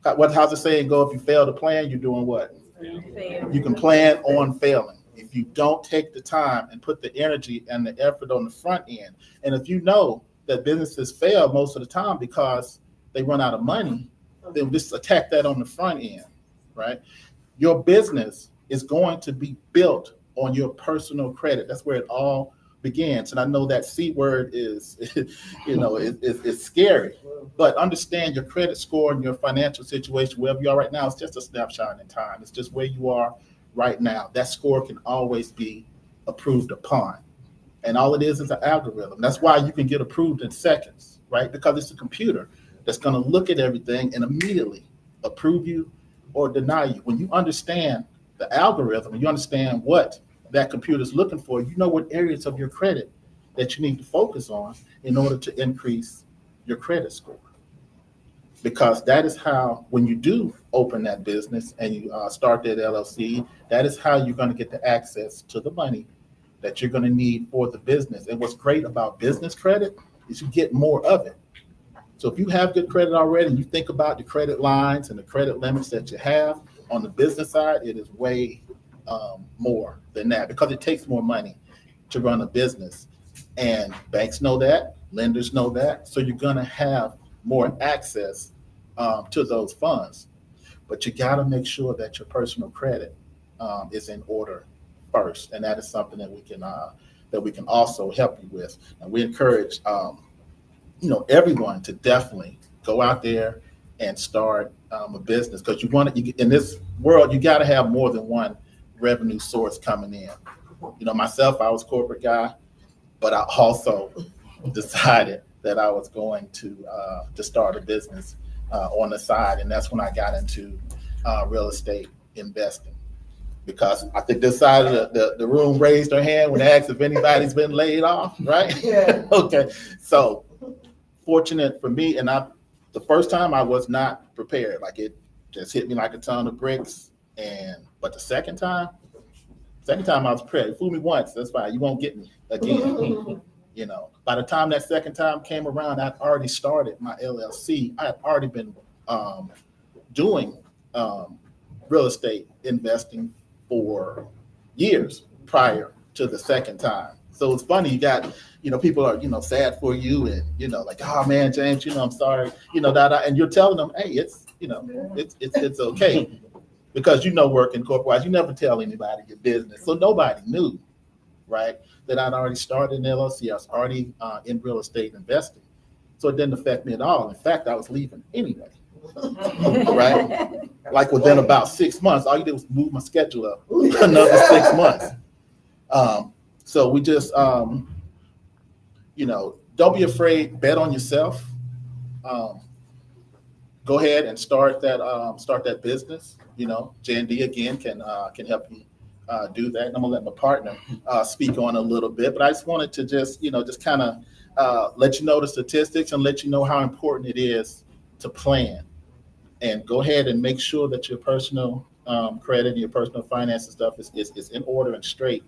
How's the saying go? If you fail to plan, you're doing what? You can plan on failing if you don't take the time and put the energy and the effort on the front end. And if you know that businesses fail most of the time because they run out of money, then just attack that on the front end, right? Your business is going to be built on your personal credit. That's where it all begins. And I know that C word is, it's scary, but understand your credit score and your financial situation, wherever you are right now, it's just a snapshot in time. It's just where you are right now. That score can always be approved upon. And all it is an algorithm. That's why you can get approved in seconds, right? Because it's a computer that's going to look at everything and immediately approve you or deny you. When you understand the algorithm, you understand what that computer is looking for, you know what areas of your credit that you need to focus on in order to increase your credit score. Because that is how, when you do open that business and you start that LLC, that is how you're going to get the access to the money that you're going to need for the business. And what's great about business credit is you get more of it. So if you have good credit already, and you think about the credit lines and the credit limits that you have on the business side, it is way more than that, because it takes more money to run a business. And banks know that, lenders know that. So you're going to have more access to those funds. But you got to make sure that your personal credit is in order first. And that is something that we can also help you with. And we encourage everyone to definitely go out there and start a business, because in this world, you got to have more than one revenue source coming in. Myself, I was a corporate guy, but I also decided that I was going to start a business on the side. And that's when I got into real estate investing, because I think this side of the room raised their hand when they asked if anybody's been laid off, right? Yeah. Okay. So fortunate for me, and the first time I was not prepared. Like, it just hit me like a ton of bricks. But the second time I was prepared. You fool me once, that's fine. You won't get me again. By the time that second time came around, I'd already started my LLC. I had already been doing real estate investing for years prior to the second time. So it's funny, you got, people are, sad for you, and, like, oh man, James, I'm sorry, and you're telling them, hey, it's okay. Because, working corporate-wise, you never tell anybody your business. So nobody knew, right, that I'd already started an LLC. I was already in real estate investing. So it didn't affect me at all. In fact, I was leaving anyway, right? Like, within about 6 months, all you did was move my schedule up another 6 months. So we just, don't be afraid, bet on yourself. Go ahead and start that business. J&D again can help you do that. And I'm gonna let my partner speak on a little bit, but I just wanted to just kind of let you know the statistics and let you know how important it is to plan. And go ahead and make sure that your personal credit and your personal finance and stuff is in order and straight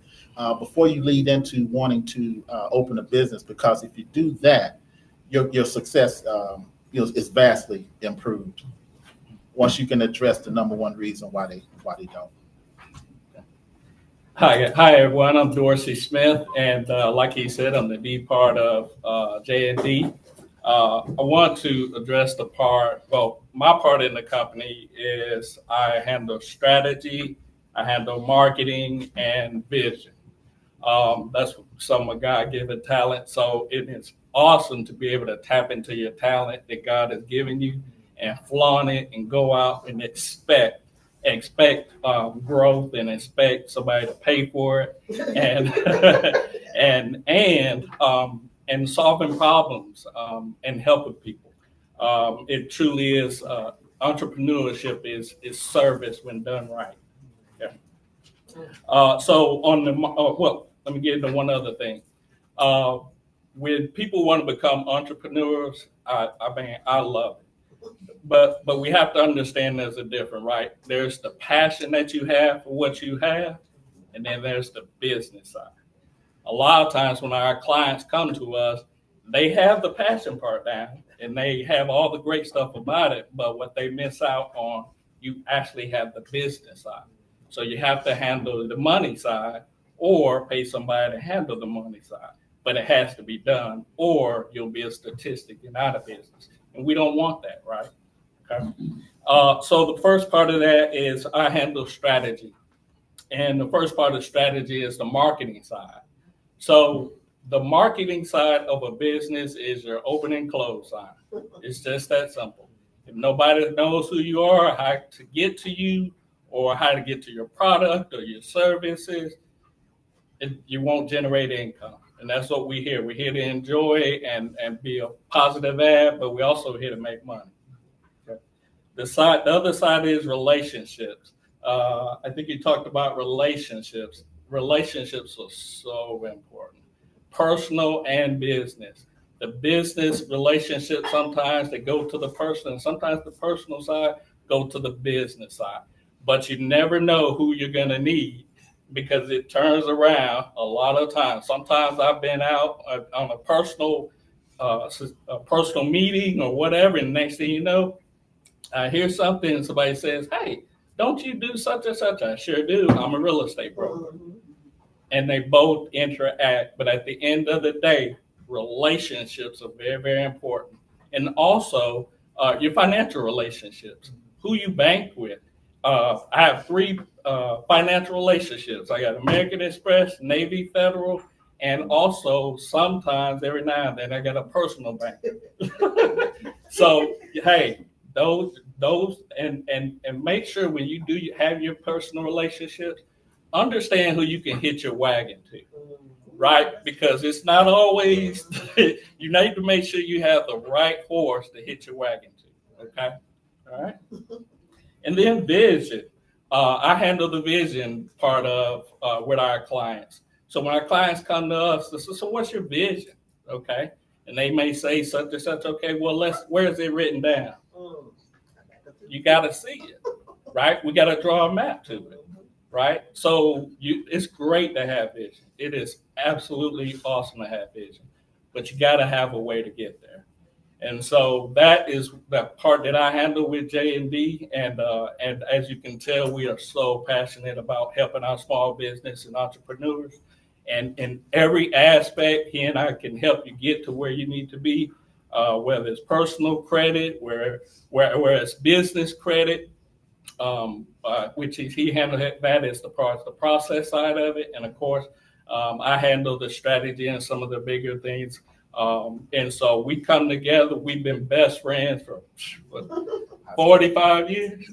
before you lead into wanting to open a business. Because if you do that, your success is vastly improved once you can address the number one reason why they don't. Hi everyone. I'm Dorsey Smith, and like he said, I'm the D part of J&D. I want to address my part in the company is I handle strategy, I handle marketing, and vision. That's some of God-given talent. So it is awesome to be able to tap into your talent that God has given you and flaunt it and go out and expect growth and expect somebody to pay for it and solving problems and helping people. It truly is entrepreneurship is service when done right. Yeah. So let me get into one other thing. When people want to become entrepreneurs, I love it. But we have to understand there's a difference, right? There's the passion that you have for what you have, and then there's the business side. A lot of times when our clients come to us, they have the passion part down, and they have all the great stuff about it, but what they miss out on, you actually have the business side. So you have to handle the money side or pay somebody to handle the money side. But it has to be done, or you'll be a statistic and out of business. And we don't want that, right? Okay. So the first part of that is I handle strategy. And the first part of strategy is the marketing side. So the marketing side of a business is your open and close sign. It's just that simple. If nobody knows who you are, how to get to you, or how to get to your product or your services, you won't generate income. And that's what we're here. We're here to enjoy and be a positive ad, but we're also here to make money. Okay. The other side is relationships. I think you talked about relationships. Relationships are so important, personal and business. The business relationships, sometimes they go to the person, and sometimes the personal side go to the business side. But you never know who you're going to need, because it turns around a lot of times. Sometimes I've been out on a personal meeting or whatever, and next thing you know, I hear something and somebody says, "Hey, don't you do such and such?" I sure do. I'm a real estate broker. And they both interact. But at the end of the day, relationships are very, very important. And also your financial relationships, who you bank with. I have 3 financial relationships. I got American Express, Navy Federal, and also sometimes every now and then I got a personal bank. So, hey, those and make sure when you do have your personal relationships, understand who you can hitch your wagon to, right? Because it's not always, you need to make sure you have the right horse to hitch your wagon to, okay? All right? And then vision. I handle the vision part of with our clients. So when our clients come to us, they say, "So what's your vision?" Okay? And they may say such and such. Okay, well, where is it written down? You got to see it, right? We got to draw a map to it, right? So it's great to have vision. It is absolutely awesome to have vision, but you got to have a way to get there. And so that is the part that I handle with J&D. And as you can tell, we are so passionate about helping our small business and entrepreneurs. And in every aspect, he and I can help you get to where you need to be, whether it's personal credit, where it's business credit, which he handled that as the process side of it. And of course, I handle the strategy and some of the bigger things. And so we come together. We've been best friends for 45 years.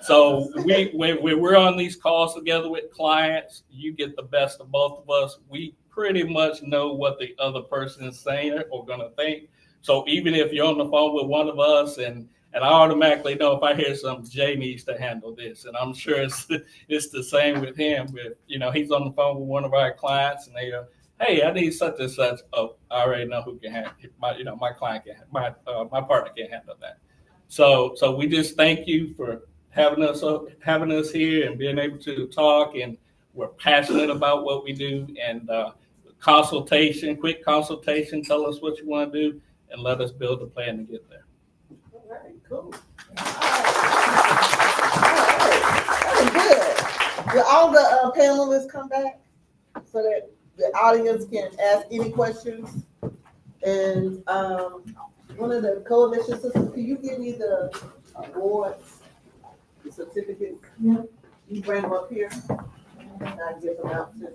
So when we're on these calls together with clients, you get the best of both of us. We pretty much know what the other person is saying or going to think. So even if you're on the phone with one of us and I automatically know if I hear something, Jay needs to handle this. And I'm sure it's the same with him. But, he's on the phone with one of our clients and they go, "Hey, I need such and such." Oh, I already know who can handle my client can, my partner can handle that. So we just thank you for having us here and being able to talk. And we're passionate about what we do. And quick consultation, tell us what you want to do and let us build a plan to get there. All right, cool. That was good. Will all the panelists come back so that the audience can ask any questions? And one of the coalition sisters, can you give me the awards, the certificates? Yeah. You bring them up here and I give them out too.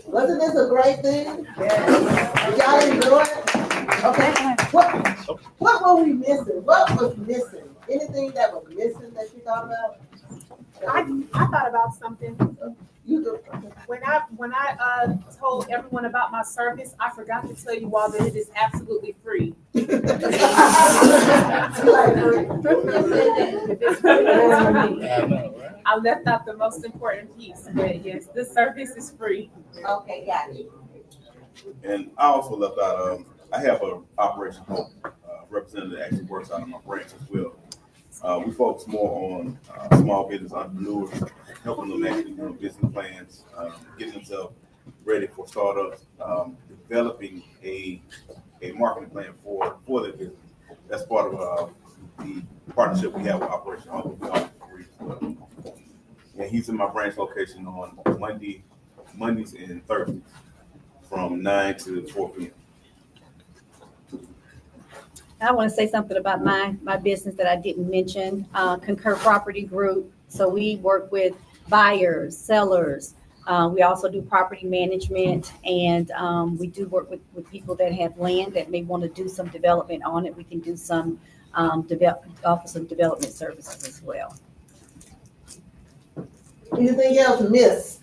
Wasn't this a great thing? Yeah. Did y'all enjoy it? Okay. What were we missing? What was missing? Anything that was missing that you thought about? I thought about something. When I told everyone about my service, I forgot to tell you all that it is absolutely free. I left out the most important piece, but yes, this service is free. Okay, got it. And I also left out, I have a operation representative that actually works out of my branch as well. We focus more on small business entrepreneurs, helping them actually do business plans, getting themselves ready for startups, developing a marketing plan for their business. That's part of partnership we have with Operation Home. We offer free as well. And he's in my branch location on Mondays and Thursdays from 9 to 4 p.m. I want to say something about my business that I didn't mention, Concur Property Group. So we work with buyers, sellers. We also do property management, and we do work with people that have land that may want to do some development on it. We can do some offer some development services as well. Anything else missed?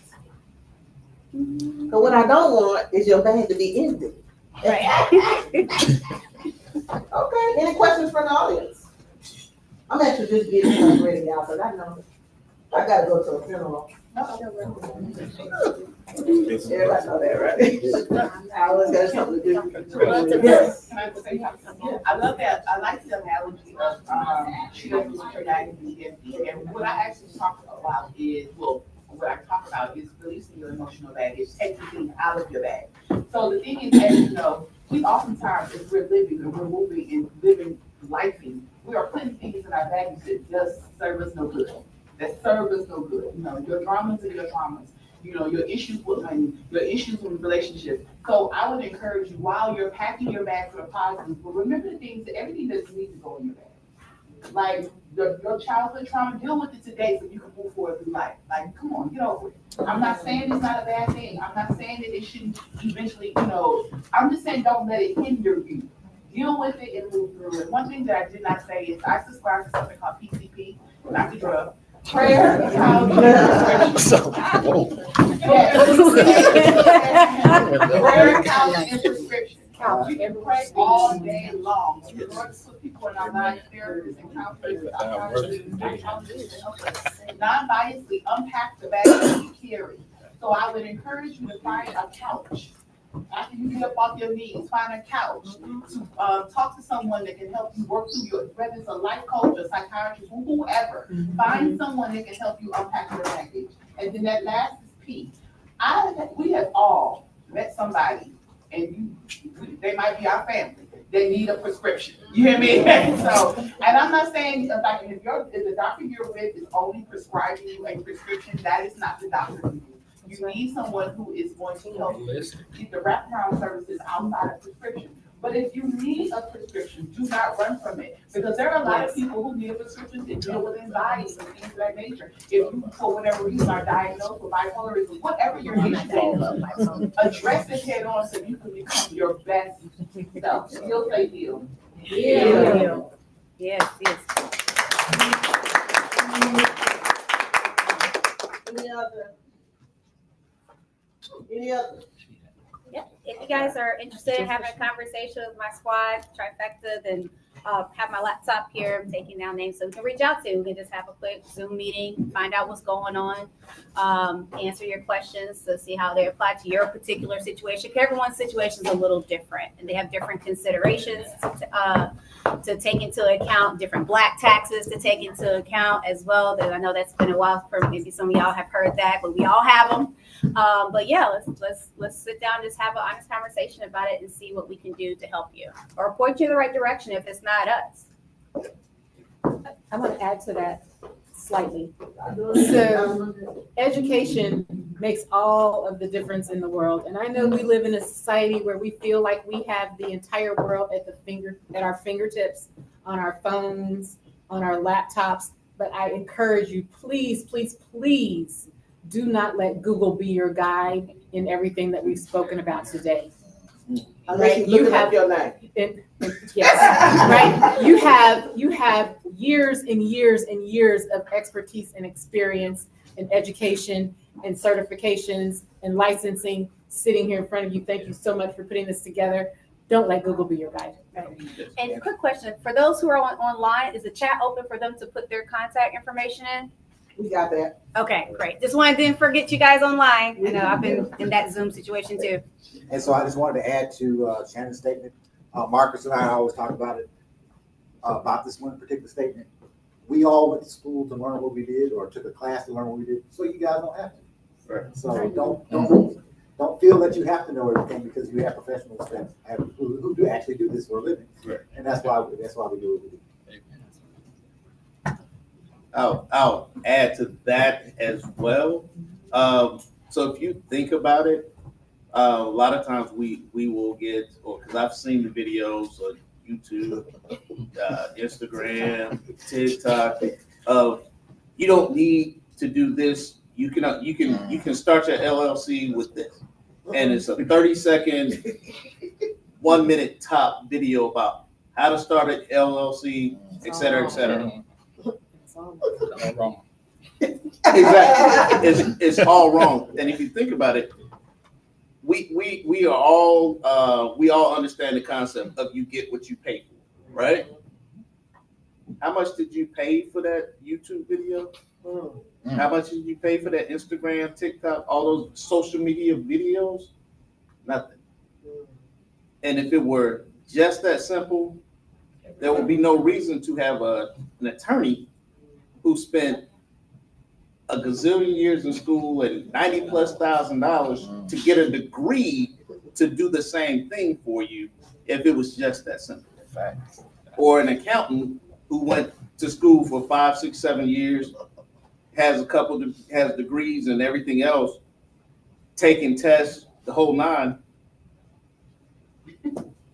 Because what I don't want is your bag to be empty. Okay, any questions from the audience? I'm actually just getting stuff ready, y'all, because I know I gotta go to a funeral. Everybody know that, right? I always got something to do. Yes. Can I say something? I love that. I like the analogy of she doesn't want her bag to be empty. And what I actually talk about is, well, what I talk about is releasing your emotional baggage, taking things out of your bag. So the thing is, as you know, we oftentimes, as we're living and we're moving and living life, we are putting things in our baggage that just serve us no good. That serve us no good. You know, your dramas are your traumas. You know, your issues with money, your issues with relationships. So I would encourage you, while you're packing your bag for the positives, but remember the things, everything doesn't need to go in your bag. Like your childhood trauma, deal with it today so you can move forward through life. Like, come on, get over it. I'm not saying it's not a bad thing. I'm not saying that it shouldn't eventually, you know, I'm just saying don't let it hinder you. Deal with it and move through it. One thing that I did not say is I subscribe to something called PCP, not the drug. Prayer, So, prayer, couch, and prescription. You can pray all day long. The Lord put people in our lives, therapists and counselors, non-biasedly unpack the bag that you carry. So I would encourage you to find a couch. After you get up off your knees, find a couch to talk to someone that can help you work through your, whether it's a life coach, a psychiatrist, whoever. Find someone that can help you unpack your baggage. And then that last is P. We have all met somebody, and they might be our family, they need a prescription. You hear me? So, and I'm not saying like if the doctor you're with is only prescribing you a prescription, that is not the doctor for you. You need someone who is going to help you get the wraparound services outside of prescription. But if you need a prescription, do not run from it. Because there are a lot of people who need a prescription to deal with anxiety and things of that nature. If you, for whatever reason, are diagnosed with bipolarism, whatever your issue is, address it head on so you can become your best self. You'll say heal. Heal. Yes, yes. Any other? Yeah, if you guys are interested in having a conversation with my squad, trifecta, then have my laptop here. I'm taking down names so we can reach out to. We can just have a quick Zoom meeting, find out what's going on, answer your questions to see how they apply to your particular situation. Everyone's situation is a little different, and they have different considerations to take into account, different black taxes to take into account as well. I know that's been a while for maybe some of y'all have heard that, but we all have them. But yeah, let's sit down and just have an honest conversation about it and see what we can do to help you or point you in the right direction if it's not us. I want to add to that slightly. So education makes all of the difference in the world. And I know we live in a society where we feel like we have the entire world at our fingertips, on our phones, on our laptops. But I encourage you, please, please, please do not let Google be your guide in everything that we've spoken about today. Unless you look up your name. Yes, right. You have years and years and years of expertise and experience in education and certifications and licensing sitting here in front of you. Thank you so much for putting this together. Don't let Google be your guide. And quick question, for those who are online, is the chat open for them to put their contact information in? We got that. Okay, great. Just wanted to forget you guys online. You know, I've been in that Zoom situation too. And so I just wanted to add to Shannon's statement. Marcus and I always talk about it, about this one particular statement. We all went to school to learn what we did, or took a class to learn what we did, so you guys don't have to. Right. So don't feel that you have to know everything because you have professionals that who do actually do this for a living. Right. And that's why we do what we do. I'll add to that as well. So if you think about it, a lot of times we will get, or because I've seen the videos on YouTube, Instagram, TikTok of you don't need to do this. You can start your LLC with this, and it's a 30-second, 1 minute top video about how to start an LLC, et cetera, et cetera. All wrong. Exactly, it's all wrong. And if you think about it, we are all we all understand the concept of you get what you pay for, right? How much did you pay for that YouTube video? How much did you pay for that Instagram, TikTok, all those social media videos? Nothing. And if it were just that simple, there would be no reason to have an attorney who spent a gazillion years in school and $90,000+ to get a degree to do the same thing for you if it was just that simple. Or an accountant who went to school for 5, 6, 7 years, has degrees and everything else, taking tests, the whole nine,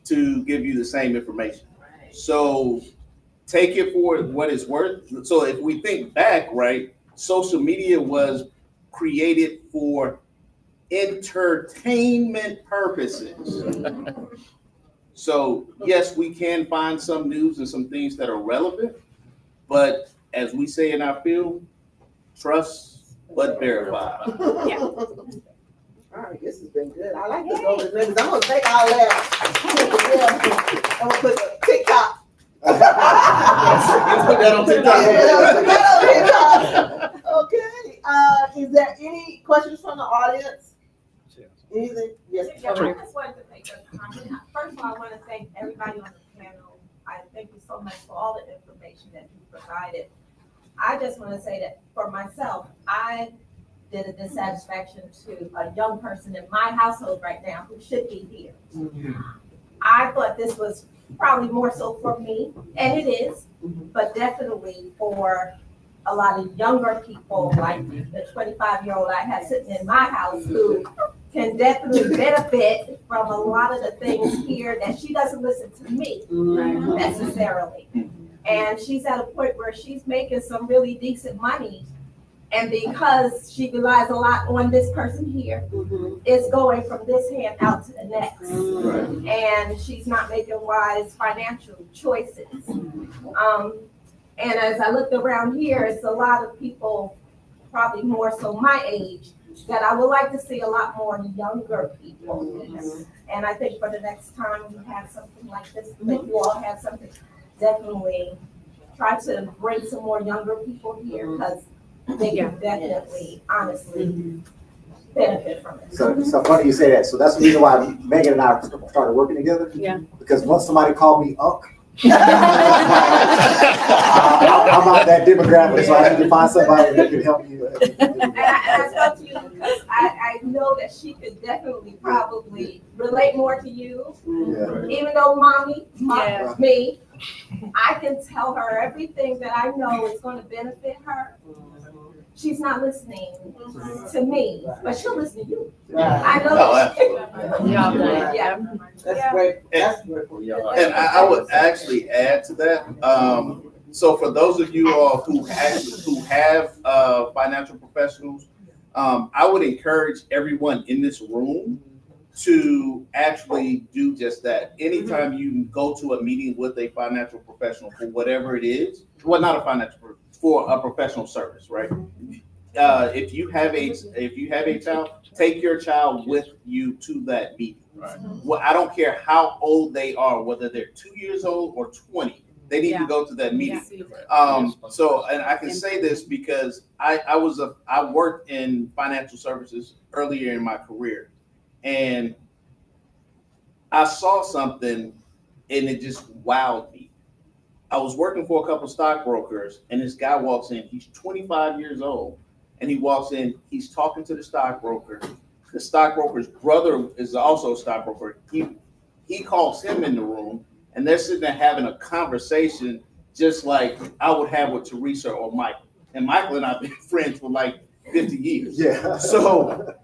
to give you the same information. So take it for what it's worth. So if we think back, right, social media was created for entertainment purposes. So yes, we can find some news and some things that are relevant, but as we say in our field, trust but verify. Yeah. All right, this has been good. I like to go with this. I'm gonna take all that. I'm gonna put the TikTok. Put that on TikTok. Okay. Is there any questions from the audience? Anything? Yes. Yeah, I just wanted to make a comment. First of all, I want to thank everybody on the panel. I thank you so much for all the information that you provided. I just want to say that for myself, I did a dissatisfaction to a young person in my household right now who should be here. I thought this was probably more so for me, and it is, but definitely for a lot of younger people, like the 25-year-old I have sitting in my house who can definitely benefit from a lot of the things here that she doesn't listen to me necessarily. And she's at a point where she's making some really decent money. And because she relies a lot on this person here, it's going from this hand out to the next. And she's not making wise financial choices. And as I looked around here, it's a lot of people, probably more so my age, that I would like to see a lot more younger people. And I think for the next time we have something like this, that you all have something, definitely try to bring some more younger people here, because they can definitely, honestly, benefit from it. So funny you say that. So that's the reason why Megan and I started working together. Yeah. Because once somebody called me Unc, I'm out that demographic, so I need to find somebody that can help you. And I spoke to you because I know that she could definitely probably relate more to you. Even though mommy, me, I can tell her everything that I know is going to benefit her. She's not listening to me, but she'll listen to you. I know that. That's great. That's great. And I would actually add to that. So for those of you all who have financial professionals, I would encourage everyone in this room to actually do just that. Anytime you go to a meeting with a financial professional for whatever it is, well, not a financial, for a professional service, right? If you have a child, take your child with you to that meeting. Well, I don't care how old they are, whether they're 2 years old or 20. They need to go to that meeting. So, and I can say this because I worked in financial services earlier in my career, and I saw something, and it just wowed me. I was working for a couple stockbrokers, and this guy walks in. He's 25 years old, and he walks in. He's talking to the stockbroker. The stockbroker's brother is also a stockbroker. He calls him in the room, and they're sitting there having a conversation just like I would have with Teresa or Michael. and Michael and I have been friends for like 50 years. Yeah. So,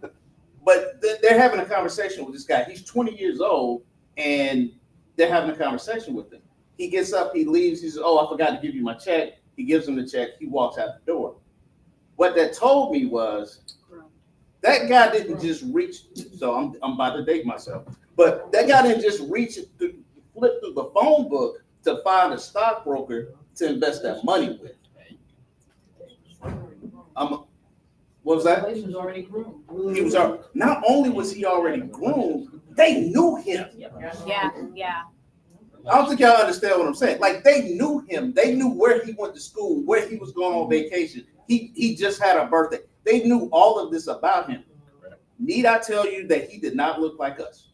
but they're having a conversation with this guy. He's 20 years old, and they're having a conversation with him. He gets up, he leaves. He says, "Oh, I forgot to give you my check." He gives him the check. He walks out the door. What that told me was that guy didn't just reach. So I'm about to date myself, but that guy didn't just flip through the phone book to find a stockbroker to invest that money with. What was that? He was already groomed. He was not only was he already groomed, they knew him. Yeah, yeah. I don't think y'all understand what I'm saying. Like, they knew him. They knew where he went to school, where he was going on vacation. He just had a birthday. They knew all of this about him. Need I tell you that he did not look like us?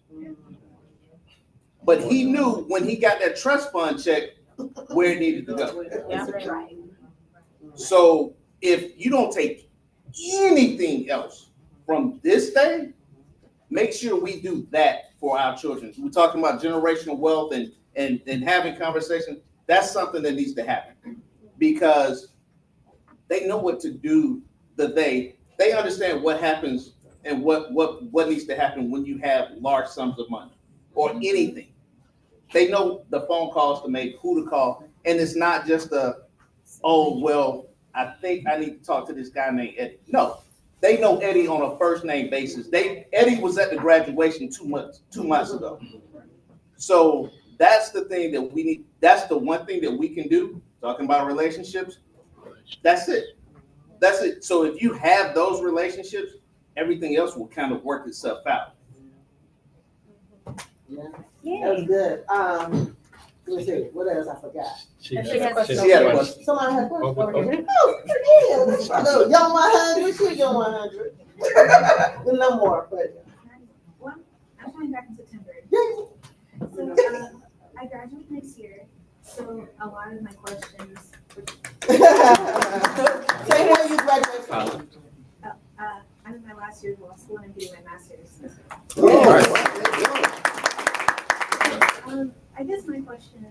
But he knew when he got that trust fund check where it needed to go. That's right. So if you don't take anything else from this day, make sure we do that for our children. We're talking about generational wealth and having conversations. That's something that needs to happen because they know what to do. They understand what happens and what needs to happen when you have large sums of money or anything. They know the phone calls to make, who to call, and it's not just I think I need to talk to this guy named Eddie. No, they know Eddie on a first name basis. Eddie was at the graduation 2 months ago. So that's the thing that we need. That's the one thing that we can do. Talking about relationships. That's it. That's it. So if you have those relationships, everything else will kind of work itself out. Yeah, that was good. Let me see. What else I forgot? She had a question. Somebody had a question. Okay. Oh, yeah. Young 100. She young 100. No more, but. Well, I'm coming back in September. So I graduate next year. So a lot of my questions. Say when you graduate from. I'm in my last year of law school and I'm getting my master's. I guess my question,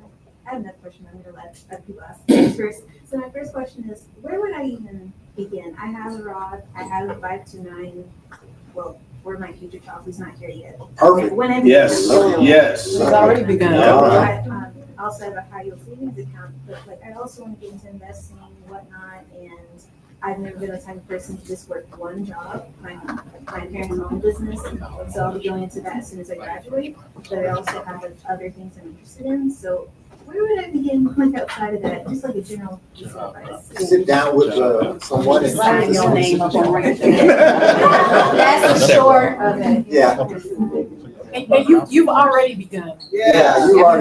I have another question. I'm going to let people ask first. So my first question is, where would I even begin? I have a Rod. I have a 5 to 9. Well, for my future child who's not here yet. Perfect. Yes. Yes. It's already begun. Yeah. I also have a high yield savings account, but like I also want to get into investing and whatnot. And I've never been the type of person to just work one job. My parents own a business, so I'll be going into that as soon as I graduate. But I also have other things I'm interested in. So where would I begin, like outside of that? Just like a general piece of advice. Sit down with someone and sign your name up on right there. That's the short of it. Yeah. And you've already begun. Yeah, you are.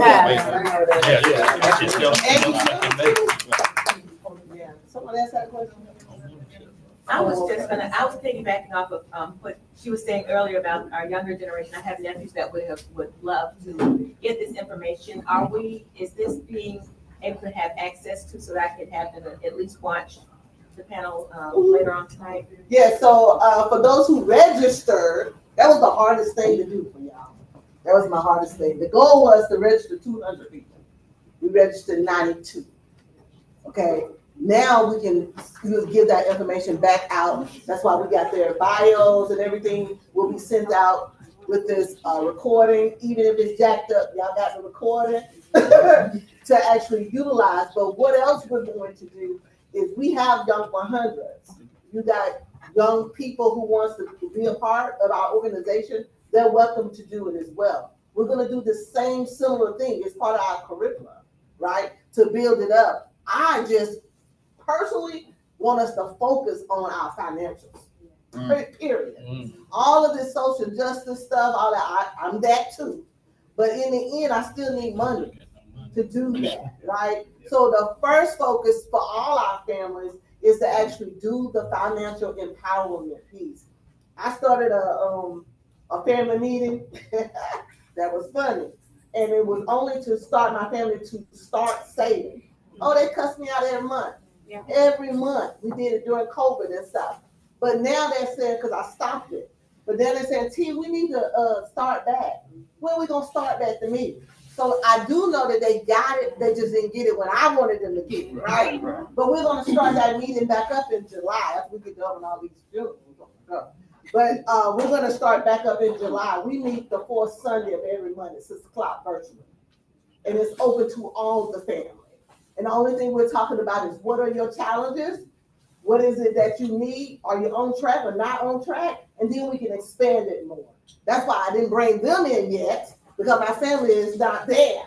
Someone else had a question? I was I was piggybacking off of what she was saying earlier about our younger generation. I have nephews that would love to get this information. Is this being able to have access to so that I could have them at least watch the panel later on tonight? Yeah, so for those who registered, that was the hardest thing to do for y'all. That was my hardest thing. The goal was to register 200 people. We registered 92. Okay. Now we can give that information back out. That's why we got their bios and everything will be sent out with this recording. Even if it's jacked up, y'all got the recording to actually utilize. But what else we're going to do is we have young 100s. You got young people who wants to be a part of our organization. They're welcome to do it as well. We're going to do the same similar thing. It's part of our curriculum, right? To build it up. I just personally want us to focus on our financials. Period. All of this social justice stuff, all that, I'm that too. But in the end, I still need money to do that, right? So the first focus for all our families is to actually do the financial empowerment piece. I started a family meeting that was funny. And it was only to start my family to start saving. Oh, they cussed me out every month. Yeah. Every month. We did it during COVID and stuff. But now they're saying, because I stopped it. But then they're saying, T, we need to start back. When are we going to start back the meeting? So I do know that they got it, they just didn't get it when I wanted them to get it, right? But we're gonna start that meeting back up in July after we get done with all these funerals. But we're gonna start back up in July. We meet the fourth Sunday of every month at 6 o'clock virtually. And it's open to all the family. And the only thing we're talking about is what are your challenges? What is it that you need? Are you on track or not on track? And then we can expand it more. That's why I didn't bring them in yet, because my family is not there.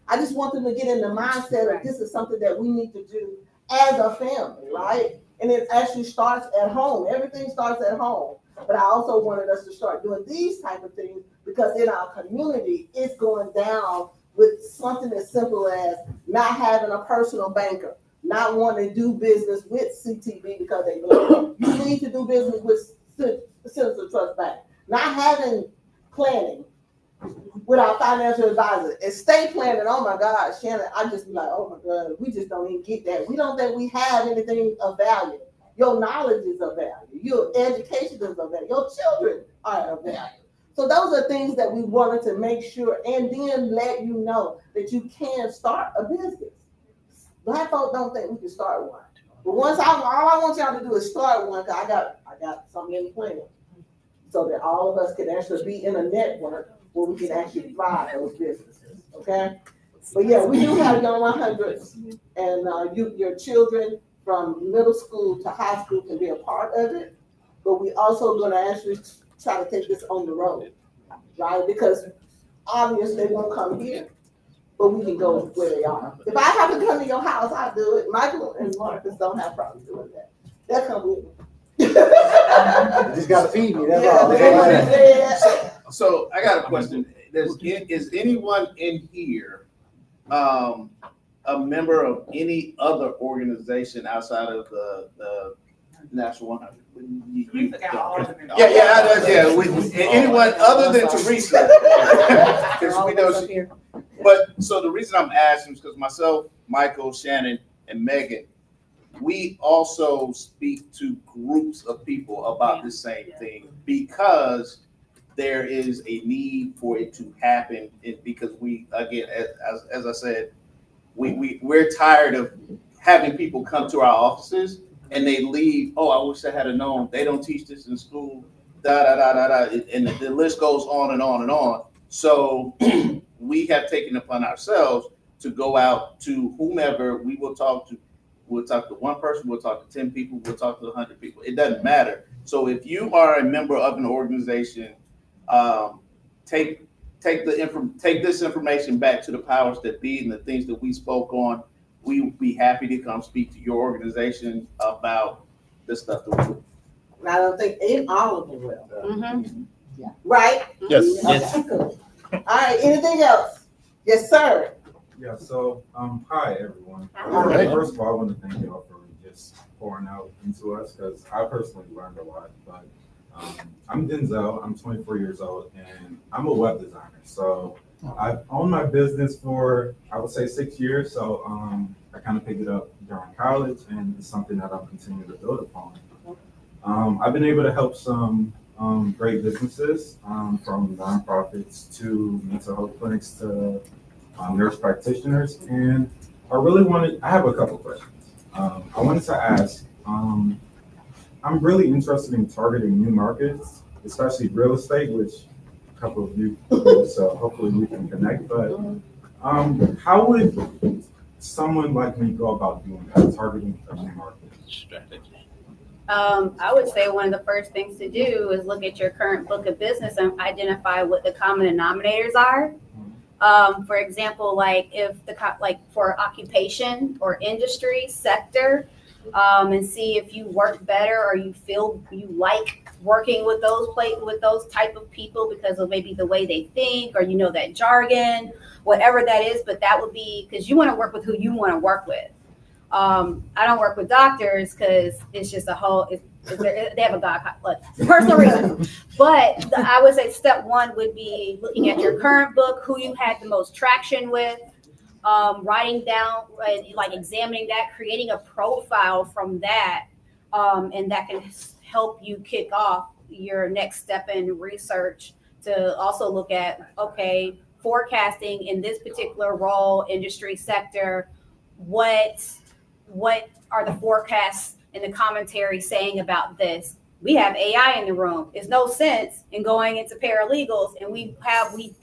I just want them to get in the mindset of this is something that we need to do as a family, right? And it actually starts at home. Everything starts at home. But I also wanted us to start doing these type of things because in our community, it's going down with something as simple as not having a personal banker, not wanting to do business with CTB because they know you need to do business with Citizen Trust Bank, not having planning with our financial advisor, estate planning. Oh my God, Shannon, I just be like, oh my God, we just don't even get that. We don't think we have anything of value. Your knowledge is of value. Your education is of value. Your children are of value. So those are things that we wanted to make sure and then let you know that you can start a business. Black folk don't think we can start one. But once all I want y'all to do is start one, because I got something in plan. So that all of us can actually be in a network where we can actually fly those businesses. Okay? But yeah, we do have Young 100s, and your children from middle school to high school can be a part of it. But we also going to actually try to take this on the road, right? Because obviously they won't come here, but we can go where they are. If I have to come to your house, I'll do it. Michael and Marcus don't have problems doing that. They'll come with me. You just gotta feed me. That's all. So I got a question. Is anyone in here a member of any other organization outside of the National 100? Anyone other than Teresa? Because we know she. But so the reason I'm asking is because myself, Michael, Shannon, and Megan, we also speak to groups of people about the same thing because there is a need for it to happen. Because we, again, as I said, we're tired of having people come to our offices and they leave. Oh, I wish I had known. They don't teach this in school. Da da da da da. And the list goes on and on and on. So we have taken upon ourselves to go out to whomever we will talk to. We'll talk to one person, we'll talk to 10 people, we'll talk to 100 people. It doesn't matter. So if you are a member of an organization, take this information back to the powers that be and the things that we spoke on. We will be happy to come speak to your organization about the stuff that we do. And I don't think all of them will. Mm-hmm. Yeah. Right? Yes. Okay, Yes. cool. All right, anything else? Yes, sir. Yeah, so hi everyone. Hi. First of all, I want to thank y'all for just pouring out into us because I personally learned a lot. But I'm Denzel, I'm 24 years old, and I'm a web designer. So I've owned my business for, I would say, 6 years. So I kind of picked it up during college, and it's something that I'll continue to build upon. I've been able to help some great businesses, from nonprofits to mental health clinics to nurse practitioners, and I have a couple questions. I wanted to ask, I'm really interested in targeting new markets, especially real estate, which a couple of you do, so hopefully we can connect, but how would someone like me go about doing that, targeting a new market? Strategy. I would say one of the first things to do is look at your current book of business and identify what the common denominators are. For example, like for occupation or industry sector, and see if you work better or you feel you like working with those type of people because of maybe the way they think or that jargon, whatever that is. But that would be because you want to work with who you want to work with. I don't work with doctors because it's just they have a personal reason. But I would say step one would be looking at your current book, who you had the most traction with, writing down, like examining that, creating a profile from that, and that can help you kick off your next step in research to also look at, okay, forecasting in this particular role, industry sector, what are the forecasts and the commentary saying about this? We have AI in the room. There's no sense in going into paralegals, and we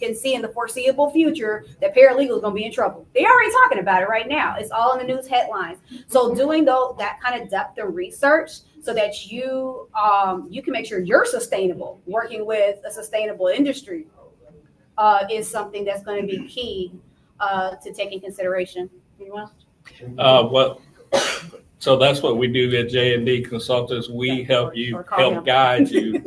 can see in the foreseeable future that paralegals gonna be in trouble. They're already talking about it right now. It's all in the news headlines. So doing that kind of depth of research so that you can make sure you're sustainable, working with a sustainable industry, is something that's going to be key to take in consideration. So that's what we do at J&D Consultants. We help guide you.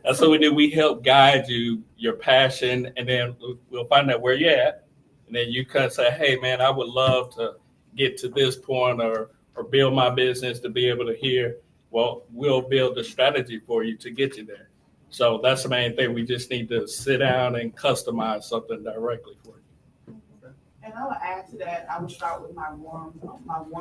That's what we do. We help guide you, your passion, and then we'll find out where you're at. And then you kind of say, hey, man, I would love to get to this point or build my business to be able to hear. Well, we'll build a strategy for you to get you there. So that's the main thing. We just need to sit down and customize something directly for you. And I would add to that, I would start with my warm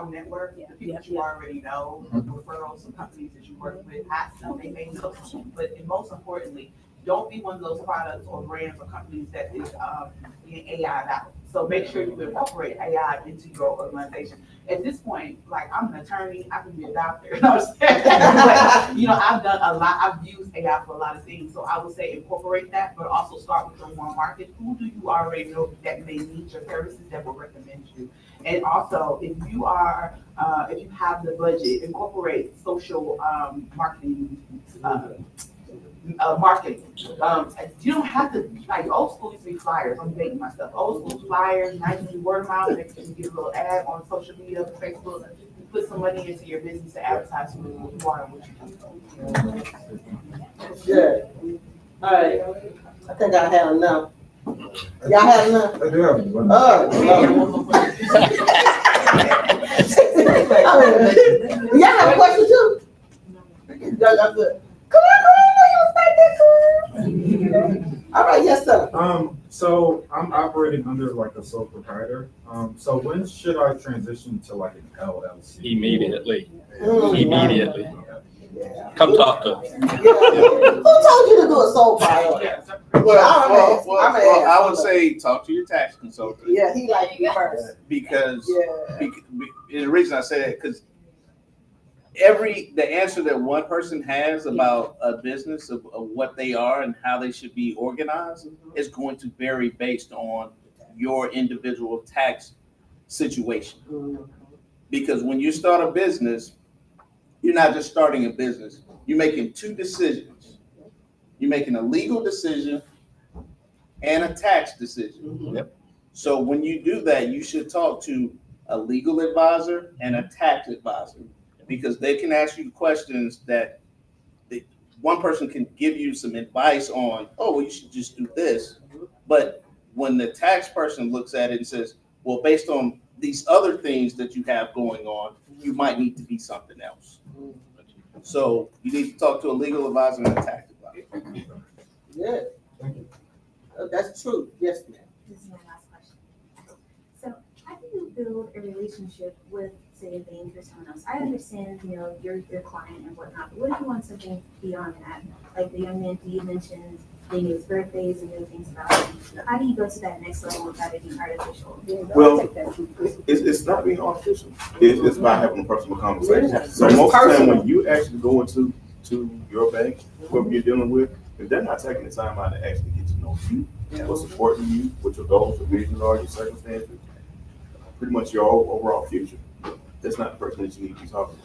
network, the people that you already know, referrals and companies that you work with. Ask them, they may know something, but most importantly, don't be one of those products or brands or companies that is being AI out. So make sure you incorporate AI into your organization. At this point, like I'm an attorney, I can be a doctor. You know what I'm saying? But, I've done a lot. I've used AI for a lot of things. So I would say incorporate that, but also start with your warm market. Who do you already know that may need your services that will recommend you? And also, if you have the budget, incorporate social marketing. Marketing. You don't have to, like old school used to be flyers. I'm dating myself. Old school flyers, now you do word of mouth, next thing you get a little ad on social media, Facebook, you put some money into your business to advertise who you are and what you do. Good. All right. I think I have enough. Y'all have enough? I do have one. Y'all have a question too? Y'all good. Come on. All right, yes, sir. So I'm operating under like a sole proprietor. So when should I transition to like an LLC? Immediately. Immediately. Come talk to us. Who told you to do a sole proprietor? Well, I would say talk to your tax consultant. Yeah, he like you first. Because the reason I say that, because the answer that one person has about a business of what they are and how they should be organized is going to vary based on your individual tax situation. Because when you start a business, you're not just starting a business. You're making two decisions. You're making a legal decision and a tax decision. Yep. So when you do that, you should talk to a legal advisor and a tax advisor, because they can ask you questions that one person can give you some advice on, oh, well, you should just do this. But when the tax person looks at it and says, well, based on these other things that you have going on, you might need to be something else. So you need to talk to a legal advisor and a tax advisor. Yeah. That's true. Yes, ma'am. This is my last question. So how do you build a relationship with, say, a bank or someone else? I understand, your client and whatnot, but what if you want something beyond that? Like the young man you mentioned, they knew his birthdays and knew things about him. How do you go to that next level without it being artificial? Well, it's not being artificial. It's about having a personal conversation. So most of the time when you actually go into your bank, whoever you're dealing with, if they're not taking the time out to actually get to know you, what's important to you, what your goals, your visions are, your circumstances, pretty much your overall future, that's not the person that you need to be talking to.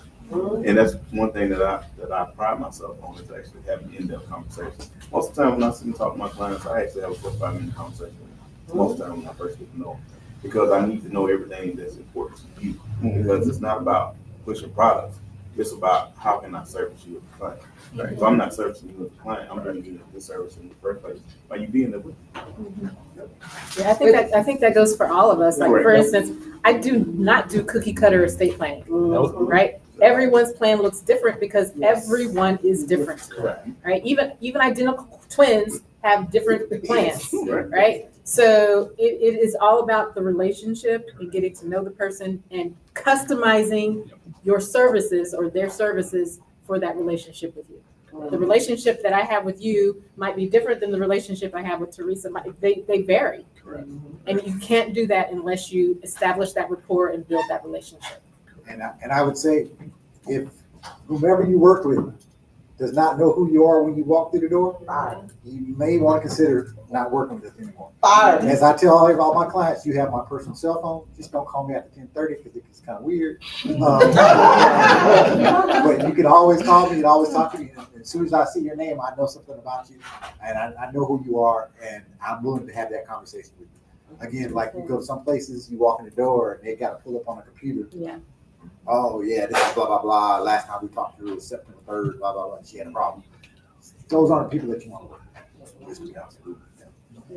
And that's one thing that I pride myself on, is actually having in-depth conversations. Most of the time when I sit and talk to my clients, I actually have a 45-minute conversation with them. Most of the time when I first get to know them, because I need to know everything that's important to you. Because it's not about pushing products. It's about how can I service you as a client. Right? If I'm not servicing you as a client, I'm bringing you this service in the first place by you being there with me. Yeah, I think that goes for all of us. Like, for instance, I do not do cookie cutter estate planning, right? Everyone's plan looks different because everyone is different, right? Even identical twins have different plans, right? So it is all about the relationship and getting to know the person and customizing your services or their services for that relationship with you. The relationship that I have with you might be different than the relationship I have with Teresa. They vary. Correct. And you can't do that unless you establish that rapport and build that relationship. And I would say, if whomever you work with does not know who you are when you walk through the door, you may want to consider not working with us anymore. As I tell all my clients, you have my personal cell phone. Just don't call me after 10:30 because it's kind of weird. But you can always call me and always talk to me. And as soon as I see your name, I know something about you, and I know who you are, and I'm willing to have that conversation with you. Again, like you go to some places, you walk in the door, and they got to pull up on a computer. Yeah. Oh yeah, this is blah blah blah. Last time we talked to her was September 3rd, blah blah blah. She had a problem. Those aren't the people that you want to work with.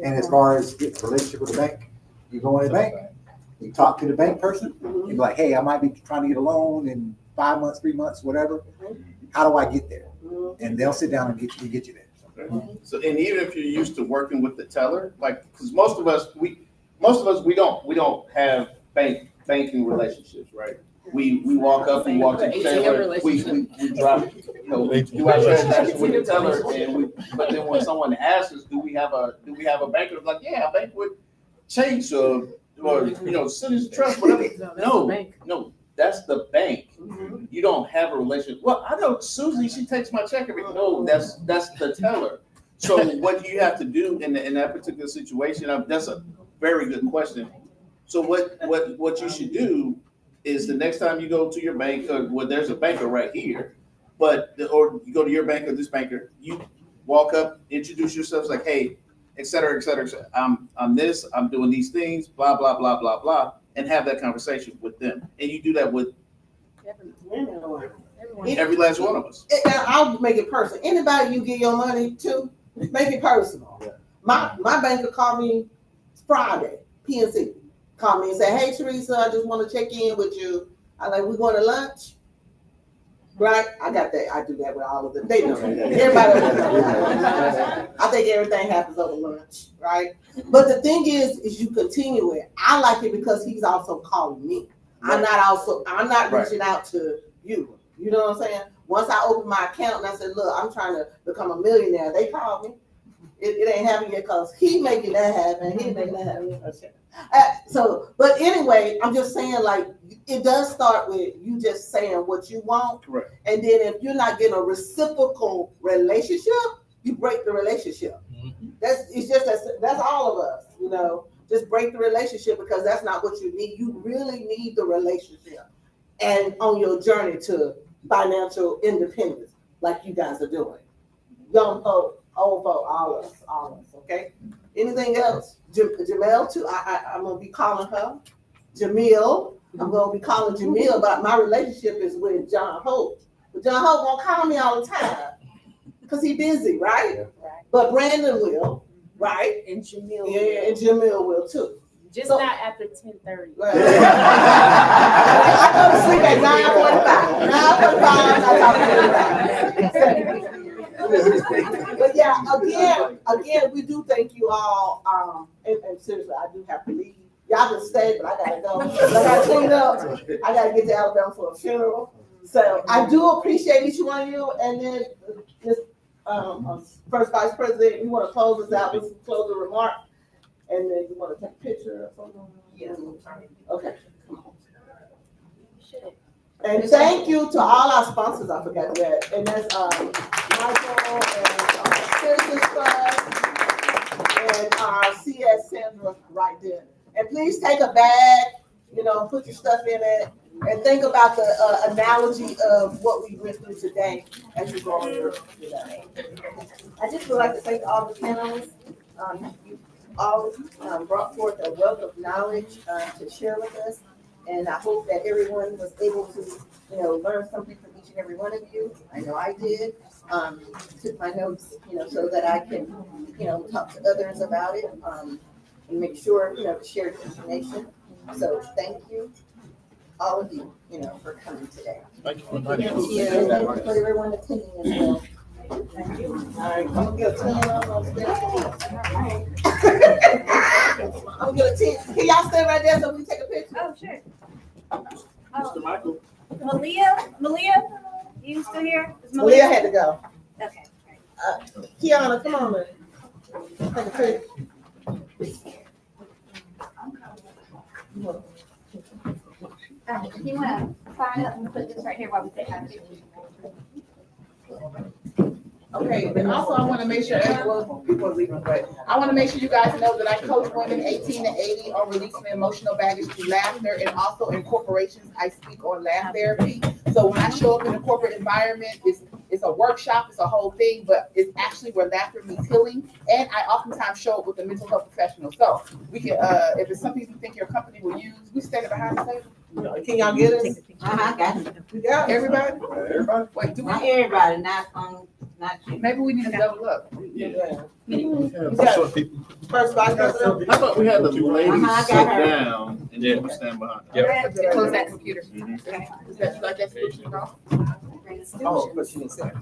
And as far as getting a relationship with the bank, you go in the bank, you talk to the bank person, you're like, hey, I might be trying to get a loan in 5 months, 3 months, whatever. How do I get there? And they'll sit down and get you there. Okay. So, and even if you're used to working with the teller, like, because most of us we don't have banking relationships, right? We walk up, we walk to the teller, we drop, do our transaction with the teller, but then when someone asks us, do we have a banker? It's like, yeah, I bank with Chase or Citizens Trust, whatever. No, that's the bank. You don't have a relationship. Well, I know Susie, she takes my check every. No, that's the teller. So what you have to do in that particular situation, that's a very good question. So what you should do is the next time you go to your bank, well, there's a banker right here, or you go to your bank or this banker, you walk up, introduce yourselves like, hey, et cetera, et cetera, et cetera. I'm this, I'm doing these things, blah, blah, blah, blah, blah, and have that conversation with them. And you do that with every last one of us. I'll make it personal. Anybody you give your money to, make it personal. My banker called me Friday, PNC. Called me and said, hey, Teresa, I just want to check in with you. I like, we going to lunch? Right? I got that. I do that with all of them. They know. Everybody knows. I think everything happens over lunch, right? But the thing is you continue it. I like it because he's also calling me. I'm not reaching out to you. You know what I'm saying? Once I open my account and I said, look, I'm trying to become a millionaire, they call me. It ain't happening yet because he making that happen. He making that happen. But anyway, I'm just saying, like, it does start with you just saying what you want. Correct. And then if you're not getting a reciprocal relationship, you break the relationship. That's all of us, just break the relationship because that's not what you need. You really need the relationship. And on your journey to financial independence, like you guys are doing. Young folk, old folk, all of us, okay? Anything else? Jamel, too. I'm going to be calling her. Jamil. I'm going to be calling Jamil, but my relationship is with John Hope. But John Hope won't call me all the time because he's busy, right? Yeah. Right? But Brandon will, right? And Jamil will. Yeah, and Jamil will, too. Just not after 10:30. I go to sleep at 9:45. But yeah, again, we do thank you all. And seriously, I do have to leave. Y'all can stay, but I gotta go. I gotta clean up. I gotta get to Alabama for a funeral. So I do appreciate each one of you. And then this First Vice President, you want to close us out with some closing remarks? And then you want to take a picture or something? Yeah. Okay. And thank you to all our sponsors. I forgot that. And that's Michael and Citizens Trust and our CS Sandra right there. And please take a bag, put your stuff in it, and think about the analogy of what we went through today as we go on through today. I just would like to thank all the panelists. You all brought forth a wealth of knowledge to share with us, and I hope that everyone was able to, learn something from each and every one of you. I know I did. Took my notes, so that I can, talk to others about it, and make sure, to share the information. So thank you, all of you, for coming today. Thank you for inviting us. Thank you, and thank you for everyone attending as well. Thank you. All right, I'm gonna get a 10 on there. I'm gonna get a 10. Can y'all stay right there so we can take a picture? Oh, sure. Mr. Michael. Malia, you still here? Malia had to go. Okay. Kiana, come on, man. Take a pic. If you want to sign up and put this right here while we take our picture. Okay, and also I want to make sure, well, people are leaving, but I want to make sure you guys know that I coach women 18 to 80 on releasing emotional baggage through laughter, and also in corporations, I speak on laugh therapy. So when I show up in a corporate environment, it's a workshop, it's a whole thing, but it's actually where laughter meets healing. And I oftentimes show up with a mental health professional. So we can, if it's something you think your company will use, we stand behind the table. Can y'all get us? Got it. We got it. Everybody? Everybody. Wait, do we? Not everybody, not you. Maybe we need to double up. Yeah. First vice president. How about we have the ladies I sit got her. down and then we stand behind them? Yep. Close that computer. Is that, you like that solution, Ross? Oh, but she didn't say it.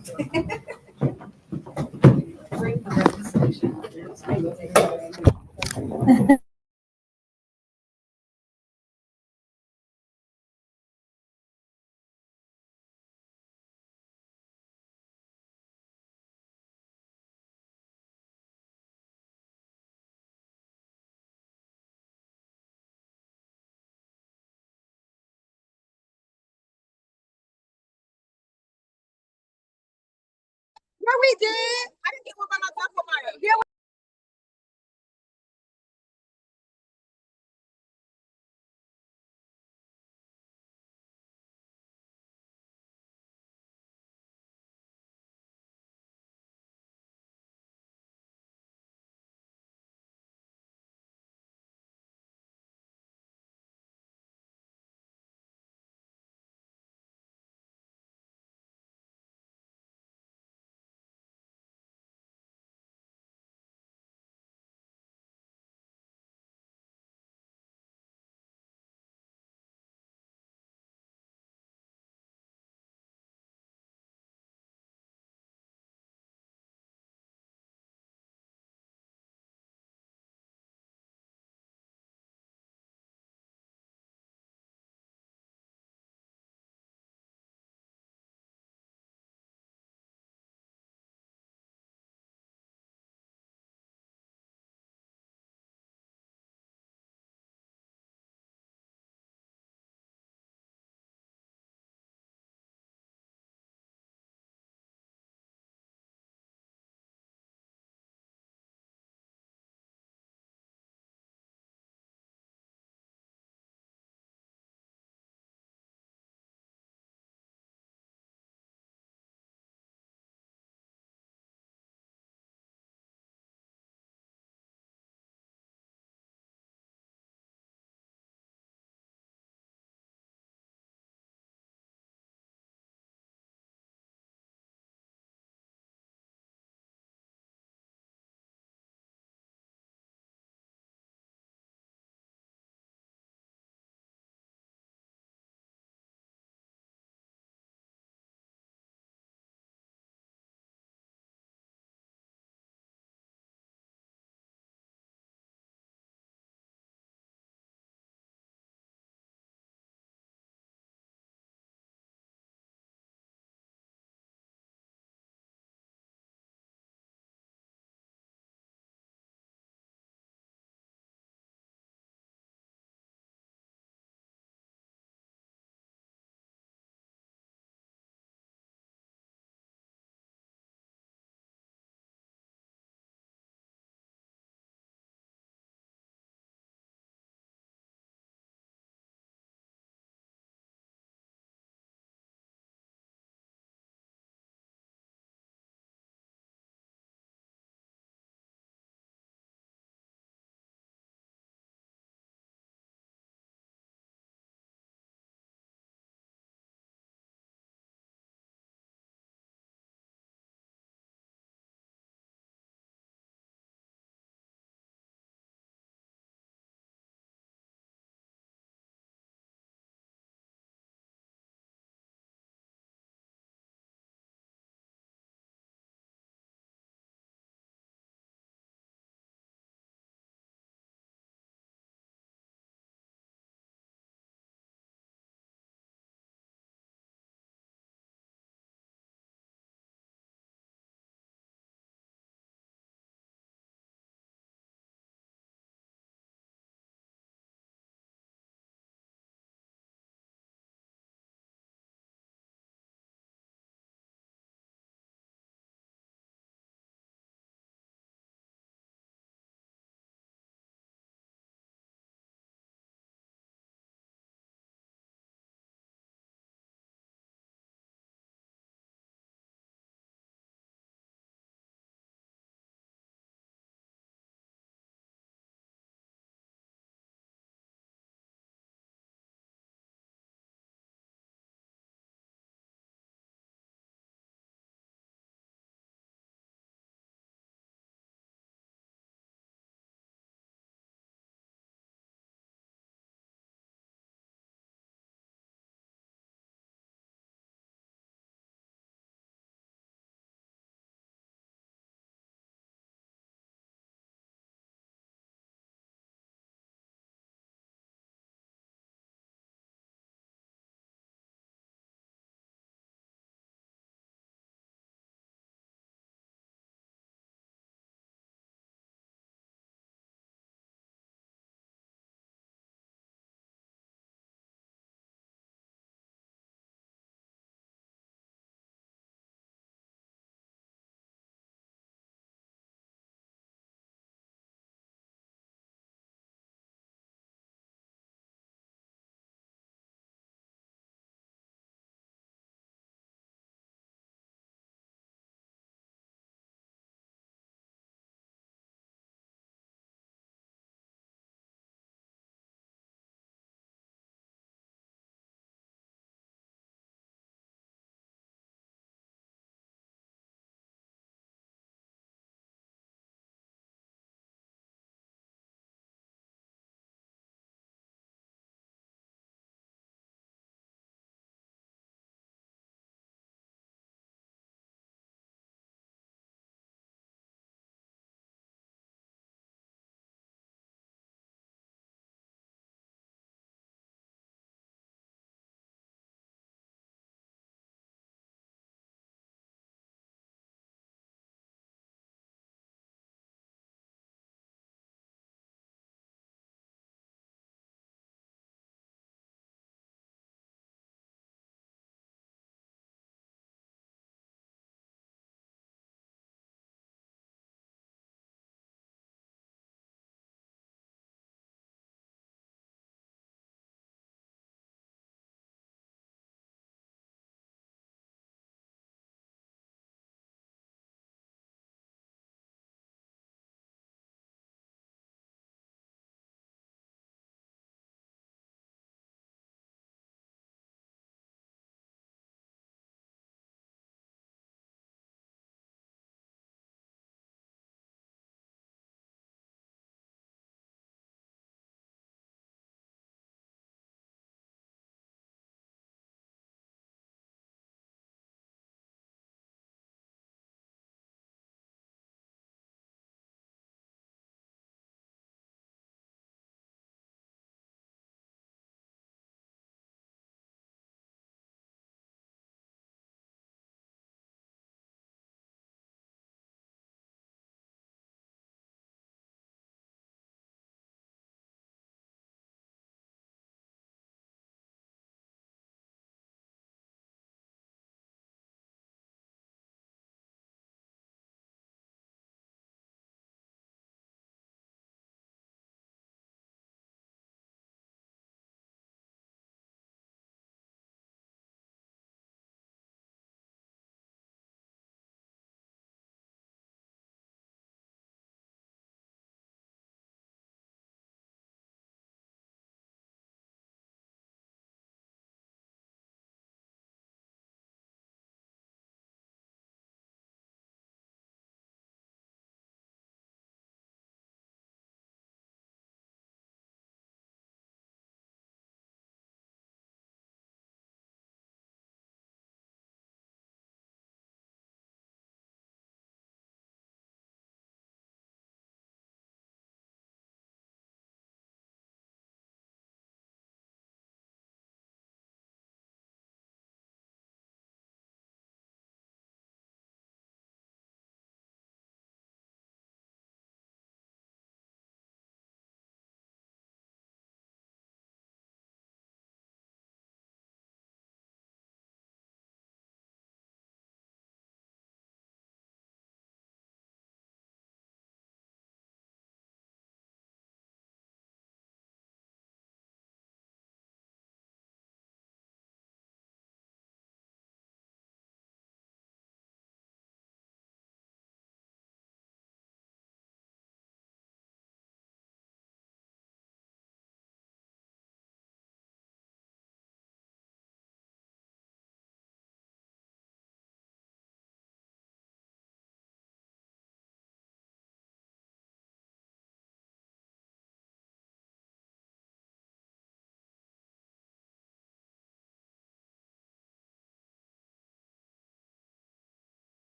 Yeah, we did. I didn't get one by myself. Yeah,